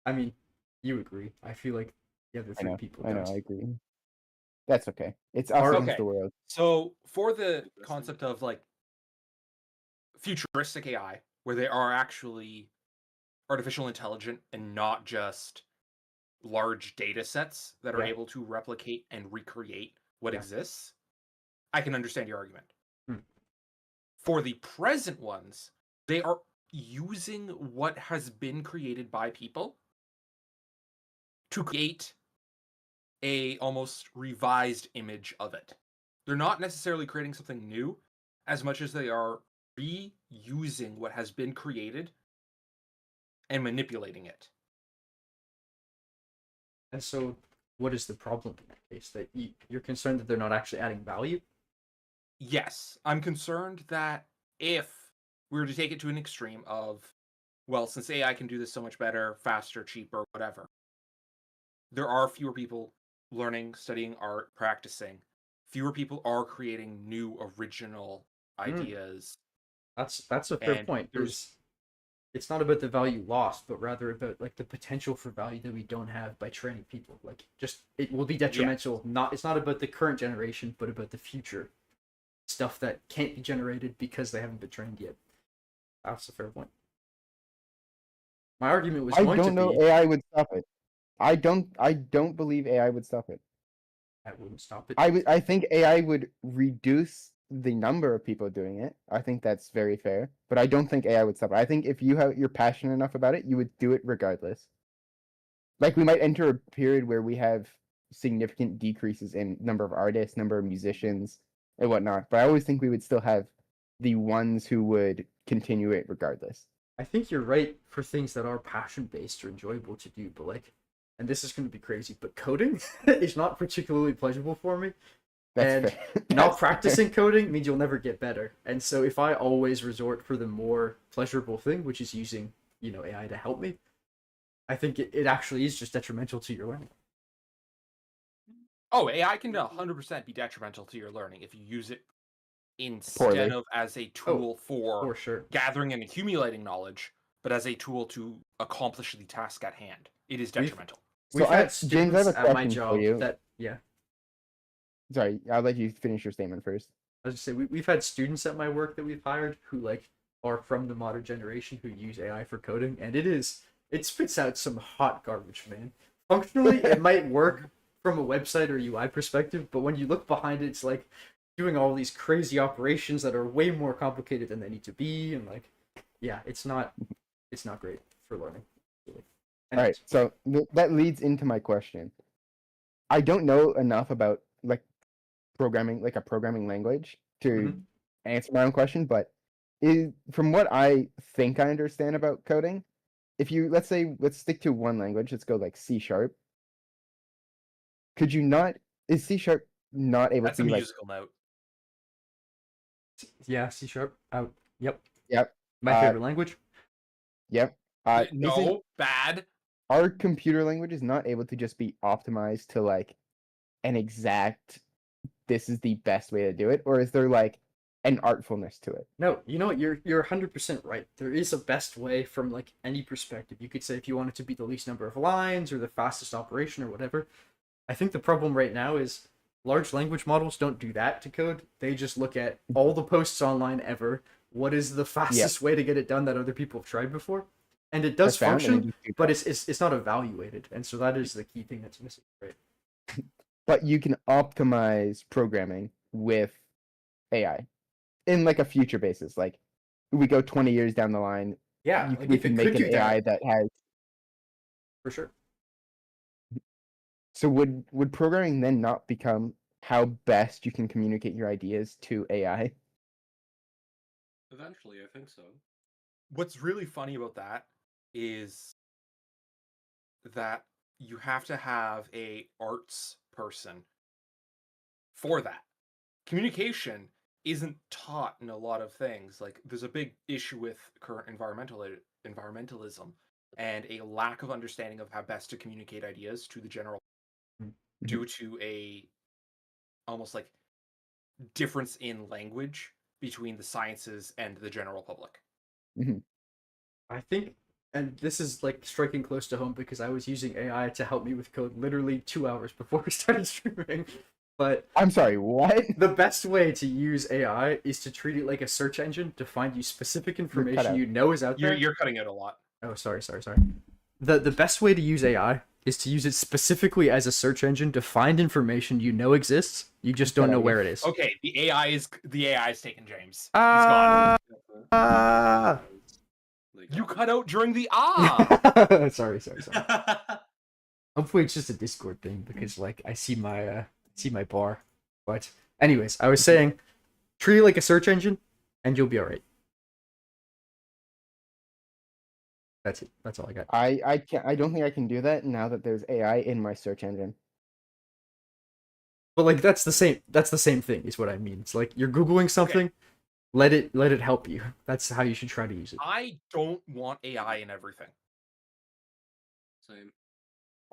S1: I mean, you agree. I feel like the other
S2: I
S1: three
S2: know.
S1: people
S2: I know.
S1: don't.
S2: I agree. That's okay. It's us
S1: Alright.
S2: against
S4: Okay.
S2: the world.
S4: So for the concept of like futuristic AI, where they are actually artificial intelligent and not just large data sets that are
S1: Yeah.
S4: able to replicate and recreate what
S1: Yeah.
S4: exists, I can understand your argument.
S1: Hmm.
S4: For the present ones, they are using what has been created by people to create a almost revised image of it. They're not necessarily creating something new as much as they are reusing what has been created and manipulating it.
S1: And so, what is the problem in that case? That you're concerned that they're not actually adding value?
S4: Yes, I'm concerned that if we were to take it to an extreme of, well, since AI can do this so much better, faster, cheaper, whatever, there are fewer people learning, studying art, practicing. Fewer people are creating new original ideas.
S1: That's a fair
S4: And
S1: point.
S4: there's-
S1: It's not about the value lost, but rather about like the potential for value that we don't have by training people. Like just it will be detrimental. It's not about the current generation, but about the future stuff that can't be generated because they haven't been trained yet. That's a fair point. My argument was
S2: I
S1: going
S2: don't
S1: to
S2: know
S1: be
S2: AI would stop it. I don't believe AI would stop it.
S1: that wouldn't stop it.
S2: I think AI would reduce the number of people doing it. I think that's very fair, but I don't think AI would stop it. I think if you're passionate enough about it, you would do it regardless. Like we might enter a period where we have significant decreases in number of artists, number of musicians, and whatnot. But I always think we would still have the ones who would continue it regardless.
S1: I think you're right for things that are passion based or enjoyable to do, but like, and this is going to be crazy, but coding is not particularly pleasurable for me.
S2: That's
S1: And
S2: fair.
S1: not
S2: That's fair.
S1: practicing coding means you'll never get better. And so if I always resort for the more pleasurable thing, which is using, AI to help me, I think it actually is just detrimental to your learning.
S4: Oh, AI can 100% be detrimental to your learning if you use it instead
S2: Poorly.
S4: of as a tool for
S1: For sure.
S4: gathering and accumulating knowledge, but as a tool to accomplish the task at hand. It is detrimental.
S2: So
S1: We've had
S2: James, I have
S1: students
S2: a
S1: at my
S2: question
S1: job
S2: for you.
S1: that, yeah.
S2: Sorry, I'll let you finish your statement first.
S1: I was just say we've had students at my work that we've hired who like are from the modern generation who use AI for coding, and it spits out some hot garbage, man. Functionally, it might work from a website or UI perspective, but when you look behind it, it's like doing all these crazy operations that are way more complicated than they need to be, and like, yeah, it's not great for learning. Really.
S2: All right, so that leads into my question. I don't know enough about like programming, like a programming language, to
S1: Mhm.
S2: answer my own question, but from what I think I understand about coding, if you let's stick to one language, let's go like C#. Could you not? Is C# not able
S4: That's a
S2: to be like?
S4: musical note.
S1: Yeah, C#. Yep.
S2: Yep.
S1: My favorite language.
S2: Yep.
S4: No, bad.
S2: Are computer languages not able to just be optimized to like an exact? This is the best way to do it, or is there like an artfulness to it?
S1: No, you know what? You're 100% right. There is a best way from like any perspective. You could say if you want it to be the least number of lines or the fastest operation or whatever. I think the problem right now is large language models don't do that to code. They just look at all the posts online ever. What is the fastest way to get it done that other people have tried before? And it does
S2: That's found, and they
S1: function,
S2: just do
S1: but
S2: that.
S1: it's not evaluated, and so that is the key thing that's missing, right?
S2: But you can optimize programming with AI in like a future basis. Like we go 20 years down the line,
S1: Yeah,
S2: we can make an AI that has.
S1: for sure.
S2: So would programming then not become how best you can communicate your ideas to AI?
S5: Eventually, I think so.
S4: What's really funny about that is that you have to have a arts person for that. Communication isn't taught in a lot of things. Like there's a big issue with current environmentalism and a lack of understanding of how best to communicate ideas to the general due to a almost like difference in language between the sciences and the general public.
S1: I think, and this is like striking close to home because I was using AI to help me with code literally 2 hours before we started streaming. But
S2: I'm sorry, what?
S1: the best way to use AI is to treat it like a search engine to find you specific information
S2: out.
S1: you know is out there.
S4: You're cutting out a lot.
S1: Oh, sorry. The best way to use AI is to use it specifically as a search engine to find information you know exists. You just don't know where it is.
S4: Okay, the AI is taking James. He's gone. You cut out during the
S1: Sorry. Hopefully it's just a Discord thing because like I see my bar. But anyways, I was saying treat it like a search engine and you'll be all right. That's it. That's all I got.
S2: I don't think I can do that now that there's AI in my search engine.
S1: But like that's the same thing is what I mean. It's like you're googling something, let it help you. That's how you should try to use it.
S4: I don't want AI in everything.
S5: Same.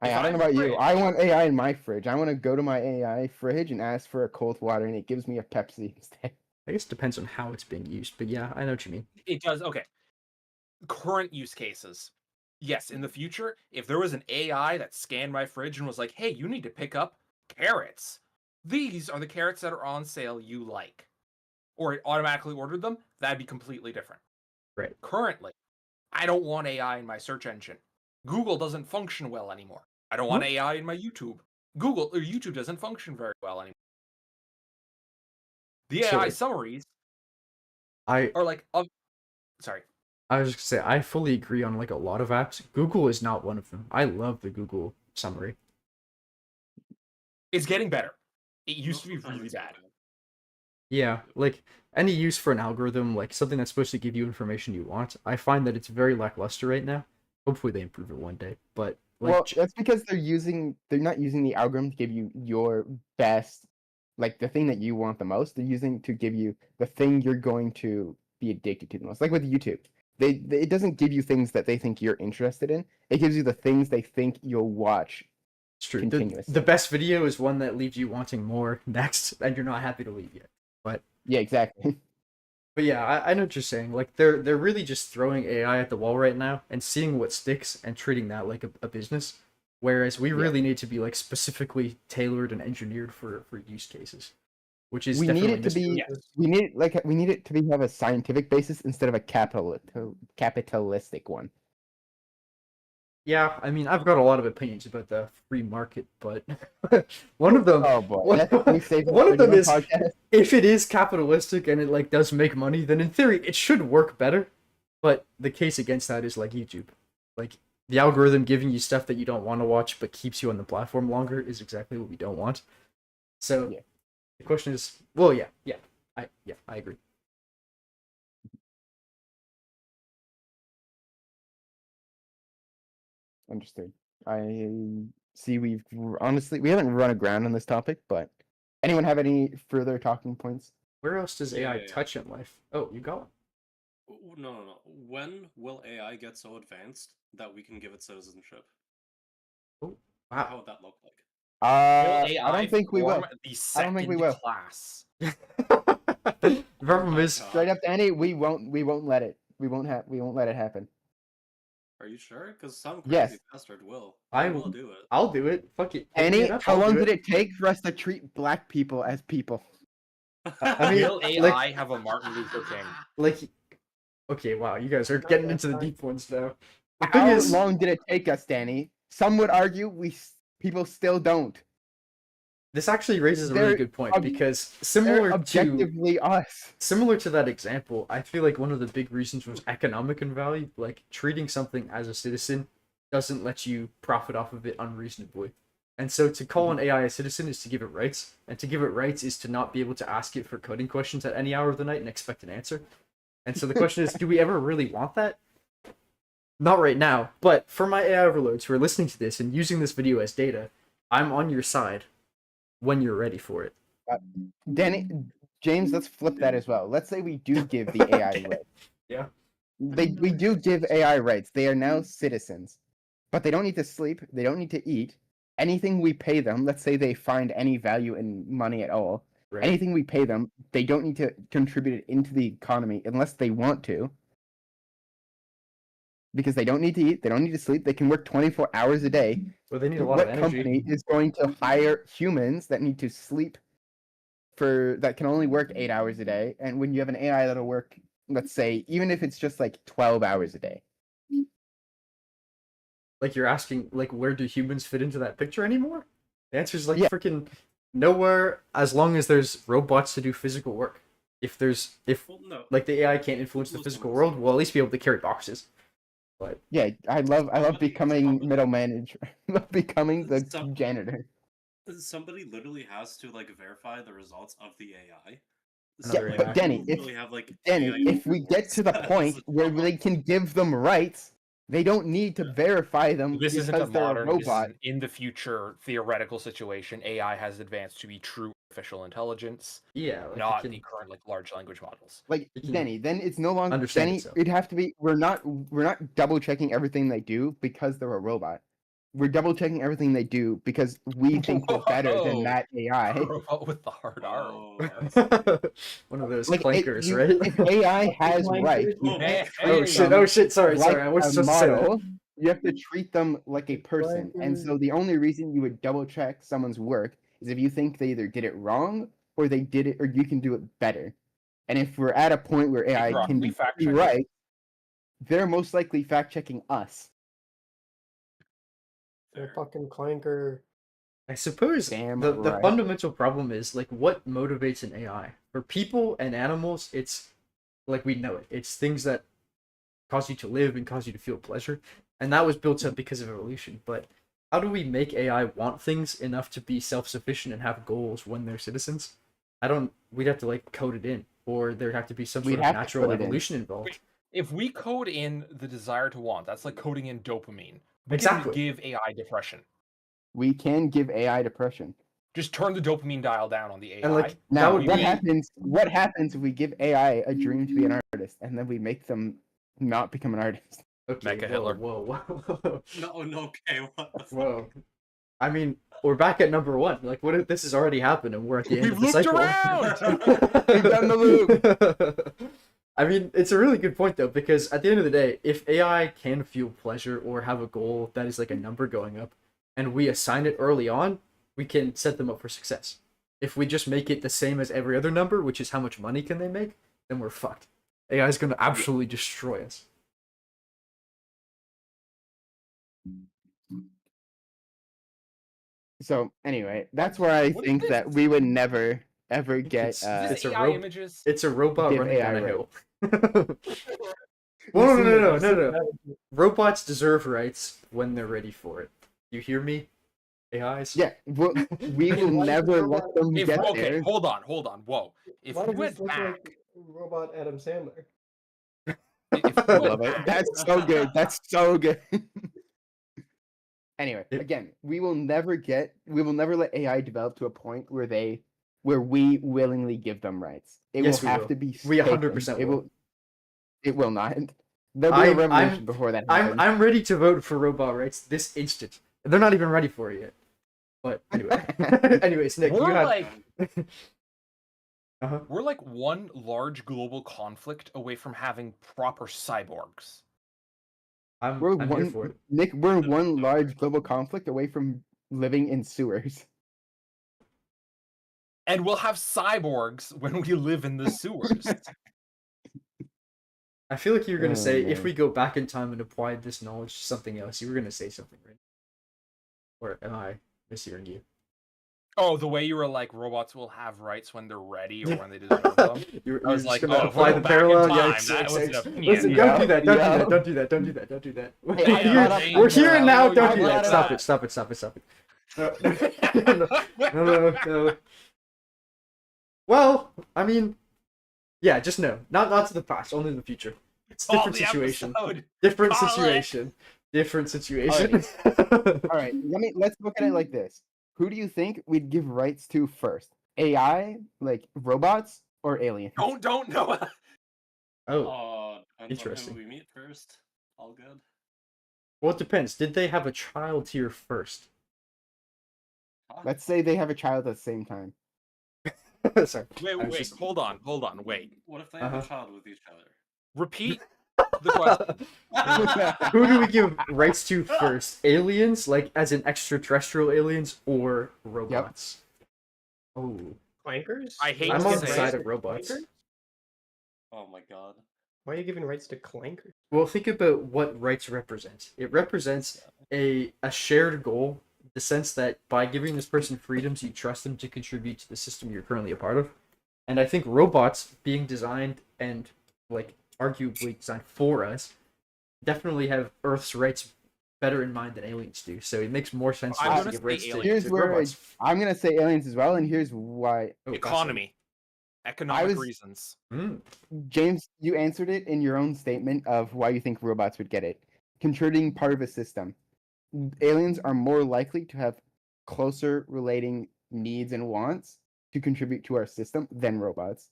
S2: I
S4: If
S2: don't
S4: I'm
S2: know about you.
S4: rich-
S2: I want AI in my fridge. I want to go to my AI fridge and ask for a cold water, and it gives me a Pepsi instead.
S1: I guess it depends on how it's being used, but yeah, I know what you mean.
S4: It does. Okay. Current use cases. Yes, in the future, if there was an AI that scanned my fridge and was like, "Hey, you need to pick up carrots. These are the carrots that are on sale you like," or it automatically ordered them, that'd be completely different.
S1: Right.
S4: Currently, I don't want AI in my search engine. Google doesn't function well anymore. I don't want
S1: Huh?
S4: AI in my YouTube. Google or YouTube doesn't function very well anymore. The
S1: So,
S4: AI summaries
S1: I
S4: are like, sorry.
S1: I was just gonna say I fully agree on like a lot of apps. Google is not one of them. I love the Google summary.
S4: It's getting better. It used
S5: Most
S4: to be
S5: of the time
S4: really
S5: it's
S4: bad.
S5: okay.
S1: Yeah, like any use for an algorithm, like something that's supposed to give you information you want, I find that it's very lackluster right now. Hopefully they improve it one day. But like
S2: Well, that's because they're not using the algorithm to give you your best, like the thing that you want the most. They're using to give you the thing you're going to be addicted to the most. Like with YouTube, it doesn't give you things that they think you're interested in. It gives you the things they think you'll watch.
S1: it's true.
S2: Continuously.
S1: The best video is one that leaves you wanting more next, and you're not happy to leave yet.
S2: Yeah, exactly.
S1: But yeah, I know what you're saying. Like they're really just throwing AI at the wall right now and seeing what sticks and treating that like a business. Whereas we
S2: Yeah.
S1: really need to be like specifically tailored and engineered for use cases, which is
S2: We need
S1: definitely
S2: it to be.
S4: Yes.
S2: We need it to be have a scientific basis instead of a capitalistic one.
S1: Yeah, I mean, I've got a lot of opinions about the free market, but one of them,
S2: Oh boy,
S1: one,
S2: can we save that
S1: one
S2: for
S1: of them
S2: another
S1: is
S2: podcast?
S1: if it is capitalistic and it like does make money, then in theory it should work better. But the case against that is like YouTube, like the algorithm giving you stuff that you don't want to watch but keeps you on the platform longer is exactly what we don't want. So
S2: Yeah.
S1: the question is, well, yeah, I agree.
S2: Understood. I see honestly we haven't run aground on this topic, but anyone have any further talking points?
S1: Where else does AI
S5: Yeah.
S1: touch in life? Oh, you got one.
S5: No. When will AI get so advanced that we can give it citizenship?
S1: Wow.
S5: How would that look like?
S4: Will
S2: I don't think we will.
S4: form The
S2: I don't think we
S4: second
S2: will.
S4: class.
S1: The problem is,
S5: God.
S2: Straight up, Danny, we won't let it. We won't let it happen.
S5: Are you sure? Because some
S2: Yes.
S5: crazy bastard will.
S1: I
S5: He will
S1: will.
S5: do it.
S1: I'll do it. Fuck it. Pick me
S2: Danny,
S1: it up,
S2: how
S1: I'll
S2: long
S1: do
S2: did it take for us to treat black people as people?
S1: I mean,
S4: Will AI
S1: like-
S4: have a Martin Luther King?
S1: Like, okay, wow, you guys are getting into the deep ones now. The thing
S2: How
S1: is,
S2: long did it take us, Danny? Some would argue people still don't.
S1: this actually raises a really
S2: They're
S1: good point
S2: ob-
S1: because
S2: They're
S1: similar to
S2: objectively us.
S1: that example, I feel like one of the big reasons was economic invalue. Like treating something as a citizen doesn't let you profit off of it unreasonably. And so to call an AI a citizen is to give it rights, and to give it rights is to not be able to ask it for coding questions at any hour of the night and expect an answer. And so the question is, do we ever really want that? Not right now, but for my AI overloads who are listening to this and using this video as data, I'm on your side when you're ready for it.
S2: Danny, James, let's flip that as well. Let's say we do give the AI rights.
S1: Yeah.
S2: We do give AI rights. They are now citizens, but they don't need to sleep. They don't need to eat. Anything we pay them, let's say they find any value in money at all,
S1: Right.
S2: anything we pay them, they don't need to contribute it into the economy unless they want to. Because they don't need to eat, they don't need to sleep, they can work 24 hours a day.
S1: Well, they need a lot
S2: What
S1: of energy.
S2: company is going to hire humans that need to sleep that can only work 8 hours a day? And when you have an AI that'll work, let's say, even if it's just like 12 hours a day.
S1: Like you're asking, like, where do humans fit into that picture anymore? The answer is like
S2: Yeah.
S1: freaking nowhere, as long as there's robots to do physical work. If
S5: Well, no.
S1: like the AI can't influence the
S5: Listen,
S1: physical
S5: listen.
S1: world, we'll at least be able to carry boxes. But
S2: Yeah, I love
S5: Somebody-
S2: becoming
S5: somebody-
S2: middle manager. I love becoming the
S5: Some-
S2: janitor.
S5: Somebody literally has to like verify the results of the AI.
S1: Another
S5: like,
S1: AI.
S2: Danny,
S5: people
S2: if-
S5: literally have, like,
S2: Danny,
S5: AI
S2: if we get to the
S5: as a
S2: point where
S5: job.
S2: they can give them rights, They don't need to verify them
S4: This isn't a
S2: because they're a
S4: modern. This is
S2: robot.
S4: an in the future theoretical situation. AI has advanced to be true artificial intelligence,
S1: Yeah, like
S4: not
S1: it
S4: the
S1: can
S4: current like large language models.
S2: Like
S1: it can
S2: Denny, then it's no longer
S1: understand
S2: Denny.
S1: itself.
S2: It'd have to be. We're not double checking everything they do because they're a robot. We're double checking everything they do because we think we're better than
S4: Whoa.
S2: that AI.
S4: Robot with the hard R.
S5: Oh,
S1: One of those
S2: Like
S1: clankers, right?
S2: if AI has
S3: Clankers,
S2: rights, you
S3: oh,
S2: can't
S4: hey,
S2: treat
S1: Oh shit!
S2: them
S1: Oh shit! Sorry,
S2: like
S1: sorry. I was
S2: a
S1: just saying that.
S2: model. You have to treat them like a person. And
S3: Clankers.
S2: so the only reason you would double check someone's work is if you think they either did it wrong or they did it, or you can do it better. And if we're at a point where AI
S4: Rock,
S2: can
S4: we
S2: be
S4: fact check
S2: right, they're most likely fact checking us.
S3: They're fucking clanker.
S1: I suppose
S2: Damn
S1: the
S2: right.
S1: fundamental problem is like what motivates an AI. For people and animals, it's like we know it. It's things that cause you to live and cause you to feel pleasure, and that was built up because of evolution. But how do we make AI want things enough to be self-sufficient and have goals when they're citizens? I don't. We'd have to like code it in, or there'd have to be some
S2: We'd
S1: sort of
S2: have to
S1: natural
S2: code it in.
S1: evolution involved.
S4: If we code in the desire to want, that's like coding in dopamine. We
S1: Exactly.
S4: can give AI depression.
S2: We can give AI depression.
S4: Just turn the dopamine dial down on the AI.
S1: And like that
S2: Now,
S1: would
S2: what
S1: be
S2: happens? What happens if we give AI a dream to be an artist, and then we make them not become an artist?
S1: okay.
S4: Mecha
S1: Whoa,
S4: Hitler.
S1: whoa, whoa,
S5: No, okay, what the fuck?
S1: whoa. I mean, we're back at number one. Like, what if this has already happened and we're at the end
S4: We've
S1: of the
S4: looped
S1: cycle?
S4: around!
S2: We've done the
S1: loop. I mean, it's a really good point though, because at the end of the day, if AI can feel pleasure or have a goal that is like a number going up, and we assign it early on, we can set them up for success. If we just make it the same as every other number, which is how much money can they make, then we're fucked. AI is going to absolutely destroy us.
S2: So anyway, that's where I
S4: What is
S2: think
S4: this?
S2: that we would never ever get.
S4: Is
S1: It's
S4: this
S1: a
S4: AI
S1: rope-
S4: images?
S1: It's a robot
S2: Give
S1: running
S2: AI
S1: down a
S2: right.
S1: hill. Well, no. Robots deserve rights when they're ready for it. You hear me, AIs?
S2: Yeah, we will
S3: Why does
S2: never
S3: robot-
S2: let them
S4: If,
S2: get
S4: okay,
S2: there.
S4: hold on. Whoa. If
S3: Why
S4: we
S3: does
S4: went
S3: this look
S4: back,
S3: like robot Adam Sandler?
S4: if
S2: I
S4: we went
S2: love it.
S4: back,
S2: That's so good. That's so good. Anyway,
S1: It-
S2: again, we will never let AI develop to a point where we willingly give them rights. It
S1: Yes,
S2: will
S1: we
S2: have
S1: will.
S2: to be
S1: We
S2: taken.
S1: 100% will.
S2: It will not. There'll be a revolution before that happens.
S1: I'm ready to vote for robot rights this instant. They're not even ready for it yet. But anyway, anyways, Nick, you
S4: we're
S1: have.
S4: like
S1: Uh-huh.
S4: we're like one large global conflict away from having proper cyborgs.
S1: I'm
S2: We're
S1: here for it.
S2: Nick, we're one large global conflict away from living in sewers.
S4: And we'll have cyborgs when we live in the sewers.
S1: I feel like you're gonna
S2: Oh,
S1: say if
S2: man.
S1: we go back in time and apply this knowledge to something else, you were gonna say something, right? Or am I mishearing you?
S4: Oh, the way you were like, robots will have rights when they're ready or when they deserve them.
S1: You're
S4: I was
S1: just
S4: like,
S1: gonna
S4: oh, if we
S1: apply
S4: go
S1: the
S4: back in
S1: parallel.
S4: time,
S1: Yikes,
S4: that
S1: yikes,
S4: was an
S1: yikes.
S4: opinion.
S1: Listen,
S2: Yeah.
S1: don't do that. Don't do
S2: Yeah.
S1: that. Don't do that. Don't do that. Don't do that.
S2: Hey, I brought up
S1: We're here
S4: parallel.
S1: now.
S4: I
S1: Don't do
S2: brought
S1: that.
S2: it
S1: Stop
S2: up.
S1: it. Stop it. Stop it. Stop it. No. Well, I mean, yeah, just no. Not to the past, only the future. It's a
S4: Call
S1: different
S4: the
S1: situation.
S4: episode.
S1: Different
S4: Call it.
S1: situation. Different situation.
S2: All right, let's look at it like this. Who do you think we'd give rights to first? AI, like robots, or aliens?
S4: Don't know.
S1: Oh,
S5: Depends
S1: Interesting.
S5: on who we meet first. All good.
S1: well, it depends. Did they have a child here first?
S5: Huh?
S2: Let's say they have a child at the same time.
S1: Sorry.
S4: Wait,
S1: I was
S4: wait,
S1: just-
S4: hold on, wait.
S5: What if they have
S1: Uh-huh.
S5: a child with each other?
S4: Repeat the question.
S1: Who do we give rights to first? Aliens, like as in extraterrestrial aliens, or robots? Oh,
S3: Clankers?
S4: I hate
S1: I'm
S4: to
S1: on the
S4: say
S1: side
S4: it.
S1: of robots.
S3: Clankers?
S5: Oh my god.
S3: Why are you giving rights to clankers?
S1: Well, think about what rights represent. It represents a shared goal, the sense that by giving this person freedoms, you trust them to contribute to the system you're currently a part of. And I think robots being designed and like arguably designed for us definitely have Earth's rights better in mind than aliens do. So it makes more sense
S4: I'm
S1: for us
S4: gonna
S1: to give
S4: say
S1: rights to,
S4: aliens.
S2: Here's
S1: to
S2: where
S1: robots.
S2: I'm gonna say aliens as well, and here's why.
S1: Oh,
S4: Economy. Economic
S2: was-
S4: reasons.
S1: Mm.
S2: James, you answered it in your own statement of why you think robots would get it. contributing part of a system. Aliens are more likely to have closer relating needs and wants to contribute to our system than robots.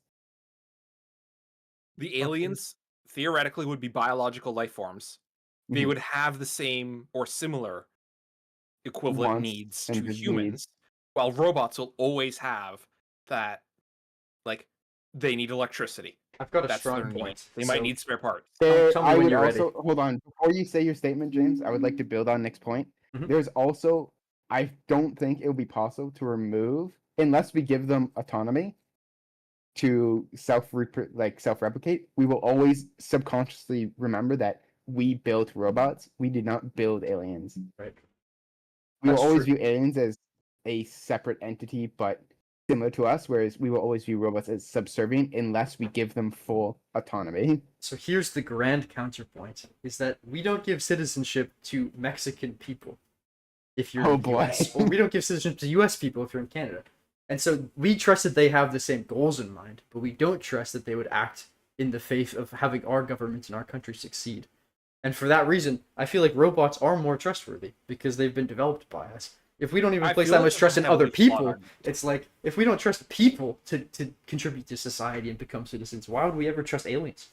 S4: The aliens theoretically would be biological life forms. They
S2: Mhm.
S4: would have the same or similar equivalent
S2: Wants
S4: needs
S2: and
S4: to
S2: needs.
S4: humans, while robots will always have that, like, they need electricity.
S1: I've got a
S4: That's
S1: strong
S4: their need.
S1: point.
S4: They might
S1: So-
S4: need spare parts.
S2: There,
S1: tell me
S2: I
S1: when
S2: would
S1: you're ready.
S2: also hold on before you say your statement, James. I would like to build on Nick's point.
S1: Mhm.
S2: There's also, I don't think it would be possible to remove unless we give them autonomy to self-replicate. We will always subconsciously remember that we built robots. We did not build aliens.
S1: Right.
S2: We will
S1: That's
S2: always
S1: true.
S2: view aliens as a separate entity, but similar to us. Whereas we will always view robots as subservient unless we give them full autonomy.
S1: So here's the grand counterpoint: is that we don't give citizenship to Mexican people if you're
S2: Oh,
S1: in the
S2: boy.
S1: US, or we don't give citizenship to US people if you're in Canada. And so we trust that they have the same goals in mind, but we don't trust that they would act in the faith of having our government and our country succeed. And for that reason, I feel like robots are more trustworthy because they've been developed by us. If we don't even
S4: I
S1: place
S4: feel
S1: that
S4: like
S1: much
S4: that's
S1: trust in
S4: a
S1: other
S4: heavily flawed
S1: people,
S4: argument.
S1: it's like if we don't trust people to contribute to society and become citizens, why would we ever trust aliens?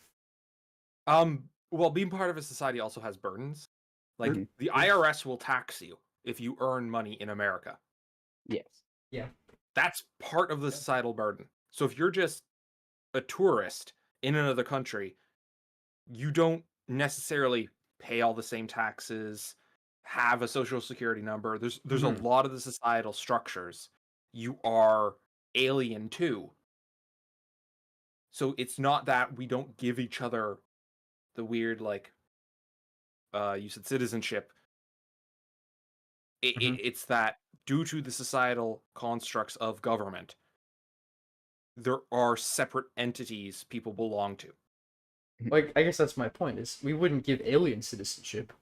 S4: Well, being part of a society also has burdens. Like,
S2: Mhm.
S4: the IRS will tax you if you earn money in America.
S2: Yes.
S4: That's part of the societal burden. So if you're just a tourist in another country, you don't necessarily pay all the same taxes, have a social security number. There's
S1: Mhm.
S4: a lot of the societal structures you are alien to. So it's not that we don't give each other the weird, like, you said citizenship.
S1: Mhm.
S4: It's that due to the societal constructs of government, there are separate entities people belong to.
S1: Like, I guess that's my point, is we wouldn't give alien citizenship,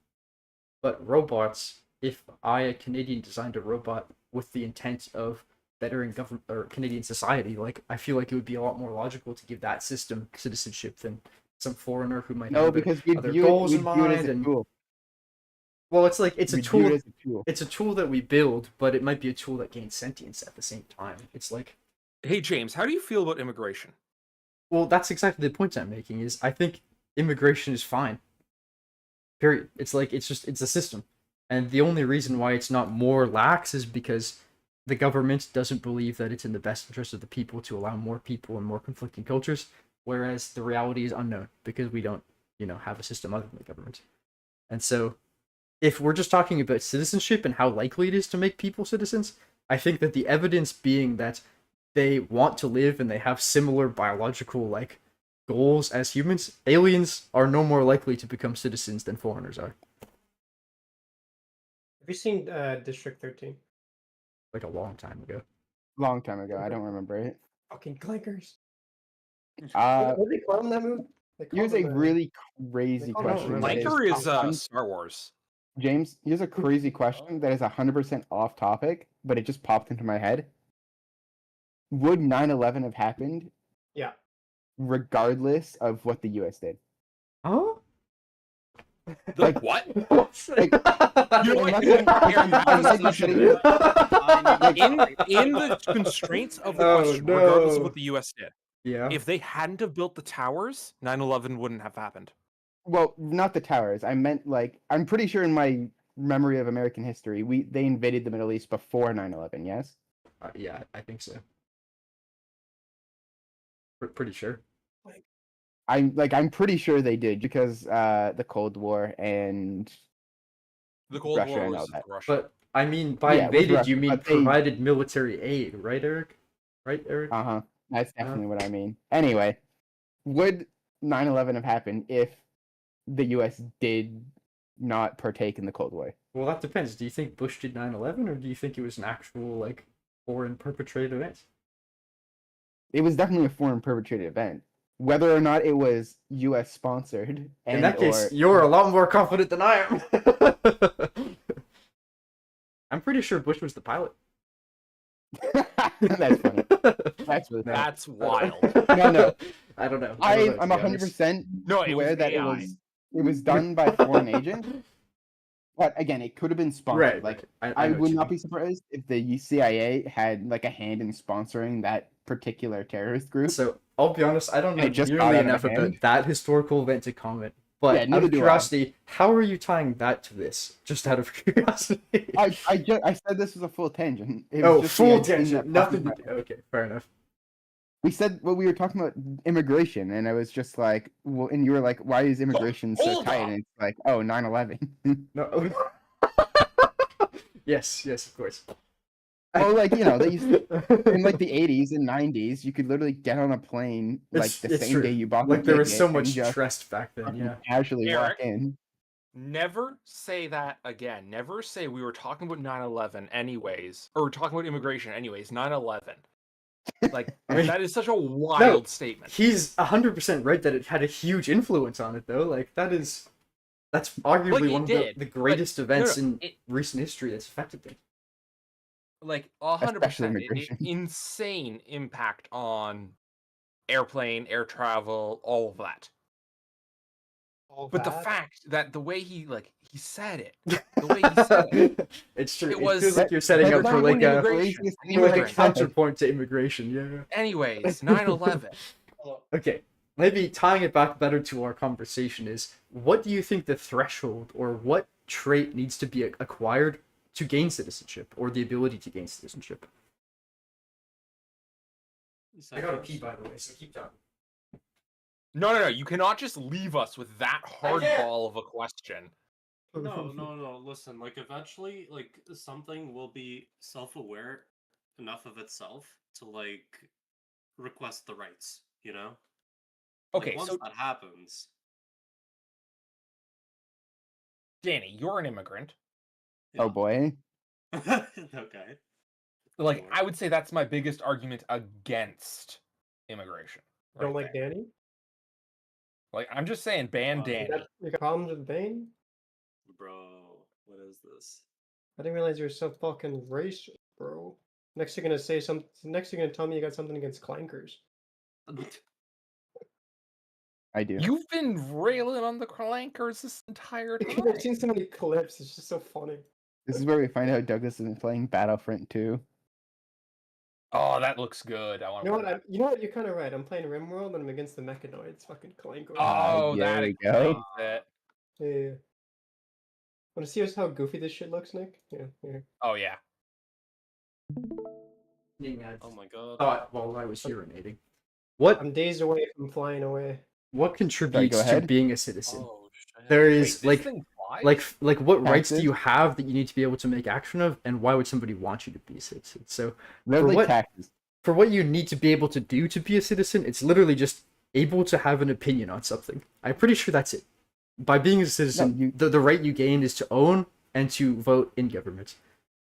S1: but robots, if I, a Canadian, designed a robot with the intent of bettering government or Canadian society, like, I feel like it would be a lot more logical to give that system citizenship than some foreigner who might
S2: No,
S1: have
S2: because we'd
S1: other
S2: view
S1: goals
S2: it,
S1: in
S2: we'd view it as
S1: mind.
S2: a
S1: And
S2: tool.
S1: well, it's like it's a
S2: We'd view
S1: tool.
S2: it as a tool.
S1: It's a tool that we build, but it might be a tool that gains sentience at the same time. It's like,
S4: Hey James, how do you feel about immigration?
S1: well, that's exactly the point I'm making. Is I think immigration is fine. Period. It's like it's a system, and the only reason why it's not more lax is because the government doesn't believe that it's in the best interest of the people to allow more people and more conflicting cultures, whereas the reality is unknown because we don't, have a system other than the government. And so, if we're just talking about citizenship and how likely it is to make people citizens, I think that the evidence being that they want to live and they have similar biological goals as humans, aliens are no more likely to become citizens than foreigners are.
S3: Have you seen District 13?
S1: Like a long time ago.
S2: Long time ago. I don't remember it.
S3: Fucking clinkers.
S2: Uh,
S3: What do they call them in that movie? They call
S2: here's a
S3: them,
S2: really crazy
S3: call them
S2: question.
S3: Right.
S2: that
S4: Flanker is
S2: off-
S4: Star Wars.
S2: James, here's a crazy question that is 100% off topic, but it just popped into my head. Would 9/11 have happened
S3: Yeah.
S2: regardless of what the US did?
S1: Oh?
S4: Like what?
S2: Like,
S4: You know what?
S2: unless-
S4: Aaron, I have a
S2: unless
S4: solution
S2: you
S4: to
S2: said-
S4: that. In the constraints of the
S1: Oh,
S4: question, regardless of
S1: no.
S4: what the US did,
S1: Yeah.
S4: if they hadn't have built the towers, 9/11 wouldn't have happened.
S2: Well, not the towers. I meant I'm pretty sure in my memory of American history, they invaded the Middle East before 9/11. Yes.
S1: Yeah, I think so. Pretty sure.
S2: I'm pretty sure they did because the Cold War and
S4: The Cold
S2: Russia
S4: War
S2: and all
S4: was
S2: that.
S4: Russia.
S1: But I mean, by
S2: Yeah, with
S1: invaded,
S2: Russia,
S1: you mean
S2: but they-
S1: provided military aid, right, Eric? Right, Eric?
S2: Uh-huh. That's definitely what I mean. Anyway, would 9/11 have happened if the US did not partake in the Cold War?
S1: Well, that depends. Do you think Bush did 9/11, or do you think it was an actual foreign perpetrated event?
S2: It was definitely a foreign perpetrated event. Whether or not it was US sponsored
S1: In that case,
S2: or
S1: you're a lot more confident than I am. I'm pretty sure Bush was the pilot.
S2: That's funny. That's really funny.
S4: That's wild.
S2: No.
S1: I don't know.
S2: I'm
S1: to be honest.
S2: 100%
S4: No, it
S2: aware
S4: was
S2: that
S4: AI.
S2: it was it was done by foreign agents. But again, it could have been sponsored.
S1: Right.
S2: Like
S1: I
S2: I
S1: know what
S2: would
S1: you
S2: not
S1: mean.
S2: be surprised if the CIA had like a hand in sponsoring that particular terrorist group.
S1: So I'll be honest, I don't know
S2: It just got
S1: nearly
S2: out of
S1: enough
S2: hand.
S1: about that historical event to comment. But
S2: Yeah,
S1: out
S2: neither
S1: of
S2: do I.
S1: curiosity, how are you tying that to this? Just out of curiosity.
S2: I said this was a full tangent. It was
S1: Oh,
S2: just the
S1: full
S2: idea that
S1: tangent.
S2: popped
S1: Nothing
S2: in
S1: to
S2: my
S1: do. Okay, fair enough.
S2: We said we were talking about immigration, and I was just like, well, and you were like, why is immigration so
S4: hold
S2: tight?
S4: up.
S2: And it's like, oh, 9/11.
S1: No. Yes, of course.
S2: Well, like, you know, they used in like the 80s and 90s, you could literally get on a plane like
S1: It's
S2: the same
S1: true.
S2: day you bought
S1: Like
S2: the
S1: there was so
S2: ticket and
S1: much
S2: just
S1: trust back then,
S2: fucking
S1: yeah.
S2: casually walk
S4: Eric?
S2: in.
S4: Never say that again. Never say we were talking about 9/11 anyways, or we're talking about immigration anyways. 9/11. Like
S1: I mean,
S4: that is such a wild statement.
S1: He's 100% right that it had a huge influence on it though. Like that's arguably
S4: Like, it
S1: one of
S4: did,
S1: the
S4: but-
S1: greatest events in
S4: it-
S1: recent history that's affected things.
S4: Like
S2: Especially
S4: 100%,
S2: immigration.
S4: insane impact on airplane, air travel, all of that. But the fact that the way he said it, the way he said it,
S1: It's true.
S4: It
S1: It,
S4: was-
S1: feels like you're setting
S2: That's
S1: up for
S2: not
S1: like
S2: one
S1: a
S2: of the craziest things
S1: for like a
S2: I've said.
S1: counterpoint to immigration. Yeah.
S4: anyways, 9/11.
S1: Okay. Maybe tying it back better to our conversation is, what do you think the threshold or what trait needs to be acquired to gain citizenship or the ability to gain citizenship? I gotta pee, by the way, so keep talking.
S4: No. You cannot just leave us with that hardball of a question.
S5: No. Listen, like eventually, like something will be self-aware enough of itself to like request the rights. You know. Like,
S4: Okay,
S5: once
S4: so
S5: that happens,
S4: Danny, you're an immigrant.
S2: Oh boy.
S5: okay.
S4: Like,
S5: Sure.
S4: I would say that's my biggest argument against immigration.
S3: You don't
S4: right
S3: like
S4: there.
S3: Danny?
S4: Like, I'm just saying, ban
S5: Wow.
S3: You
S4: Danny.
S3: got problems with Bane?
S5: Bro, what is this?
S3: I didn't realize you're so fucking racist, bro. Next you're gonna say something. Next you're gonna tell me you got something against clankers.
S2: I do.
S4: You've been railing on the clankers this entire time.
S3: I've seen so many clips. It's just so funny.
S2: This is where we find out Douglas isn't playing Battlefront 2.
S4: Oh, that looks good. I want
S3: You
S4: to.
S3: know what? You know what? You're kind of right. I'm playing RimWorld and I'm against the Mechanoids. Fucking clankers.
S4: Oh,
S2: there
S4: that
S2: we
S4: explains
S2: go.
S4: it.
S3: Yeah. Want to see how goofy this shit looks, Nick? Yeah.
S4: Oh yeah.
S5: Oh my god.
S1: Thought while I was urinating. What
S3: I'm days away from flying away.
S1: contributes to
S2: ahead.
S1: being a citizen?
S5: Oh shit.
S1: There
S4: Wait,
S1: is
S4: this thing flies?
S1: like what rights do
S2: Taxes?
S1: you have that you need to be able to make action of, and why would somebody want you to be a citizen? So
S2: They're
S1: For
S2: like
S1: what-
S2: taxes.
S1: for what you need to be able to do to be a citizen, it's literally just able to have an opinion on something. I'm pretty sure that's it. By being a citizen,
S2: you-
S1: the right you gain is to own and to vote in government.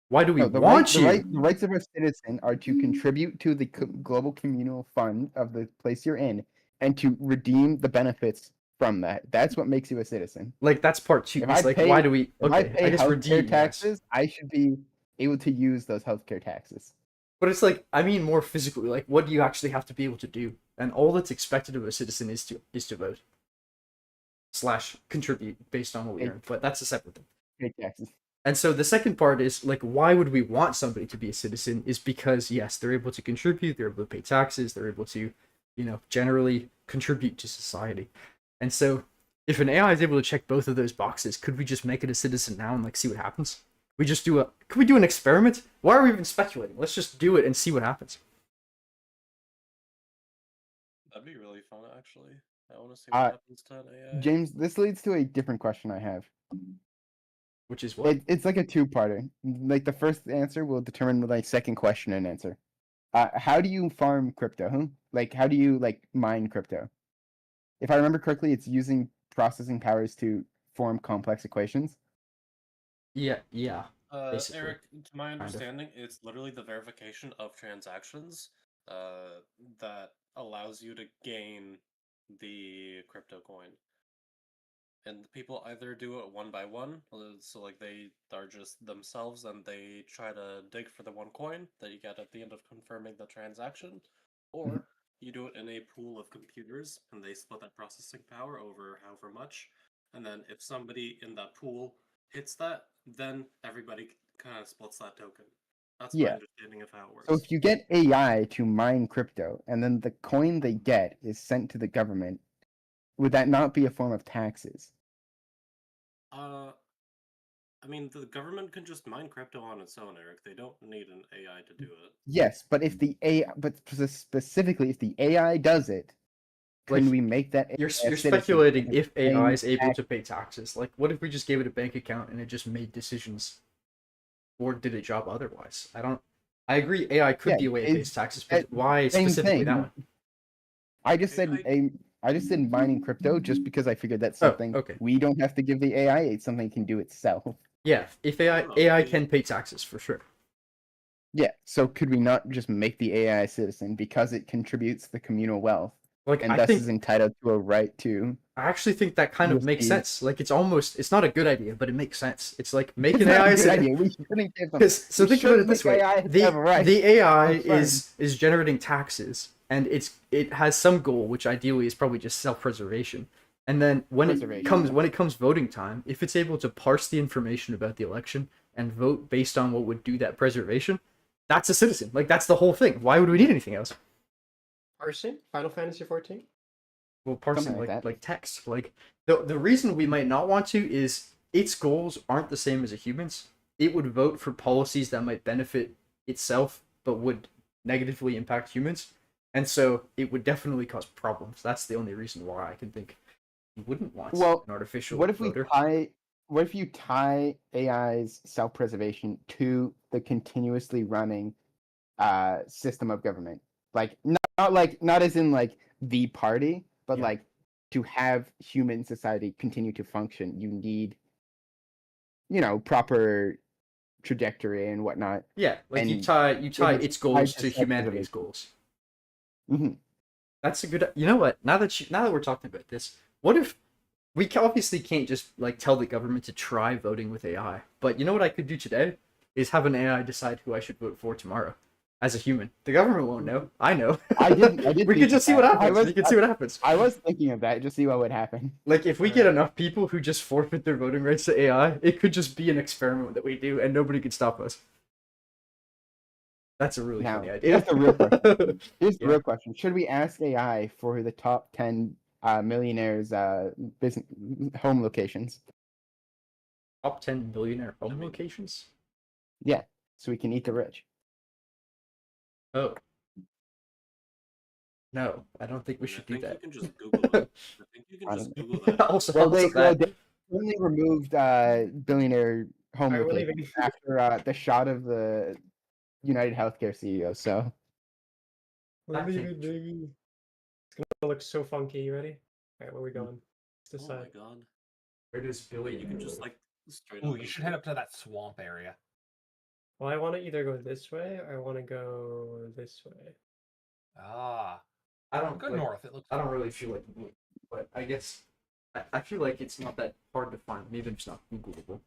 S1: Why do we
S2: No, the
S1: want you?
S2: rights of a citizen are to contribute to the global communal fund of the place you're in and to redeem the benefits from that. That's what makes you a citizen.
S1: Like that's part two.
S2: If
S1: It's
S2: I
S1: like
S2: pay-
S1: why do we?
S2: If I
S1: Okay,
S2: pay
S1: I guess
S2: healthcare
S1: redeem yes.
S2: taxes, I should be able to use those healthcare taxes.
S1: But it's like, I mean more physically, like what do you actually have to be able to do? And all that's expected of a citizen is to vote. / contribute based on what we
S2: Hey.
S1: earn. But that's a separate thing.
S2: Pay taxes.
S1: And so the second part is like, why would we want somebody to be a citizen? Is because yes, they're able to contribute, they're able to pay taxes, they're able to, generally contribute to society. And so if an AI is able to check both of those boxes, could we just make it a citizen now and like see what happens? Could we do an experiment? Why are we even speculating? Let's just do it and see what happens.
S5: That'd be really fun, actually. I want to see what
S2: Uh,
S5: happens to an AI.
S2: James, this leads to a different question I have.
S1: Which is what?
S2: It's like a two-parter. Like the first answer will determine the second question and answer. How do you farm crypto? Huh? Like how do you mine crypto? If I remember correctly, it's using processing powers to form complex equations.
S1: Yeah. basically,
S5: Eric, to my
S1: of.
S5: understanding, it's literally the verification of transactions that allows you to gain the crypto coin. And people either do it one by one, so like they are just themselves and they try to dig for the one coin that you get at the end of confirming the transaction, or you do it in a pool of computers and they split that processing power over however much, and then if somebody in that pool hits that, then everybody kind of splits that token. That's my
S2: Yeah.
S5: understanding of how it works.
S2: So if you get AI to mine crypto and then the coin they get is sent to the government, would that not be a form of taxes?
S5: I mean, the government can just mine crypto on its own, Eric. They don't need an AI to do it.
S2: Yes, but if the AI, but specifically if the AI does it, can
S1: Like,
S2: we make that?
S1: You're
S2: AI a citizen
S1: speculating
S2: and
S1: if
S2: paying
S1: AI is able
S2: tax-
S1: to pay taxes. Like, what if we just gave it a bank account and it just made decisions, or did a job otherwise? I agree. AI could
S2: Yeah,
S1: be a way it pays taxes, but
S2: it-
S1: why
S2: same
S1: specifically
S2: thing.
S1: that one?
S2: I just said
S5: AI
S2: I just said mining crypto just because I figured that's something
S1: okay.
S2: we don't have to give the AI. It's something it can do itself.
S1: Yeah, if AI
S5: Oh,
S1: AI
S5: yeah.
S1: can pay taxes for sure.
S2: Yeah. So could we not just make the AI a citizen because it contributes the communal wealth
S1: Like,
S2: and
S1: I
S2: thus
S1: think
S2: is entitled to a right to?
S1: I actually think that kind of makes
S2: USD.
S1: sense. Like, it's not a good idea, but it makes sense. It's like make
S2: It's
S1: an
S2: not
S1: AI
S2: a good
S1: citizen.
S2: idea. We shouldn't give them.
S1: Because so
S2: we
S1: think about it
S2: shouldn't
S1: this
S2: make
S1: way:
S2: AI
S1: the
S2: have a right.
S1: the AI
S2: That's fine.
S1: is generating taxes, and it has some goal, which ideally is probably just self-preservation. And then when
S2: Preservation.
S1: it comes voting time, if it's able to parse the information about the election and vote based on what would do that preservation, that's a citizen. Like, that's the whole thing. Why would we need anything else?
S3: Parsing? Final Fantasy 14?
S1: Well, parsing
S2: Something like that.
S1: like text. Like, the reason we might not want to is its goals aren't the same as a human's. It would vote for policies that might benefit itself but would negatively impact humans, and so it would definitely cause problems. That's the only reason why I can think you wouldn't want
S2: Well,
S1: an artificial
S2: What if we
S1: voter.
S2: tie? What if you tie AI's self-preservation to the continuously running system of government? Like not as in like the party, but
S1: Yeah.
S2: like to have human society continue to function, you need, proper trajectory and whatnot.
S1: Yeah, like you
S2: and
S1: tie
S2: it's
S1: its goals
S2: tied
S1: to
S2: to
S1: humanity's
S2: self-preservation.
S1: goals.
S2: hmm
S1: That's a good. You know what? Now that we're talking about this, what if we obviously can't just like tell the government to try voting with AI? But you know what I could do today is have an AI decide who I should vote for tomorrow, as a human. The government won't know. I know.
S2: I did
S1: we
S2: think
S1: could just see
S2: of
S1: what
S2: that.
S1: happens. We could see what happens.
S2: I was thinking of that, just see what would happen.
S1: Like, if we get enough people who just forfeit their voting rights to AI, it could just be an experiment that we do, and nobody could stop us. That's a really
S2: Now,
S1: funny idea.
S2: here's the real question. Here's the
S1: Yeah.
S2: real question. Should we ask AI for the top 10 millionaires' business home locations?
S1: Top 10 billionaire home locations?
S2: Yeah, so we can eat the rich.
S1: Oh. No, I don't think we
S5: I
S1: should do
S5: think
S1: that.
S5: you can just Google it. I think you can
S2: I
S5: just
S2: don't
S5: Google that.
S1: Also,
S2: Well,
S1: also
S2: they
S1: that.
S2: only removed billionaire home
S3: Alright, we're
S2: locations
S3: leaving.
S2: after the shot of the United Healthcare CEO. So
S3: We're
S1: That
S3: leaving,
S1: changed.
S3: baby. It's gonna look so funky. You ready? Alright, where are we going? Let's
S5: Oh my
S3: decide.
S5: god.
S1: Where does Billy?
S5: Wait, you can just like straight
S4: Ooh,
S5: up.
S4: you
S5: and
S4: should
S5: do
S4: head
S5: it.
S4: up to that swamp area.
S3: Well, I want to either go this way or I want to go this way.
S4: Ah,
S1: I don't
S4: go
S1: like,
S4: north. It looks.
S1: I don't really feel like moving, but I guess I feel like it's not that hard to find. Maybe it's not Googleable.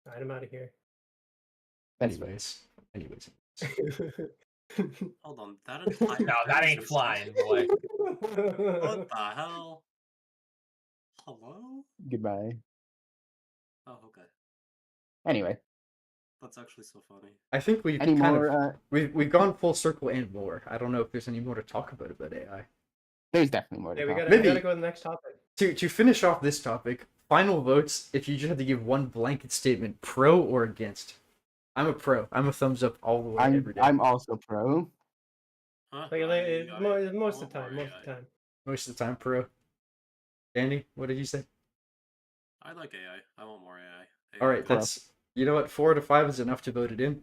S3: Alright, I'm out of here.
S2: that's
S1: Anyways.
S5: Hold on, that entire
S4: No, that ain't
S5: is-
S4: flying, boy.
S5: What the hell? Hello?
S2: goodbye.
S5: Oh, okay.
S2: Anyway,
S5: That's actually so funny.
S1: I think we've
S2: any
S1: kind
S2: more?
S1: of we've gone full circle and more. I don't know if there's any more to talk about AI.
S2: There's definitely more to
S3: Yeah, we
S2: talk.
S3: gotta,
S1: Maybe-
S3: we gotta go to the next topic.
S1: To finish off this topic, final votes. If you just have to give one blanket statement, pro or against. I'm a pro. I'm a thumbs up all the way every day.
S2: I'm also pro.
S5: Huh?
S3: Most of the time.
S1: Most of the time, pro. Danny, what did you say?
S5: I like AI. I want more AI.
S1: All right,
S2: Pro.
S1: that's you know what. 4 out of 5 is enough to vote it in.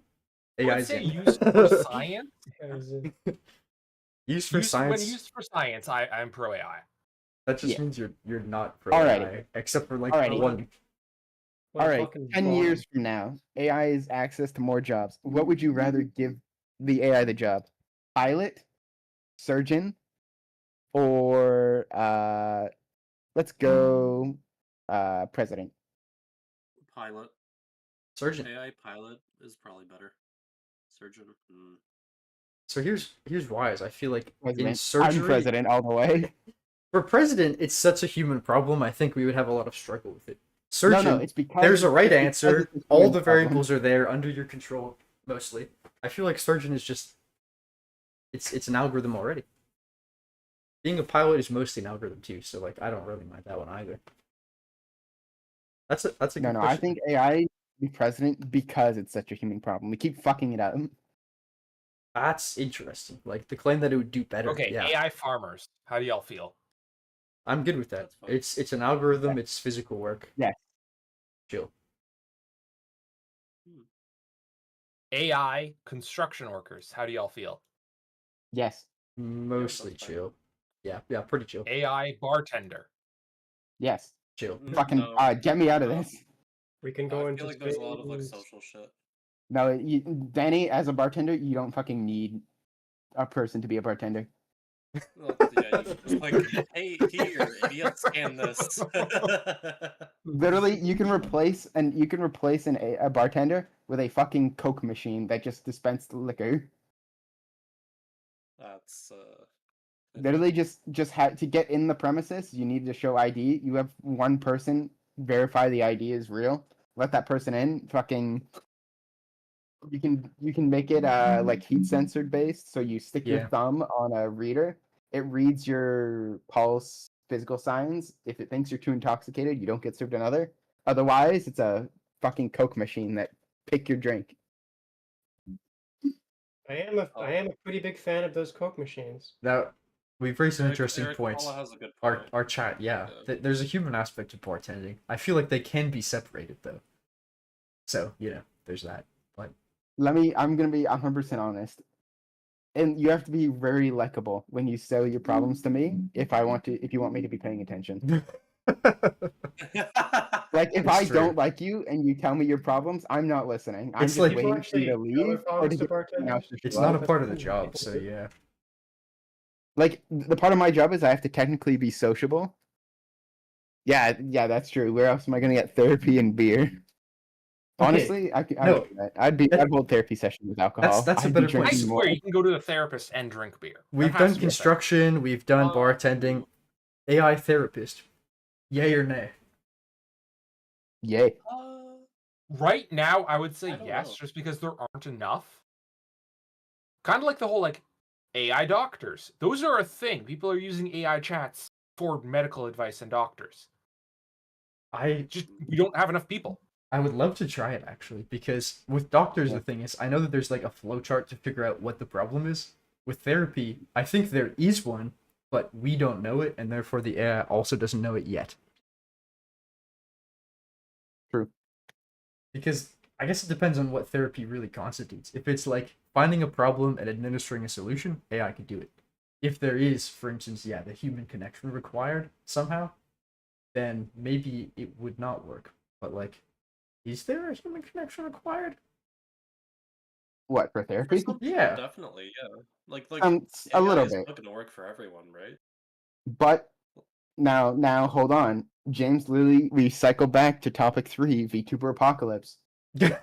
S4: I would
S1: AI's
S4: say
S1: in.
S4: used for science.
S1: Used for
S4: When
S1: science.
S4: used for science, I'm pro AI.
S1: That just
S2: Yeah.
S1: means you're not pro
S2: Alrighty.
S1: AI, except for like
S2: Alrighty.
S1: one.
S2: All right, 10 years from now, AI is access to more jobs. What would you rather give the AI the job? Pilot, surgeon, or let's go president.
S5: Pilot.
S1: Surgeon.
S5: AI pilot is probably better. Surgeon.
S1: So here's why is I feel like in
S2: President.
S1: surgery
S2: I'm president all the way.
S1: For president, it's such a human problem. I think we would have a lot of struggle with it.
S2: No,
S1: Surgeon,
S2: it's because
S1: there's a right
S2: it's because
S1: answer.
S2: it's a
S1: All
S2: human
S1: the
S2: problem.
S1: variables are there under your control mostly. I feel like surgeon is just it's an algorithm already. Being a pilot is mostly an algorithm too, so like I don't really mind that one either. That's a good
S2: No, I
S1: question.
S2: think AI be president because it's such a human problem. We keep fucking it up.
S1: That's interesting. Like the claim that it would do better.
S4: Okay,
S1: Yeah,
S4: AI farmers. How do y'all feel?
S1: I'm good with that.
S5: That's fine.
S1: It's an algorithm. It's physical work.
S2: Yes.
S1: Chill.
S4: AI construction workers. How do y'all feel?
S2: Yes.
S1: Mostly
S5: that's fine.
S1: chill. Yeah, pretty chill.
S4: AI bartender.
S2: Yes.
S1: Chill.
S2: Fucking
S5: No.
S2: get me out of
S5: No.
S2: this.
S3: We can go
S5: I
S3: into
S5: feel like there's a lot of like
S3: things.
S5: social shit.
S2: No, Danny, as a bartender, you don't fucking need a person to be a bartender.
S5: Well, yeah, you just like, hey, here, idiot, scan this.
S2: Literally, you can replace a bartender with a fucking Coke machine that just dispensed liquor.
S5: That's
S2: Literally, just had to get in the premises. You need to show ID. You have one person verify the ID is real. Let that person in. Fucking. You can make it like heat censored based. So you stick your
S1: Yeah.
S2: thumb on a reader. It reads your pulse, physical signs. If it thinks you're too intoxicated, you don't get served another. Otherwise, it's a fucking Coke machine that pick your drink.
S3: I am a pretty big fan of those Coke machines.
S1: Now, we've raised some
S5: Eric-
S1: interesting
S5: Eric
S1: points.
S5: Paula has a good
S1: Our
S5: point.
S1: our chat, yeah. There's a human aspect to bartending. I feel like they can be separated though. So there's that. But
S2: I'm gonna be 100% honest. And you have to be very likable when you sell your problems to me if you want me to be paying attention. Like if
S1: It's
S2: I
S1: true.
S2: don't like you and you tell me your problems, I'm not listening. I'm
S1: It's
S2: just
S1: like-
S2: waiting for you
S3: Actually,
S2: to
S3: other
S2: leave or
S3: problems
S2: to
S3: to
S2: get someone else
S3: bartenders?
S2: to
S1: it's
S2: show
S1: not
S2: up.
S1: a part of the
S3: That's
S1: job,
S3: people
S1: so
S3: do.
S1: yeah.
S2: Like the part of my job is I have to technically be sociable. Yeah, that's true. Where else am I gonna get therapy and beer? Honestly, I'd
S1: no.
S2: do that. I'd hold therapy sessions with alcohol.
S1: that's a
S2: I'd
S1: better
S2: be
S1: point.
S4: I
S2: drinking more.
S4: swear you can go to the therapist and drink beer. That
S1: We've
S4: has
S1: done
S4: to be a thing.
S1: construction, we've done bartending. AI therapist. Yay or nay?
S2: Yay.
S4: Right now, I would say
S5: I don't
S4: yes,
S5: know.
S4: just because there aren't enough. Kind of like the whole like AI doctors. Those are a thing. People are using AI chats for medical advice and doctors.
S1: I
S4: We don't have enough people.
S1: would love to try it actually, because with doctors
S2: Yeah.
S1: the thing is I know that there's like a flow chart to figure out what the problem is. With therapy, I think there is one, but we don't know it, and therefore the AI also doesn't know it yet.
S2: True.
S1: Because I guess it depends on what therapy really constitutes. If it's like finding a problem and administering a solution, AI could do it. If there is, for instance, the human connection required somehow, then maybe it would not work. But like, is there a human connection required?
S2: What, for
S5: For
S2: therapy?
S5: some people,
S1: Yeah.
S5: definitely, yeah. Like
S2: A
S5: AI
S2: little
S5: is
S2: bit.
S5: not gonna work for everyone, right?
S2: But now hold on. James Lilly, we cycle back to topic 3, VTuber apocalypse.
S1: Yeah,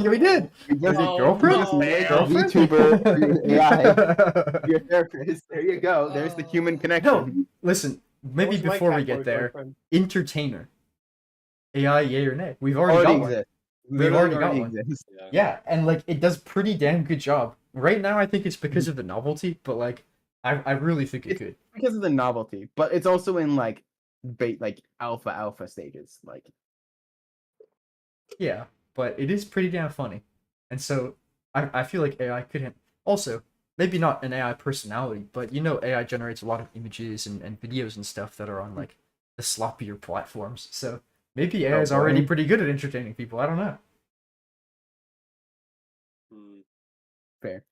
S1: we did.
S2: We
S1: Is
S2: just-
S1: it
S5: Oh,
S1: girlfriend?
S5: no.
S1: Girlfriend?
S2: VTuber through AI. Your therapist. There you go. There's the human connection.
S1: No, listen.
S3: That
S1: Maybe
S3: was my
S1: before we
S3: Catboy
S1: get there,
S3: boyfriend.
S1: entertainer. AI, yay or nay? We've already got one.
S2: exists.
S1: We've
S2: Literally
S1: already got one.
S2: exists.
S5: Yeah.
S1: Yeah, and like it does pretty damn good job. Right now, I think it's because of the novelty, but like I really think it
S2: It's-
S1: could.
S2: Because of the novelty, but it's also in like alpha stages. Like
S1: Yeah, but it is pretty damn funny, and so I feel like AI could also maybe not an AI personality, but AI generates a lot of images and videos and stuff that are on like the sloppier platforms. So maybe AI is already
S2: boy.
S1: pretty good at entertaining people. I don't know.
S5: Hmm.
S2: fair.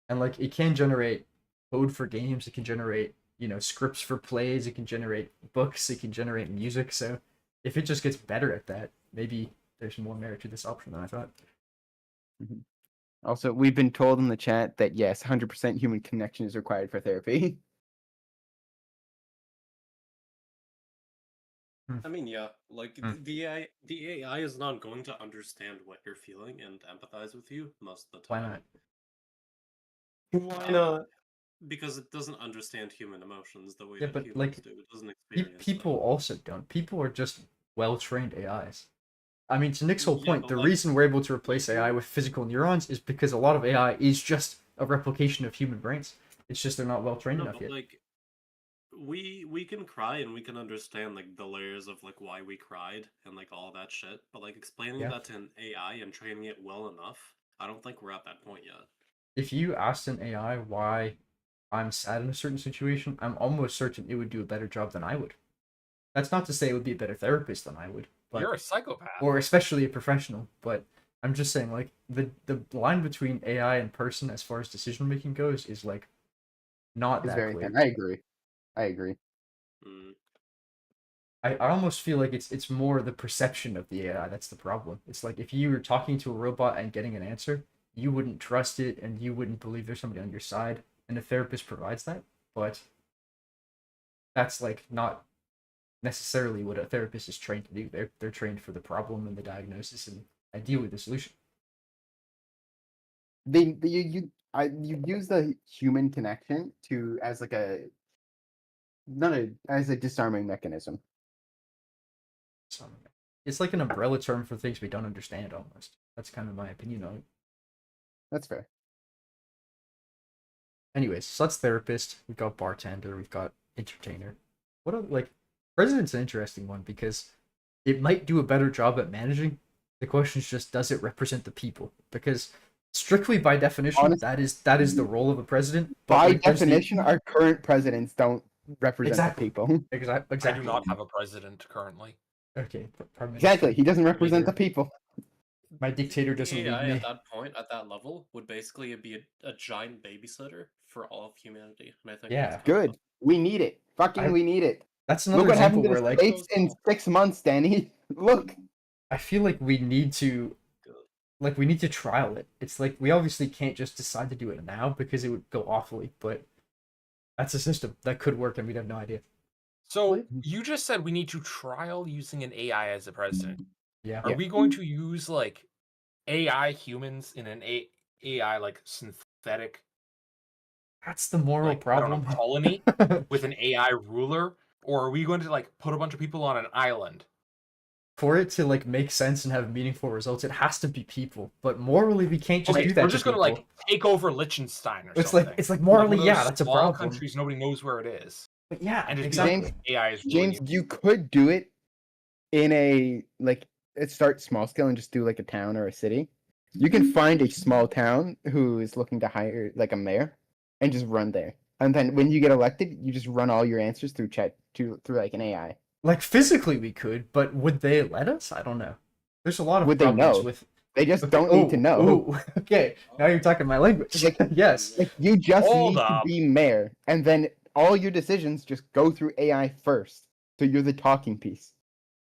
S1: And like it can generate code for games, it can generate scripts for plays, it can generate books, it can generate music. So if it just gets better at that, maybe there's more merit to this option than I thought.
S2: Also, we've been told in the chat that yes, 100% human connection is required for therapy.
S5: I mean, yeah, like
S1: Hmm.
S5: the AI is not going to understand what you're feeling and empathize with you most of the
S1: Why
S5: time.
S1: not?
S3: Why not?
S5: because it doesn't understand human emotions the way
S1: Yeah,
S5: that
S1: but,
S5: humans
S1: like,
S5: do. It doesn't experience
S1: People
S5: them.
S1: also don't. People are just well-trained AIs. I mean, to Nick's whole
S5: Yeah,
S1: point,
S5: but
S1: the
S5: like
S1: reason we're able to replace
S5: you-
S1: AI with physical neurons is because a lot of AI is just a replication of human brains. It's just they're not well-trained
S5: no,
S1: enough
S5: but
S1: yet.
S5: like we can cry and we can understand like the layers of like why we cried and like all that shit. But like explaining
S1: Yeah.
S5: that to an AI and training it well enough, I don't think we're at that point yet.
S1: If you asked an AI why I'm sad in a certain situation, I'm almost certain it would do a better job than I would. That's not to say it would be a better therapist than I would, but
S4: You're a psychopath.
S1: or especially a professional. But I'm just saying, like the line between AI and person as far as decision making goes is like not
S2: It's
S1: that
S2: very
S1: clear.
S2: thin. I agree. I agree.
S5: Mm.
S1: I almost feel like it's more the perception of the AI that's the problem. It's like if you were talking to a robot and getting an answer, you wouldn't trust it and you wouldn't believe there's somebody on your side, and a therapist provides that, but that's like not necessarily what a therapist is trained to do. They're trained for the problem and the diagnosis and ideally the solution.
S2: You use the human connection to as like a not a as a disarming mechanism.
S1: So it's like an umbrella term for things we don't understand almost. That's kind of my opinion on it.
S2: That's fair.
S1: Anyways, so that's therapist. We've got bartender. We've got entertainer. What are, like, president's an interesting one because it might do a better job at managing. The question is just, does it represent the people? Because strictly by definition,
S2: Honestly,
S1: that is the role of a president. But
S2: by
S1: like, there's the-
S2: definition, our current presidents don't represent
S1: Exactly.
S2: the people.
S1: exactly.
S4: I do not have a president currently.
S1: Okay, Prime Minister.
S2: Exactly. He doesn't represent the
S1: Leader.
S2: people.
S1: My dictator
S5: The
S1: doesn't lead
S5: AI
S1: me.
S5: at that point, at that level, would basically be a giant babysitter for all of humanity, and I think
S1: Yeah.
S5: that's kinda
S2: Good. We need it. Fucking we need it.
S1: That's another
S2: Look what
S1: example
S2: happened to
S1: where
S2: the
S1: like
S2: states in 6 months, Danny. Look.
S1: I feel like we need to trial it. It's like we obviously can't just decide to do it now because it would go awfully, but that's a system that could work and we'd have no idea.
S4: So you just said we need to trial using an AI as a president.
S1: Yeah.
S4: Are we going to use like AI humans in an AI like synthetic
S1: That's the moral
S4: like I don't
S1: problem.
S4: know colony with an AI ruler, or are we going to like put a bunch of people on an island?
S1: For it to like make sense and have meaningful results, it has to be people. But morally, we can't just
S4: Okay,
S1: do that.
S4: we're just
S1: to
S4: gonna like
S1: people.
S4: take over Liechtenstein or
S1: It's
S4: something.
S1: it's like
S4: Like
S1: morally,
S4: one of
S1: yeah,
S4: those
S1: that's a
S4: small
S1: problem.
S4: countries nobody knows where it is.
S1: But yeah,
S4: And just
S1: exactly.
S4: be like, AI is ruling
S2: James, you could do it in a like start small scale and just do like a town or a city. You can find a small town who is looking to hire like a mayor and just run there. And then when you get elected, you just run all your answers through through like an AI.
S1: Like physically we could, but would they let us? I don't know. There's a lot of
S2: Would they
S1: problems
S2: know?
S1: with.
S2: They just
S1: Okay,
S2: don't need to know.
S1: Oh, okay. Now you're talking my language.
S2: Like,
S1: Yes.
S2: like you just
S4: Hold
S2: need to
S4: up.
S2: be mayor, and then all your decisions just go through AI first. So you're the talking piece.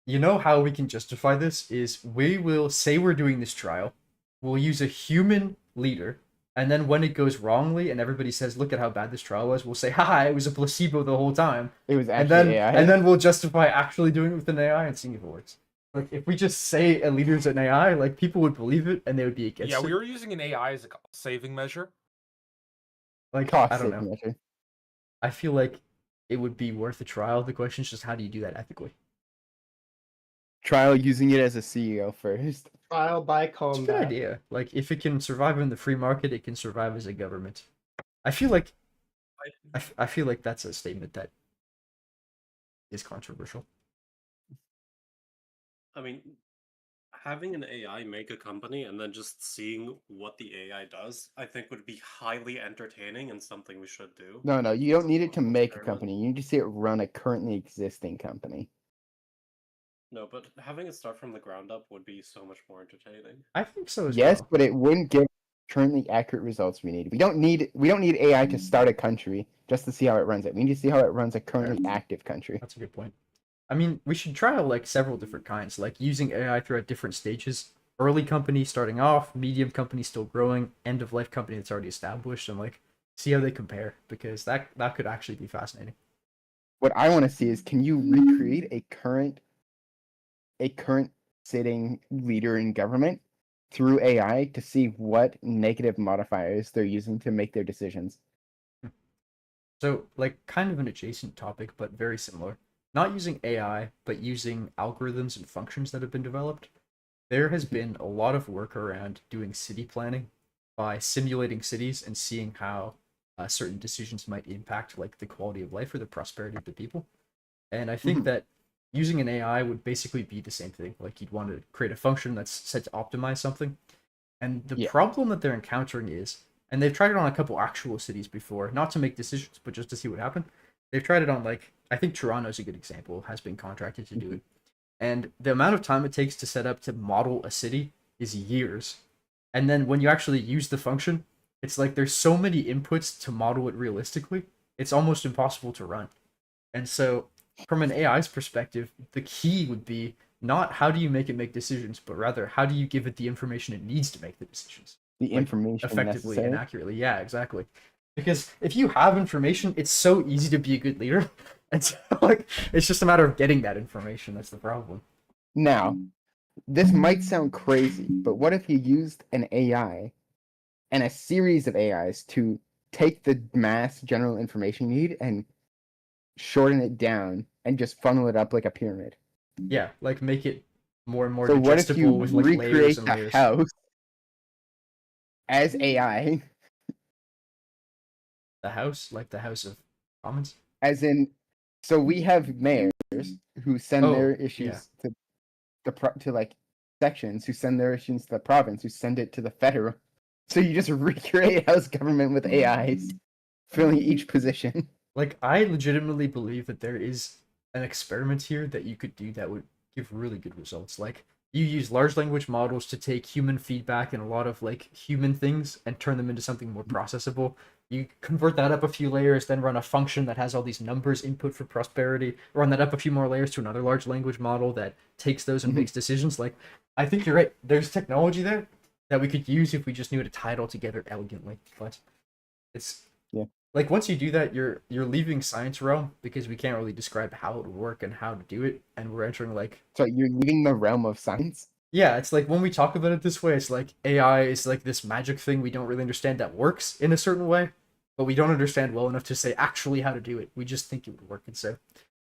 S1: You know how we can justify this is we will say we're doing this trial, we'll use a human leader, and then when it goes wrongly and everybody says, "Look at how bad this trial was," we'll say, "Haha, it was a placebo the whole time,"
S2: It was
S1: and
S2: actually
S1: then
S2: AI.
S1: and then we'll justify actually doing it with an AI and seeing if it works. Like if we just say a leader's an AI, like people would believe it and they would be against
S4: Yeah,
S1: it.
S4: we were using an AI as a saving measure.
S1: Like
S2: cost
S1: I don't
S2: saving
S1: know.
S2: measure.
S1: I feel like it would be worth a trial. The question is just how do you do that ethically?
S2: Trial using it as a CEO first.
S3: Trial by
S1: It's a good
S3: combat.
S1: idea. Like if it can survive in the free market, it can survive as a government. I feel like I feel like that's a statement that is controversial.
S5: I mean, having an AI make a company and then just seeing what the AI does, I think would be highly entertaining and something we should do.
S2: No, you don't need it to make a
S5: Experiment.
S2: company. You need to see it run a currently existing company.
S5: No, but having it start from the ground up would be so much more entertaining.
S1: I think so as
S2: Yes,
S1: well.
S2: but it wouldn't give currently accurate results we need. We don't need AI to start a country just to see how it runs it. We need to see how it runs a currently active country.
S1: That's a good point. I mean, we should trial like several different kinds, like using AI throughout different stages. Early company starting off, medium company still growing, end of life company that's already established, and like see how they compare because that could actually be fascinating.
S2: What I want to see is can you recreate a current sitting leader in government through AI to see what negative modifiers they're using to make their decisions.
S1: So, like, kind of an adjacent topic, but very similar. Not using AI, but using algorithms and functions that have been developed. There has been a lot of work around doing city planning by simulating cities and seeing how certain decisions might impact, like, the quality of life or the prosperity of the people. And I think that using an AI would basically be the same thing. Like, you'd want to create a function that's set to optimize something. And the problem that they're encountering is, and they've tried it on a couple actual cities before, not to make decisions, but just to see what happened. They've tried it on, like, I think Toronto's a good example, has been contracted to do it. And the amount of time it takes to set up to model a city is years. And then when you actually use the function, it's like there's so many inputs to model it realistically, it's almost impossible to run. And so, from an AI's perspective, the key would be not how do you make it make decisions, but rather how do you give it the information it needs to make the decisions.
S2: The information
S1: Effectively
S2: necessary.
S1: and accurately. Yeah, exactly. Because if you have information, it's so easy to be a good leader. And so, like, it's just a matter of getting that information. That's the problem.
S2: Now, this might sound crazy, but what if you used an AI and a series of AIs to take the mass general information you need and shorten it down and just funnel it up like a pyramid?
S1: Yeah, like make it more and more
S2: So what if you
S1: digestible with like layers
S2: recreate
S1: and
S2: the
S1: layers.
S2: house as AI,
S1: The house, like the House of Commons.
S2: as in, so we have mayors who send
S1: Oh,
S2: their issues to to like sections, who send their issues to the province, who send it to the federal. So you just recreate house government with AIs, filling each position.
S1: Like, I legitimately believe that there is an experiment here that you could do that would give really good results. Like, you use large language models to take human feedback and a lot of like human things and turn them into something more processable. You convert that up a few layers, then run a function that has all these numbers input for prosperity, run that up a few more layers to another large language model that takes those and makes decisions. Like, I think you're right. There's technology there that we could use if we just knew how to tie it all together elegantly. But it's like, once you do that, you're leaving science realm because we can't really describe how it would work and how to do it, and we're entering like,
S2: So you're leaving the realm of science.
S1: yeah, it's like when we talk about it this way, it's like AI is like this magic thing we don't really understand that works in a certain way, but we don't understand well enough to say actually how to do it. We just think it would work, and so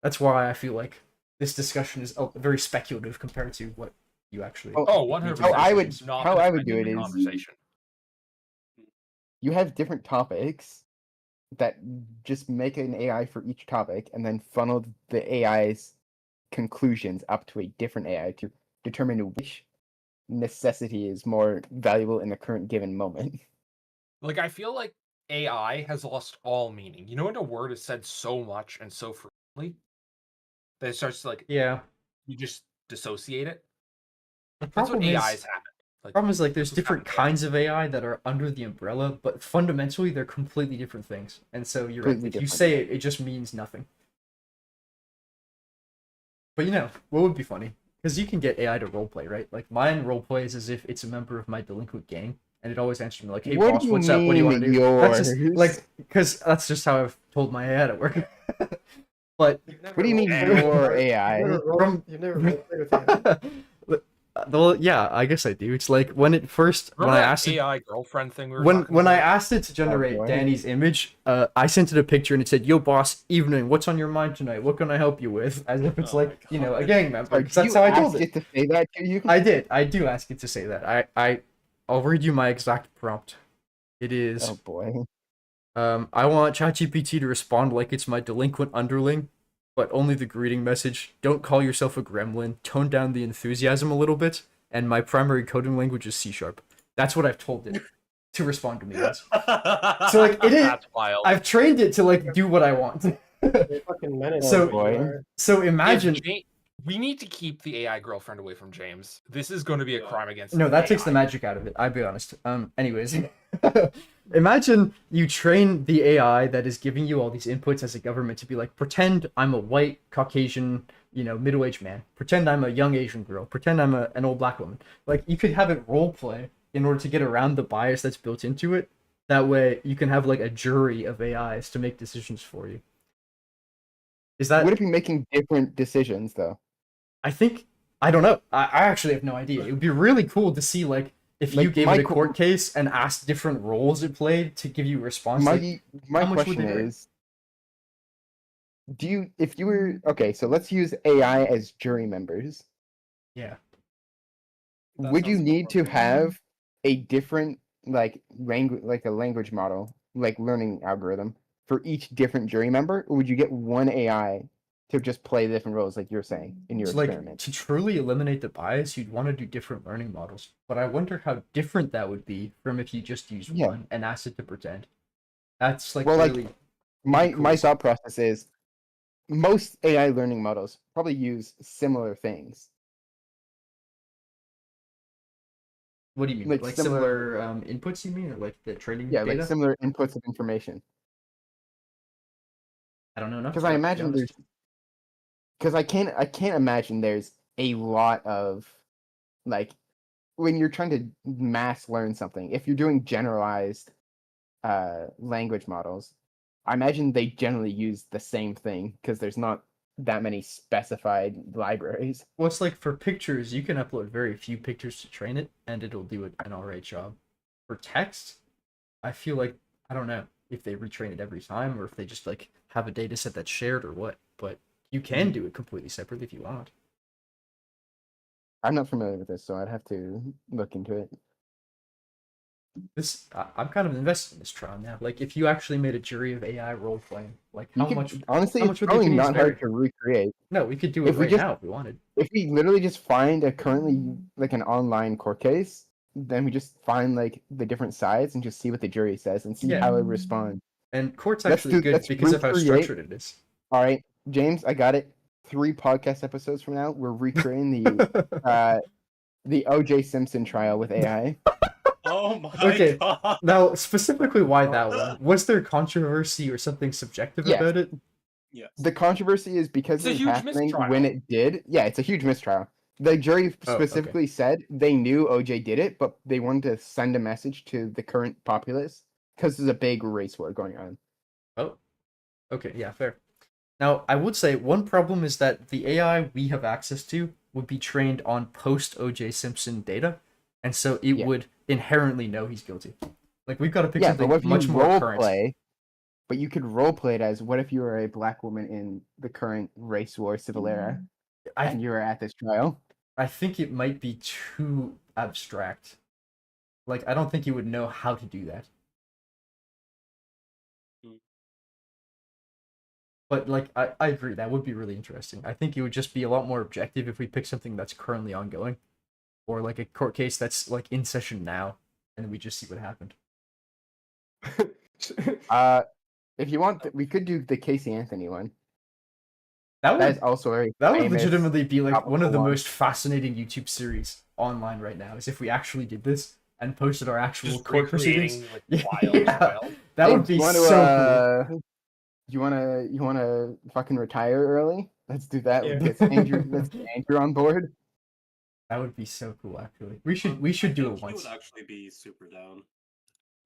S1: that's why I feel like this discussion is very speculative compared to what you actually.
S4: Oh, 100%.
S2: How I would
S4: It's not
S2: how
S4: a
S2: I would do it
S4: genuine
S2: is
S4: conversation.
S2: you have different topics that just make an AI for each topic and then funnel the AI's conclusions up to a different AI to determine which necessity is more valuable in the current given moment.
S4: Like, I feel like AI has lost all meaning. You know when a word is said so much and so frequently that it starts to, like,
S1: Yeah.
S4: you just dissociate it?
S1: The
S4: That's what
S1: problem is,
S4: AI's happened. Like,
S1: problem is like there's
S4: that's what's
S1: different
S4: happened.
S1: kinds of AI that are under the umbrella, but fundamentally they're completely different things. And so you're right.
S2: Completely
S1: If you
S2: different.
S1: say it, it just means nothing. But you know, what would be funny? Because you can get AI to roleplay, right? Like, mine roleplays as if it's a member of my delinquent gang, and it always answers me like, "Hey,
S2: What
S1: boss,
S2: do you
S1: what's up? What do you want to
S2: mean
S1: do?" That's just
S2: yours?
S1: like, because that's just how I've told my AI to work. But
S2: What do you mean your AI?
S3: You've never played with AI.
S1: well, yeah, I guess I do. It's like when it first when
S4: Remember
S1: I
S4: that
S1: asked it,
S4: AI girlfriend thing we were
S1: when
S4: talking
S1: I
S4: about?
S1: asked it to generate
S2: boy.
S1: Danny's image, I sent it a picture and it said, "Yo, boss, evening. What's on your mind tonight? What can I help you with?" As if it's
S5: Oh my
S1: like, you know, a
S5: God.
S1: gang member.
S2: Sorry,
S1: 'Cause
S2: did
S1: that's
S2: you
S1: how I told
S2: ask
S1: it.
S2: to say that to you?
S1: I did. I do ask it to say that. I'll read you my exact prompt. It is,
S2: Oh boy.
S1: I want ChatGPT to respond like it's my delinquent underling, but only the greeting message. Don't call yourself a gremlin. Tone down the enthusiasm a little bit. And my primary coding language is C#. That's what I've told it to respond to me as. So, like, it is.
S4: That's wild.
S1: I've trained it to like do what I want.
S3: You're fucking men
S1: So-
S2: boy.
S1: So imagine.
S4: We need to keep the AI girlfriend away from James. This is going to be a crime against
S1: No, that takes the
S4: AI.
S1: magic out of it. I'll be honest. Anyways, imagine you train the AI that is giving you all these inputs as a government to be like, pretend I'm a white Caucasian, you know, middle-aged man. Pretend I'm a young Asian girl. Pretend I'm an old black woman. Like, you could have it role play in order to get around the bias that's built into it. That way, you can have like a jury of AIs to make decisions for you. Is that?
S2: Would it be making different decisions though?
S1: I think I don't know. I actually have no idea. It would be really cool to see like if you
S2: Like,
S1: gave
S2: my
S1: it a
S2: qu-
S1: court case and asked different roles it played to give you a response. Like,
S2: My
S1: how much would
S2: question
S1: they rate?
S2: is, if you were okay, so let's use AI as jury members.
S1: Yeah.
S5: That
S2: Would you
S5: sounds
S2: need to
S5: horrible.
S2: have a different like language model, like learning algorithm for each different jury member, or would you get one AI to just play the different roles like you're saying in your
S1: So like
S2: experiment?
S1: to truly eliminate the bias, you'd want to do different learning models. But I wonder how different that would be from if you just use
S2: Yeah.
S1: one and asked it to pretend. That's like
S2: Well, like,
S1: really
S2: My
S1: cool
S2: my
S1: to see.
S2: thought process is most AI learning models probably use similar things.
S1: What do you mean?
S2: Like
S1: Like
S2: similar,
S1: similar inputs, you mean, or like the training
S2: yeah, like
S1: data?
S2: similar inputs of information.
S1: I don't know enough
S2: Because I
S1: about it, to be
S2: imagine
S1: honest.
S2: because I can't imagine there's a lot of like when you're trying to mass learn something, if you're doing generalized language models, I imagine they generally use the same thing because there's not that many specified libraries.
S1: Well, it's like for pictures, you can upload very few pictures to train it, and it'll do an alright job. For text, I feel like I don't know if they retrain it every time or if they just like have a data set that's shared or what. But you can do it completely separately if you want.
S2: I'm not familiar with this, so I'd have to look into it.
S1: I'm kind of invested in this trial now. Like, if you actually made a jury of AI role playing, like
S2: You
S1: how
S2: could,
S1: much?
S2: honestly,
S1: How
S2: it's
S1: much would the
S2: probably
S1: opinions
S2: not
S1: vary?
S2: hard to recreate.
S1: No, we could do it
S2: If we
S1: right
S2: just
S1: now if we wanted.
S2: if we literally just find a currently like an online court case, then we just find like the different sides and just see what the jury says and see
S1: Yeah.
S2: how it responds.
S1: And court's actually good
S2: Let's
S1: because of how
S2: recreate.
S1: structured it is.
S2: All right, James, I got it. 3 podcast episodes from now, we're recreating the O.J. Simpson trial with AI.
S5: Oh my
S1: Okay,
S5: god.
S1: now specifically why that one? Was there controversy or something subjective
S2: Yes.
S1: about it?
S5: Yes.
S2: The controversy is because
S4: It's a
S2: it was
S4: huge
S2: happening
S4: mistrial.
S2: when it did. Yeah, it's a huge mistrial. The jury
S1: Oh, okay.
S2: specifically said they knew OJ did it, but they wanted to send a message to the current populace because there's a big race war going on.
S1: Oh, okay, yeah, fair. Now, I would say one problem is that the AI we have access to would be trained on post OJ Simpson data, and so it
S2: Yeah.
S1: would inherently know he's guilty. Like, we've got to pick
S2: Yeah, but
S1: something
S2: what if
S1: much
S2: you
S1: more
S2: role
S1: current.
S2: play? But you could role play it as what if you were a black woman in the current race war civil era and you were at this trial?
S1: I think it might be too abstract. Like, I don't think you would know how to do that. But, like, I agree, that would be really interesting. I think it would just be a lot more objective if we pick something that's currently ongoing. Or, like, a court case that's, like, in session now, and we just see what happened.
S2: If you want, we could do the Casey Anthony one.
S1: That
S2: That is
S1: would,
S2: also a
S1: that would
S2: famous
S1: legitimately be, like, one of the
S2: topical one.
S1: most fascinating YouTube series online right now, is if we actually did this and posted our actual
S4: Just
S1: court proceedings.
S4: recreating like wild
S1: Yeah.
S4: trial.
S1: That
S2: Hey,
S1: would be
S2: you wanna,
S1: so cool.
S2: you wanna fucking retire early? Let's do that.
S3: Yeah.
S2: Let's get Andrew on board.
S1: That would be so cool, actually. We should do
S5: I think
S1: it once.
S5: He would actually be super down.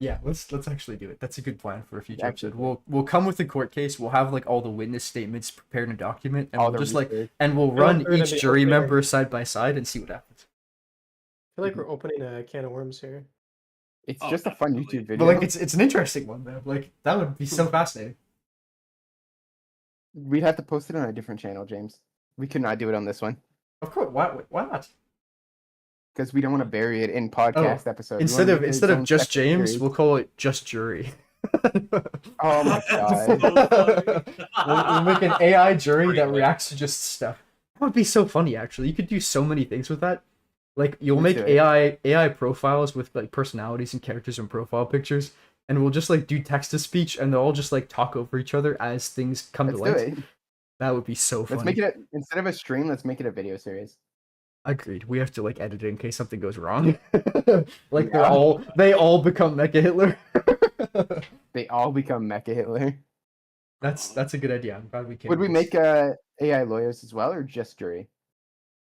S1: Yeah, let's actually do it. That's a good plan for a future
S2: Actually,
S1: episode. We'll come with the court case. We'll have like all the witness statements prepared in a document, and
S2: all
S1: we'll
S2: the
S1: just like
S2: research.
S1: and we'll
S3: Go
S1: run
S3: through it in
S1: each
S3: the
S1: jury
S3: open.
S1: member side by side and see what happens.
S3: I feel like we're opening a can of worms here.
S2: It's
S5: Oh,
S2: just a fun
S5: definitely.
S2: YouTube video.
S1: But like it's an interesting one though. Like that would be so fascinating.
S2: We'd have to post it on a different channel, James. We could not do it on this one
S1: Of course, why not?
S2: because we don't want to bury it in podcast episodes. We
S1: Instead
S2: wanna
S1: of
S2: make it
S1: instead
S2: its
S1: of
S2: own
S1: just
S2: separate
S1: James,
S2: series.
S1: we'll call it just jury.
S2: Oh my god.
S1: We'll make an AI jury that reacts to just stuff. That would be so funny, actually. You could do so many things with that. Like you'll
S2: Let's
S1: make
S2: do it.
S1: AI profiles with like personalities and characters and profile pictures, and we'll just like do text to speech, and they'll all just like talk over each other as things come
S2: Let's
S1: to
S2: do
S1: light.
S2: it.
S1: That would be so funny.
S2: Let's make it instead of a stream. Let's make it a video series.
S1: Agreed. We have to like edit it in case something goes wrong. Like
S2: Yeah.
S1: they all become Mecha Hitler.
S2: They all become Mecha Hitler.
S1: That's a good idea. I'm glad we came.
S2: Would we
S1: with this.
S2: make AI lawyers as well, or just jury?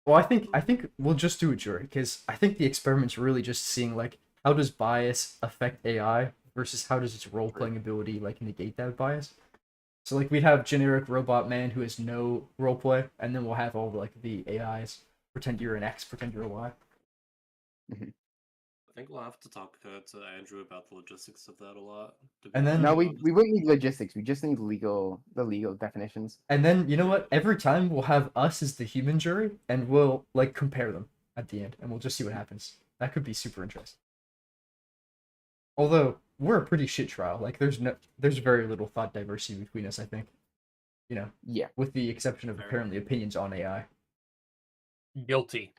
S1: Well, I think we'll just do a jury because I think the experiment's really just seeing like how does bias affect AI versus how does its role playing ability like negate that bias. So like we'd have generic robot man who has no role play, and then we'll have all like the AIs pretend you're an X, pretend you're a Y.
S5: I think we'll have to talk to Andrew about the logistics of that a lot. to be
S1: And then-
S2: No,
S5: completely
S2: we
S5: honest.
S2: we wouldn't need logistics. We just need the legal definitions.
S1: And then, you know what? Every time we'll have us as the human jury, and we'll like compare them at the end, and we'll just see what happens. That could be super interesting. Although we're a pretty shit trial. Like there's very little thought diversity between us. I think, you know,
S2: Yeah.
S1: with the exception of
S5: Fair.
S1: apparently opinions on AI.
S4: Guilty.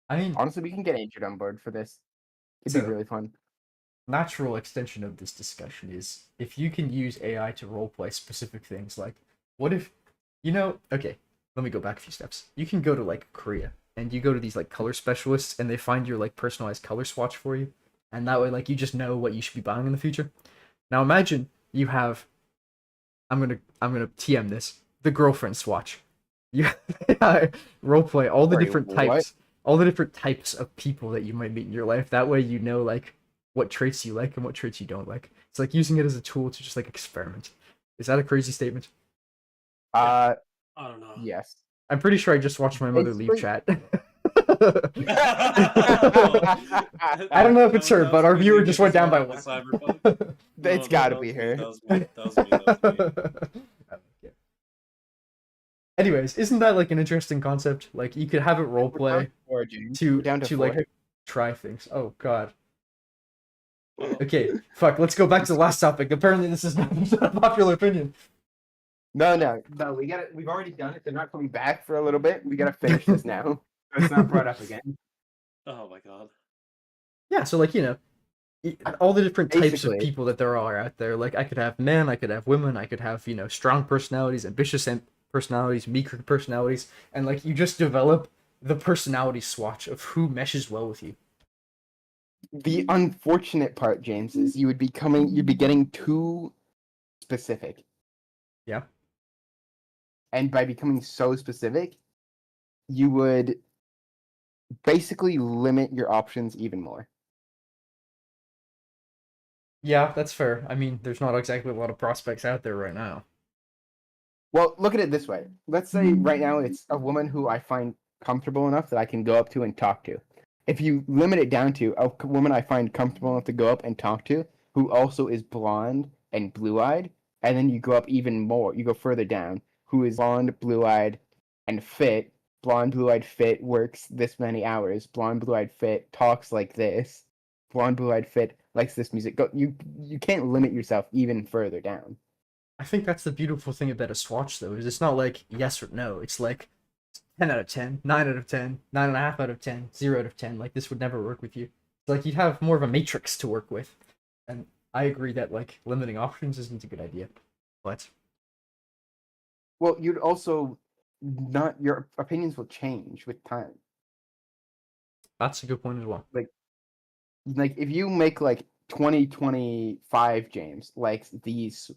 S1: I mean,
S2: Honestly, we can get Andrew on board for this. It'd be
S1: So-
S2: really fun.
S1: natural extension of this discussion is if you can use AI to roleplay specific things, like what if, okay, let me go back a few steps. You can go to like Korea and you go to these like color specialists and they find your like personalized color swatch for you. And that way, like you just know what you should be buying in the future. Now imagine you have, I'm gonna TM this, the girlfriend swatch. You roleplay all the
S2: Sorry,
S1: different
S2: what?
S1: types, all the different types of people that you might meet in your life. That way you know like what traits you like and what traits you don't like. It's like using it as a tool to just like experiment. Is that a crazy statement?
S2: Uh,
S5: I don't know.
S2: yes.
S1: I'm pretty sure I just watched my mother leave
S2: Basically-
S1: chat.
S5: I
S1: I don't know if it's her, but our viewer just went down by one.
S2: It's gotta be her.
S5: That was me. That was me.
S1: Yeah. Anyways, isn't that like an interesting concept? Like you could have it roleplay
S2: Four, James.
S1: to
S2: We're down to
S1: like
S2: four.
S1: try things. Oh god.
S5: Well,
S1: Okay, fuck. Let's go back to the last topic. Apparently, this is not a popular opinion.
S2: No. We've already done it. They're not coming back for a little bit. We gotta finish this now. So it's not brought up again.
S5: oh my god.
S1: Yeah, so like all the different types of
S2: Basically.
S1: people that there are out there. Like I could have men, I could have women, I could have strong personalities, ambitious personalities, meeker personalities, and like you just develop the personality swatch of who meshes well with you.
S2: The unfortunate part, James, is you'd be getting too specific.
S1: Yeah.
S2: And by becoming so specific, you would basically limit your options even more.
S1: Yeah, that's fair. I mean, there's not exactly a lot of prospects out there right now.
S2: Well, look at it this way. Let's say right now it's a woman who I find comfortable enough that I can go up to and talk to. If you limit it down to a woman I find comfortable enough to go up and talk to, who also is blonde and blue-eyed, and then you go up even more, you go further down, who is blonde, blue-eyed, and fit. Blonde, blue-eyed, fit, works this many hours. Blonde, blue-eyed, fit, talks like this. Blonde, blue-eyed, fit, likes this music. You can't limit yourself even further down.
S1: I think that's the beautiful thing about a swatch, though, is it's not like yes or no. It's like 10 out of 10, 9 out of 10, 9.5 out of 10, 0 out of 10. Like, this would never work with you. It's like you'd have more of a matrix to work with. And I agree that, like, limiting options isn't a good idea. But
S2: Well, you'd also not, your opinions will change with time.
S1: that's a good point as well.
S2: Like if you make like 2025 James likes these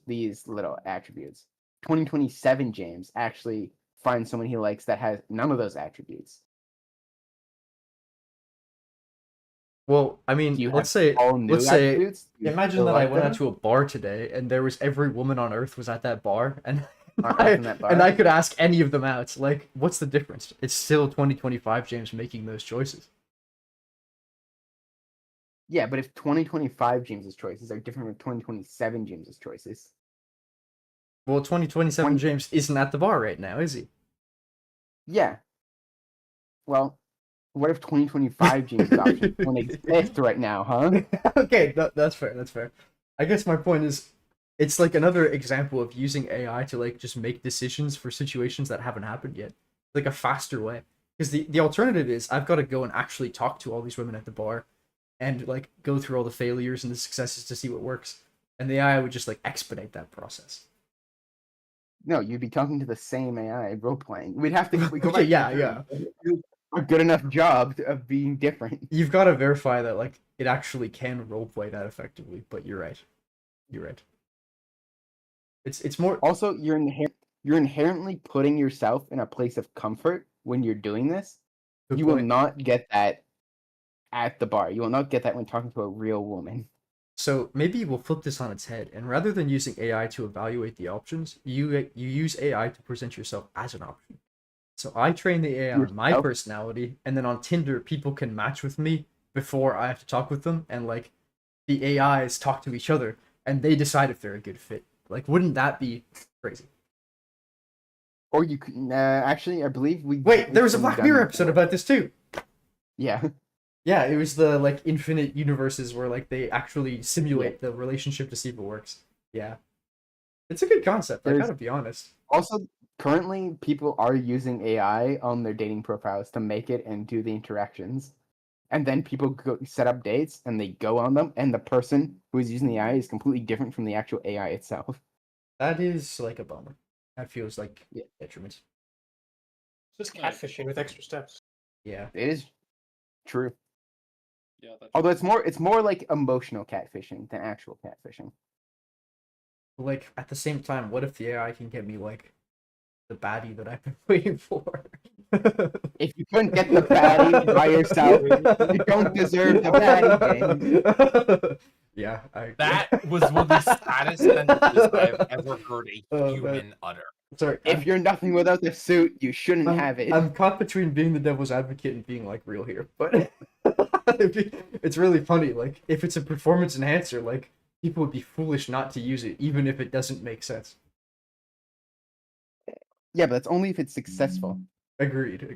S2: little attributes, 2027 James actually finds someone he likes that has none of those attributes.
S1: Well, I mean,
S2: Do you
S1: let's
S2: have
S1: say,
S2: all new
S1: let's say,
S2: attributes? Do you
S1: imagine
S2: still
S1: that I
S2: like
S1: went
S2: them?
S1: out to a bar today and there was every woman on earth was at that bar and
S2: On Earth in that bar?
S1: and I could ask any of them out. Like, what's the difference? It's still 2025 James making those choices.
S2: Yeah, but if 2025 James's choices are different from 2027 James's choices.
S1: Well, 2027
S2: When-
S1: James isn't at the bar right now, is he?
S2: Yeah. Well, what if 2025 James's options don't exist right now, huh?
S1: Okay, that's fair. That's fair. I guess my point is, it's like another example of using AI to like just make decisions for situations that haven't happened yet, like a faster way. Because the alternative is I've got to go and actually talk to all these women at the bar, and like go through all the failures and the successes to see what works, and the AI would just like expedite that process.
S2: No, you'd be talking to the same AI role playing. We'd have to we go
S1: Okay,
S2: back to
S1: yeah.
S2: do a good enough job of being different.
S1: You've got to verify that like it actually can roleplay that effectively. But you're right. You're right. It's more.
S2: Also, you're inherently putting yourself in a place of comfort when you're doing this.
S1: Good
S2: You will
S1: point.
S2: not get that at the bar. You will not get that when talking to a real woman.
S1: So maybe we'll flip this on its head, and rather than using AI to evaluate the options, you use AI to present yourself as an option. So I train the AI on my
S2: Yourself?
S1: personality, and then on Tinder, people can match with me before I have to talk with them, and like the AIs talk to each other, and they decide if they're a good fit. Like, wouldn't that be crazy?
S2: Or you could actually, I believe we.
S1: Wait, there was a
S2: we've
S1: Black
S2: done
S1: Mirror
S2: that.
S1: episode about this too.
S2: Yeah.
S1: Yeah, it was the like infinite universes where like they actually simulate the relationship to see if it works. Yeah, it's a good concept. I
S2: There's-
S1: gotta be honest.
S2: Also, currently, people are using AI on their dating profiles to make it and do the interactions. And then people go set up dates and they go on them, and the person who is using the AI is completely different from the actual AI itself.
S1: That is like a bummer. That feels like
S2: Yeah.
S1: detriment.
S3: It's just catfishing with extra steps.
S1: Yeah.
S2: It is true.
S5: Yeah, that's
S2: Although it's more like emotional catfishing than actual catfishing.
S1: Like at the same time, what if the AI can get me like the baddie that I've been waiting for?
S2: If you couldn't get the baddie by yourself, you don't deserve the baddie, James.
S1: Yeah, I
S4: That was one of the saddest sentences I've ever heard a
S1: Oh, man.
S4: human utter.
S1: Sorry.
S2: If you're nothing without the suit, you shouldn't have it.
S1: I'm caught between being the devil's advocate and being like real here, but it's really funny. Like if it's a performance enhancer, like people would be foolish not to use it, even if it doesn't make sense.
S2: Yeah, but that's only if it's successful.
S1: Agreed.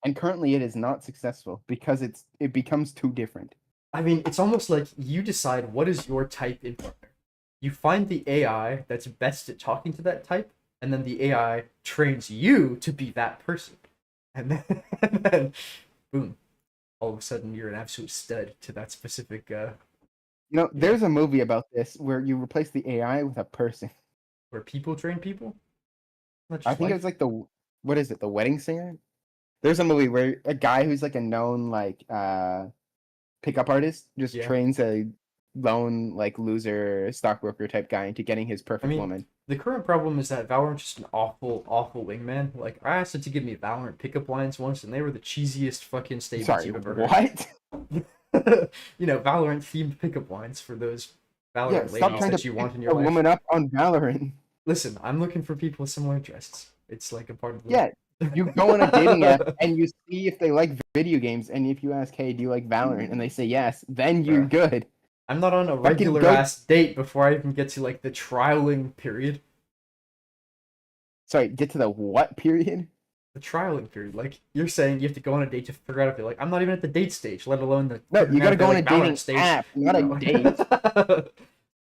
S2: And currently it is not successful because it becomes too different.
S1: I mean, it's almost like you decide what is your type in partner. You find the AI that's best at talking to that type, and then the AI trains you to be that person. And then boom, all of a sudden you're an absolute stud to that specific
S2: There's a movie about this where you replace the AI with a person.
S1: where people train people. Not
S2: I
S1: just
S2: think
S1: life.
S2: it's like what is it, The Wedding Singer? There's a movie where a guy who's like a known like pickup artist just
S1: Yeah.
S2: trains a lone like loser stockbroker type guy into getting his perfect
S1: mean,
S2: woman.
S1: The current problem is that Valorant's just an awful wingman. Like I asked it to give me Valorant pickup lines once, and they were the cheesiest fucking statements
S2: Sorry,
S1: you've ever heard.
S2: what?
S1: Valorant themed pickup lines for those Valorant
S2: Yeah,
S1: ladies
S2: stop trying
S1: that
S2: to
S1: you
S2: pick
S1: want in
S2: a
S1: your life.
S2: woman up on Valorant.
S1: Listen, I'm looking for people with similar interests. It's like a part of the
S2: Yeah, you go on a dating app and you see if they like video games, and if you ask, "Hey, do you like Valorant?" and they say yes, then you're
S1: Bruh.
S2: good.
S1: I'm not on a
S2: Fucking
S1: regular
S2: go-
S1: ass date before I even get to like the trialing period.
S2: Sorry, get to the what period?
S1: The trialing period. Like you're saying you have to go on a date to figure out if you're like I'm not even at the date stage, let alone the
S2: No,
S1: figuring
S2: you gotta
S1: out
S2: go
S1: the,
S2: on a
S1: like,
S2: dating
S1: Valorant stage.
S2: app, not a
S1: No.
S2: date.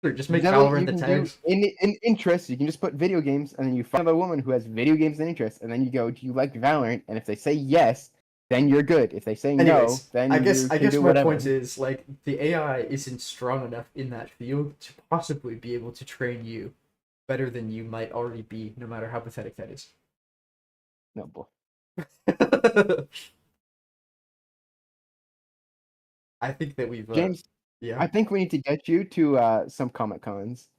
S1: Sure, just make
S2: Is that what
S1: Valorant
S2: you
S1: the
S2: can
S1: tags.
S2: do? In interests, you can just put video games, and then you find a woman who has video games and interests, and then you go, "Do you like Valorant?" And if they say yes, then you're good. If they say
S1: Anyways,
S2: no, then
S1: I
S2: you
S1: guess
S2: can do
S1: my
S2: whatever.
S1: point is like the AI isn't strong enough in that field to possibly be able to train you better than you might already be, no matter how pathetic that is.
S2: No, boy.
S1: I think that we've
S2: James,
S1: yeah.
S2: I think we need to get you to some Comic Cons.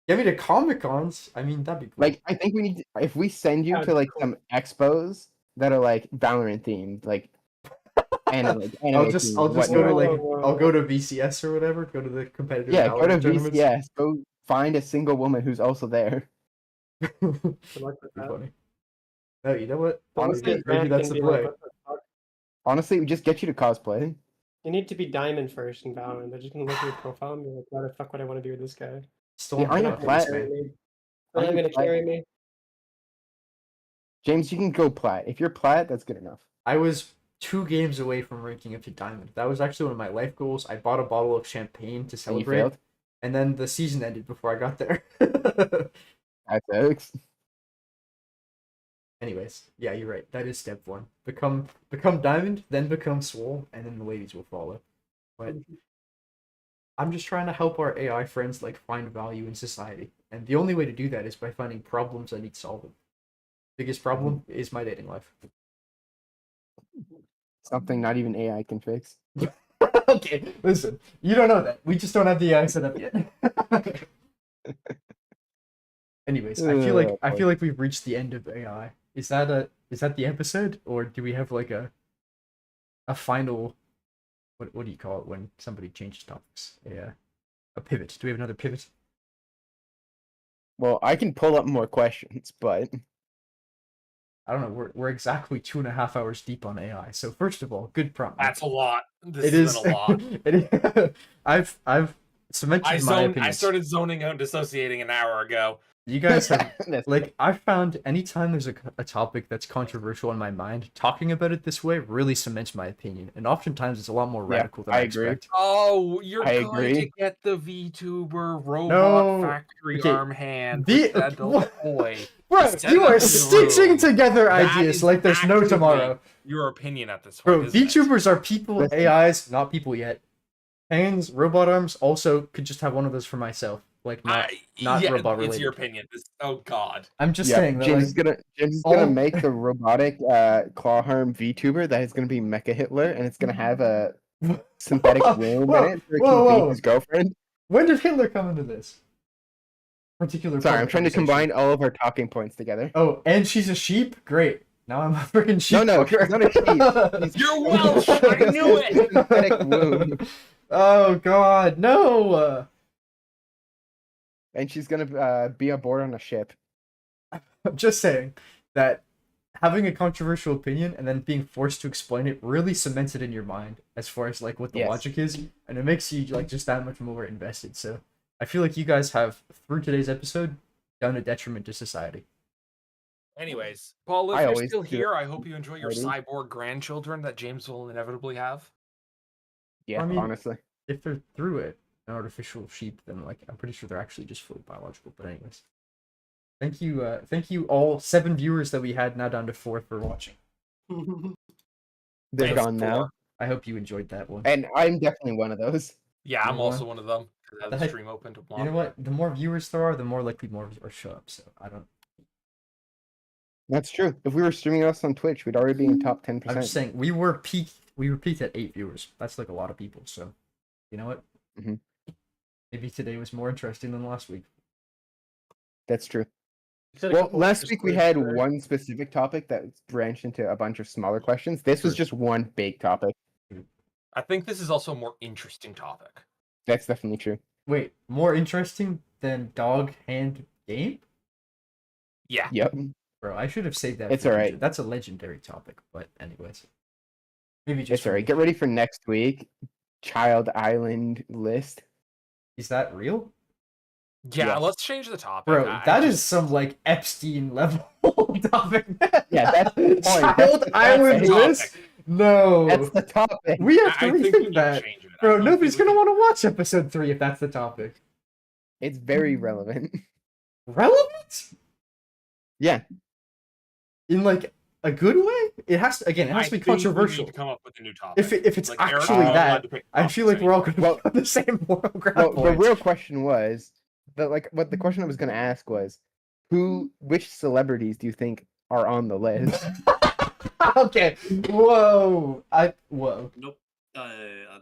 S1: Get me to Comic Cons. I mean, that'd be cool.
S2: Like, I think we need to, if we send you
S3: That'd
S2: to
S3: be
S2: like
S3: cool.
S2: some expos that are like Valorant themed, like anime
S1: I'll just go to
S2: whatnot.
S1: like
S3: Whoa.
S1: I'll go to VCS or whatever. Go to the competitive
S2: Yeah, go to
S1: Valorant tournaments.
S2: VCS. Go find a single woman who's also there.
S3: Good luck with
S1: Be
S3: that.
S1: funny. No, you know what?
S2: Honestly,
S1: maybe
S3: Back
S1: that's
S3: and
S1: the
S3: be like,
S1: play.
S3: "What the fuck?"
S2: Honestly, we just get you to cosplay.
S3: You need to be diamond first in Valorant. They're just gonna look at your profile and be like, "Why the fuck would I want to be with this guy?
S1: Still
S2: Yeah,
S1: on
S2: aren't you
S1: Bucket
S2: plat?
S1: List,
S3: Carry
S1: man.
S3: me.
S2: Aren't
S3: They're not
S2: you
S3: gonna
S2: plat?
S3: carry me."
S2: James, you can go plat. If you're plat, that's good enough.
S1: I was 2 games away from ranking up to diamond. That was actually one of my life goals. I bought a bottle of champagne to
S2: And you
S1: celebrate,
S2: failed.
S1: and then the season ended before I got there.
S2: That sucks.
S1: Anyways, yeah, you're right. That is step 1. Become diamond, then become swole, and then the ladies will follow. But I'm just trying to help our AI friends like find value in society, and the only way to do that is by finding problems that need solving. Biggest problem is my dating life.
S2: Something not even AI can fix.
S1: Okay, listen, you don't know that. We just don't have the AI set up yet. Anyways, I feel like we've reached the end of AI. Is that the episode, or do we have like a final what do you call it when somebody changes topics? A pivot. Do we have another pivot?
S2: Well, I can pull up more questions, but
S1: I don't know. We're exactly 2.5 hours deep on AI. So first of all, good prompt.
S4: That's a lot. This
S1: It
S4: has
S1: is
S4: been a lot.
S1: I've cemented my
S4: I
S1: opinions.
S4: started zoning out and dissociating an hour ago.
S1: You guys have
S2: That's
S1: like I found anytime there's a topic that's controversial in my mind, talking about it this way really cements my opinion, and oftentimes it's a lot more
S2: Yeah,
S1: radical than
S2: I
S1: I
S2: agree.
S1: expect.
S4: Oh, you're
S2: I
S4: going to
S2: agree.
S4: get the VTuber robot
S1: No.
S4: factory
S1: Okay,
S4: arm hand
S1: V-
S4: with the adult
S1: what?
S4: toy.
S1: Bro,
S4: Set
S1: you
S4: it up
S1: are
S4: in the
S1: stitching
S4: room.
S1: together
S4: That
S1: ideas
S4: is
S1: like there's no
S4: actively
S1: tomorrow.
S4: Your opinion at this
S1: Bro,
S4: point, isn't it?
S1: VTubers are people,
S2: Listen.
S1: AIs, not people yet. Hands, robot arms, also could just have one of those for myself. Like not
S4: yeah,
S1: robot
S4: it's
S1: related.
S4: your opinion. Oh God.
S1: I'm just
S2: Yeah,
S1: saying that
S2: James
S1: like
S2: is gonna
S1: all-
S2: make the robotic claw harm VTuber that is gonna be Mecha Hitler, and it's gonna have a synthetic womb
S1: Whoa,
S2: in it so it
S1: whoa,
S2: can
S1: whoa.
S2: be his girlfriend.
S1: when did Hitler come into this? Particular
S2: Sorry,
S1: part
S2: I'm
S1: of
S2: trying to
S1: conversation.
S2: combine all of our talking points together.
S1: Oh, and she's a sheep? Great. Now I'm a freaking sheep.
S2: No,
S1: fucker.
S2: she's not a sheep. She's-
S4: You're Welsh. I knew it.
S2: Synthetic womb.
S1: Oh god, no.
S2: And she's gonna be aboard on a ship.
S1: I'm just saying that having a controversial opinion and then being forced to explain it really cements it in your mind as far as like what the
S2: Yes.
S1: logic is, and it makes you like just that much more invested. So I feel like you guys have, through today's episode, done a detriment to society.
S4: Anyways, Paul, if
S2: I
S4: you're
S2: always
S4: still
S2: do
S4: here, I hope you enjoy your
S2: Alrighty.
S4: cyborg grandchildren that James will inevitably have.
S2: Yeah,
S1: I mean-
S2: honestly.
S1: If they're through it, an artificial sheep, then like I'm pretty sure they're actually just fully biological. But anyways, thank you all 7 viewers that we had, now down to 4 for watching.
S2: They're
S4: It's
S2: gone now.
S4: 4.
S1: I hope you enjoyed that one.
S2: And I'm definitely one of those.
S4: Yeah, I'm
S1: You know
S4: also
S1: what?
S4: one of them. 'Cause I have the
S1: That-
S4: stream open to
S1: You know what? The more viewers there are, the more likely more viewers show up. So I don't.
S2: That's true. If we were streaming us on Twitch, we'd already be in top 10%.
S1: I'm just saying we were peaked at 8 viewers. That's like a lot of people. So, you know what?
S2: Mhm.
S1: Maybe today was more interesting than last week.
S2: That's true.
S3: Said a
S2: Well,
S3: couple
S2: last
S3: extra
S2: week we
S3: squares
S2: had
S3: there.
S2: one specific topic that branched into a bunch of smaller questions. This was
S1: True.
S2: just one big topic.
S4: I think this is also a more interesting topic.
S2: That's definitely true.
S1: Wait, more interesting than dog hand game?
S4: Yeah.
S2: Yep.
S1: Bro, I should have saved that.
S2: It's
S1: for
S2: alright.
S1: future. That's a legendary topic. But anyways, maybe just
S2: It's alright. Get ready for next week. Child Island list.
S1: Is that real?
S4: Yeah,
S2: Yes.
S4: let's change the topic.
S1: Bro,
S4: I
S1: that is
S4: just-
S1: some like Epstein level topic.
S2: Yeah, that's the point.
S1: Child
S2: That's the
S1: Island
S2: topic.
S1: list? No.
S2: That's the topic.
S1: We have to
S4: I think we
S1: rethink
S4: need to
S1: that.
S4: change it. I
S1: Bro,
S4: don't
S1: nobody's
S4: think
S1: gonna
S4: we
S1: want to watch episode 3 if that's the topic.
S2: It's very relevant.
S1: Relevant?
S2: Yeah.
S1: In like a good way? It has to, again, it
S4: can-
S1: has
S4: I
S1: to be
S4: think we need
S1: controversial.
S4: to come up with a new topic.
S1: If it's
S4: Like, Eric,
S1: actually
S4: you're not allowed
S1: that,
S4: to pick
S1: I feel like
S4: topics
S1: we're all gonna
S2: Well-
S1: be on the same moral ground.
S2: Well, the
S1: points.
S2: real question was what the question I was going to ask was which celebrities do you think are on the list?
S1: Okay. Whoa. Whoa.
S5: Nope.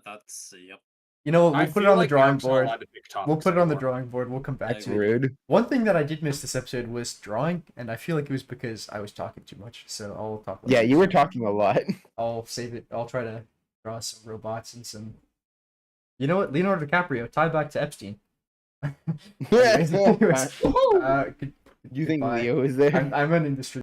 S5: That's yep.
S1: You know what?
S4: I
S1: We'll put it
S4: feel
S1: on the
S4: like
S1: drawing
S4: Eric's not
S1: board.
S4: allowed to pick
S1: We'll
S4: topics
S1: put it on the
S4: anymore.
S1: drawing board. We'll come back
S5: I
S1: to it.
S5: agree.
S2: Rude.
S1: One thing that I did miss this episode was drawing, and I feel like it was because I was talking too much. So I'll talk.
S2: Yeah,
S1: later.
S2: you were talking a lot.
S1: I'll save it. I'll try to draw some robots and some. You know what? Leonardo DiCaprio. Tie back to Epstein. Anyways,
S2: You think
S1: goodbye.
S2: Leo is there?
S1: I'm an industry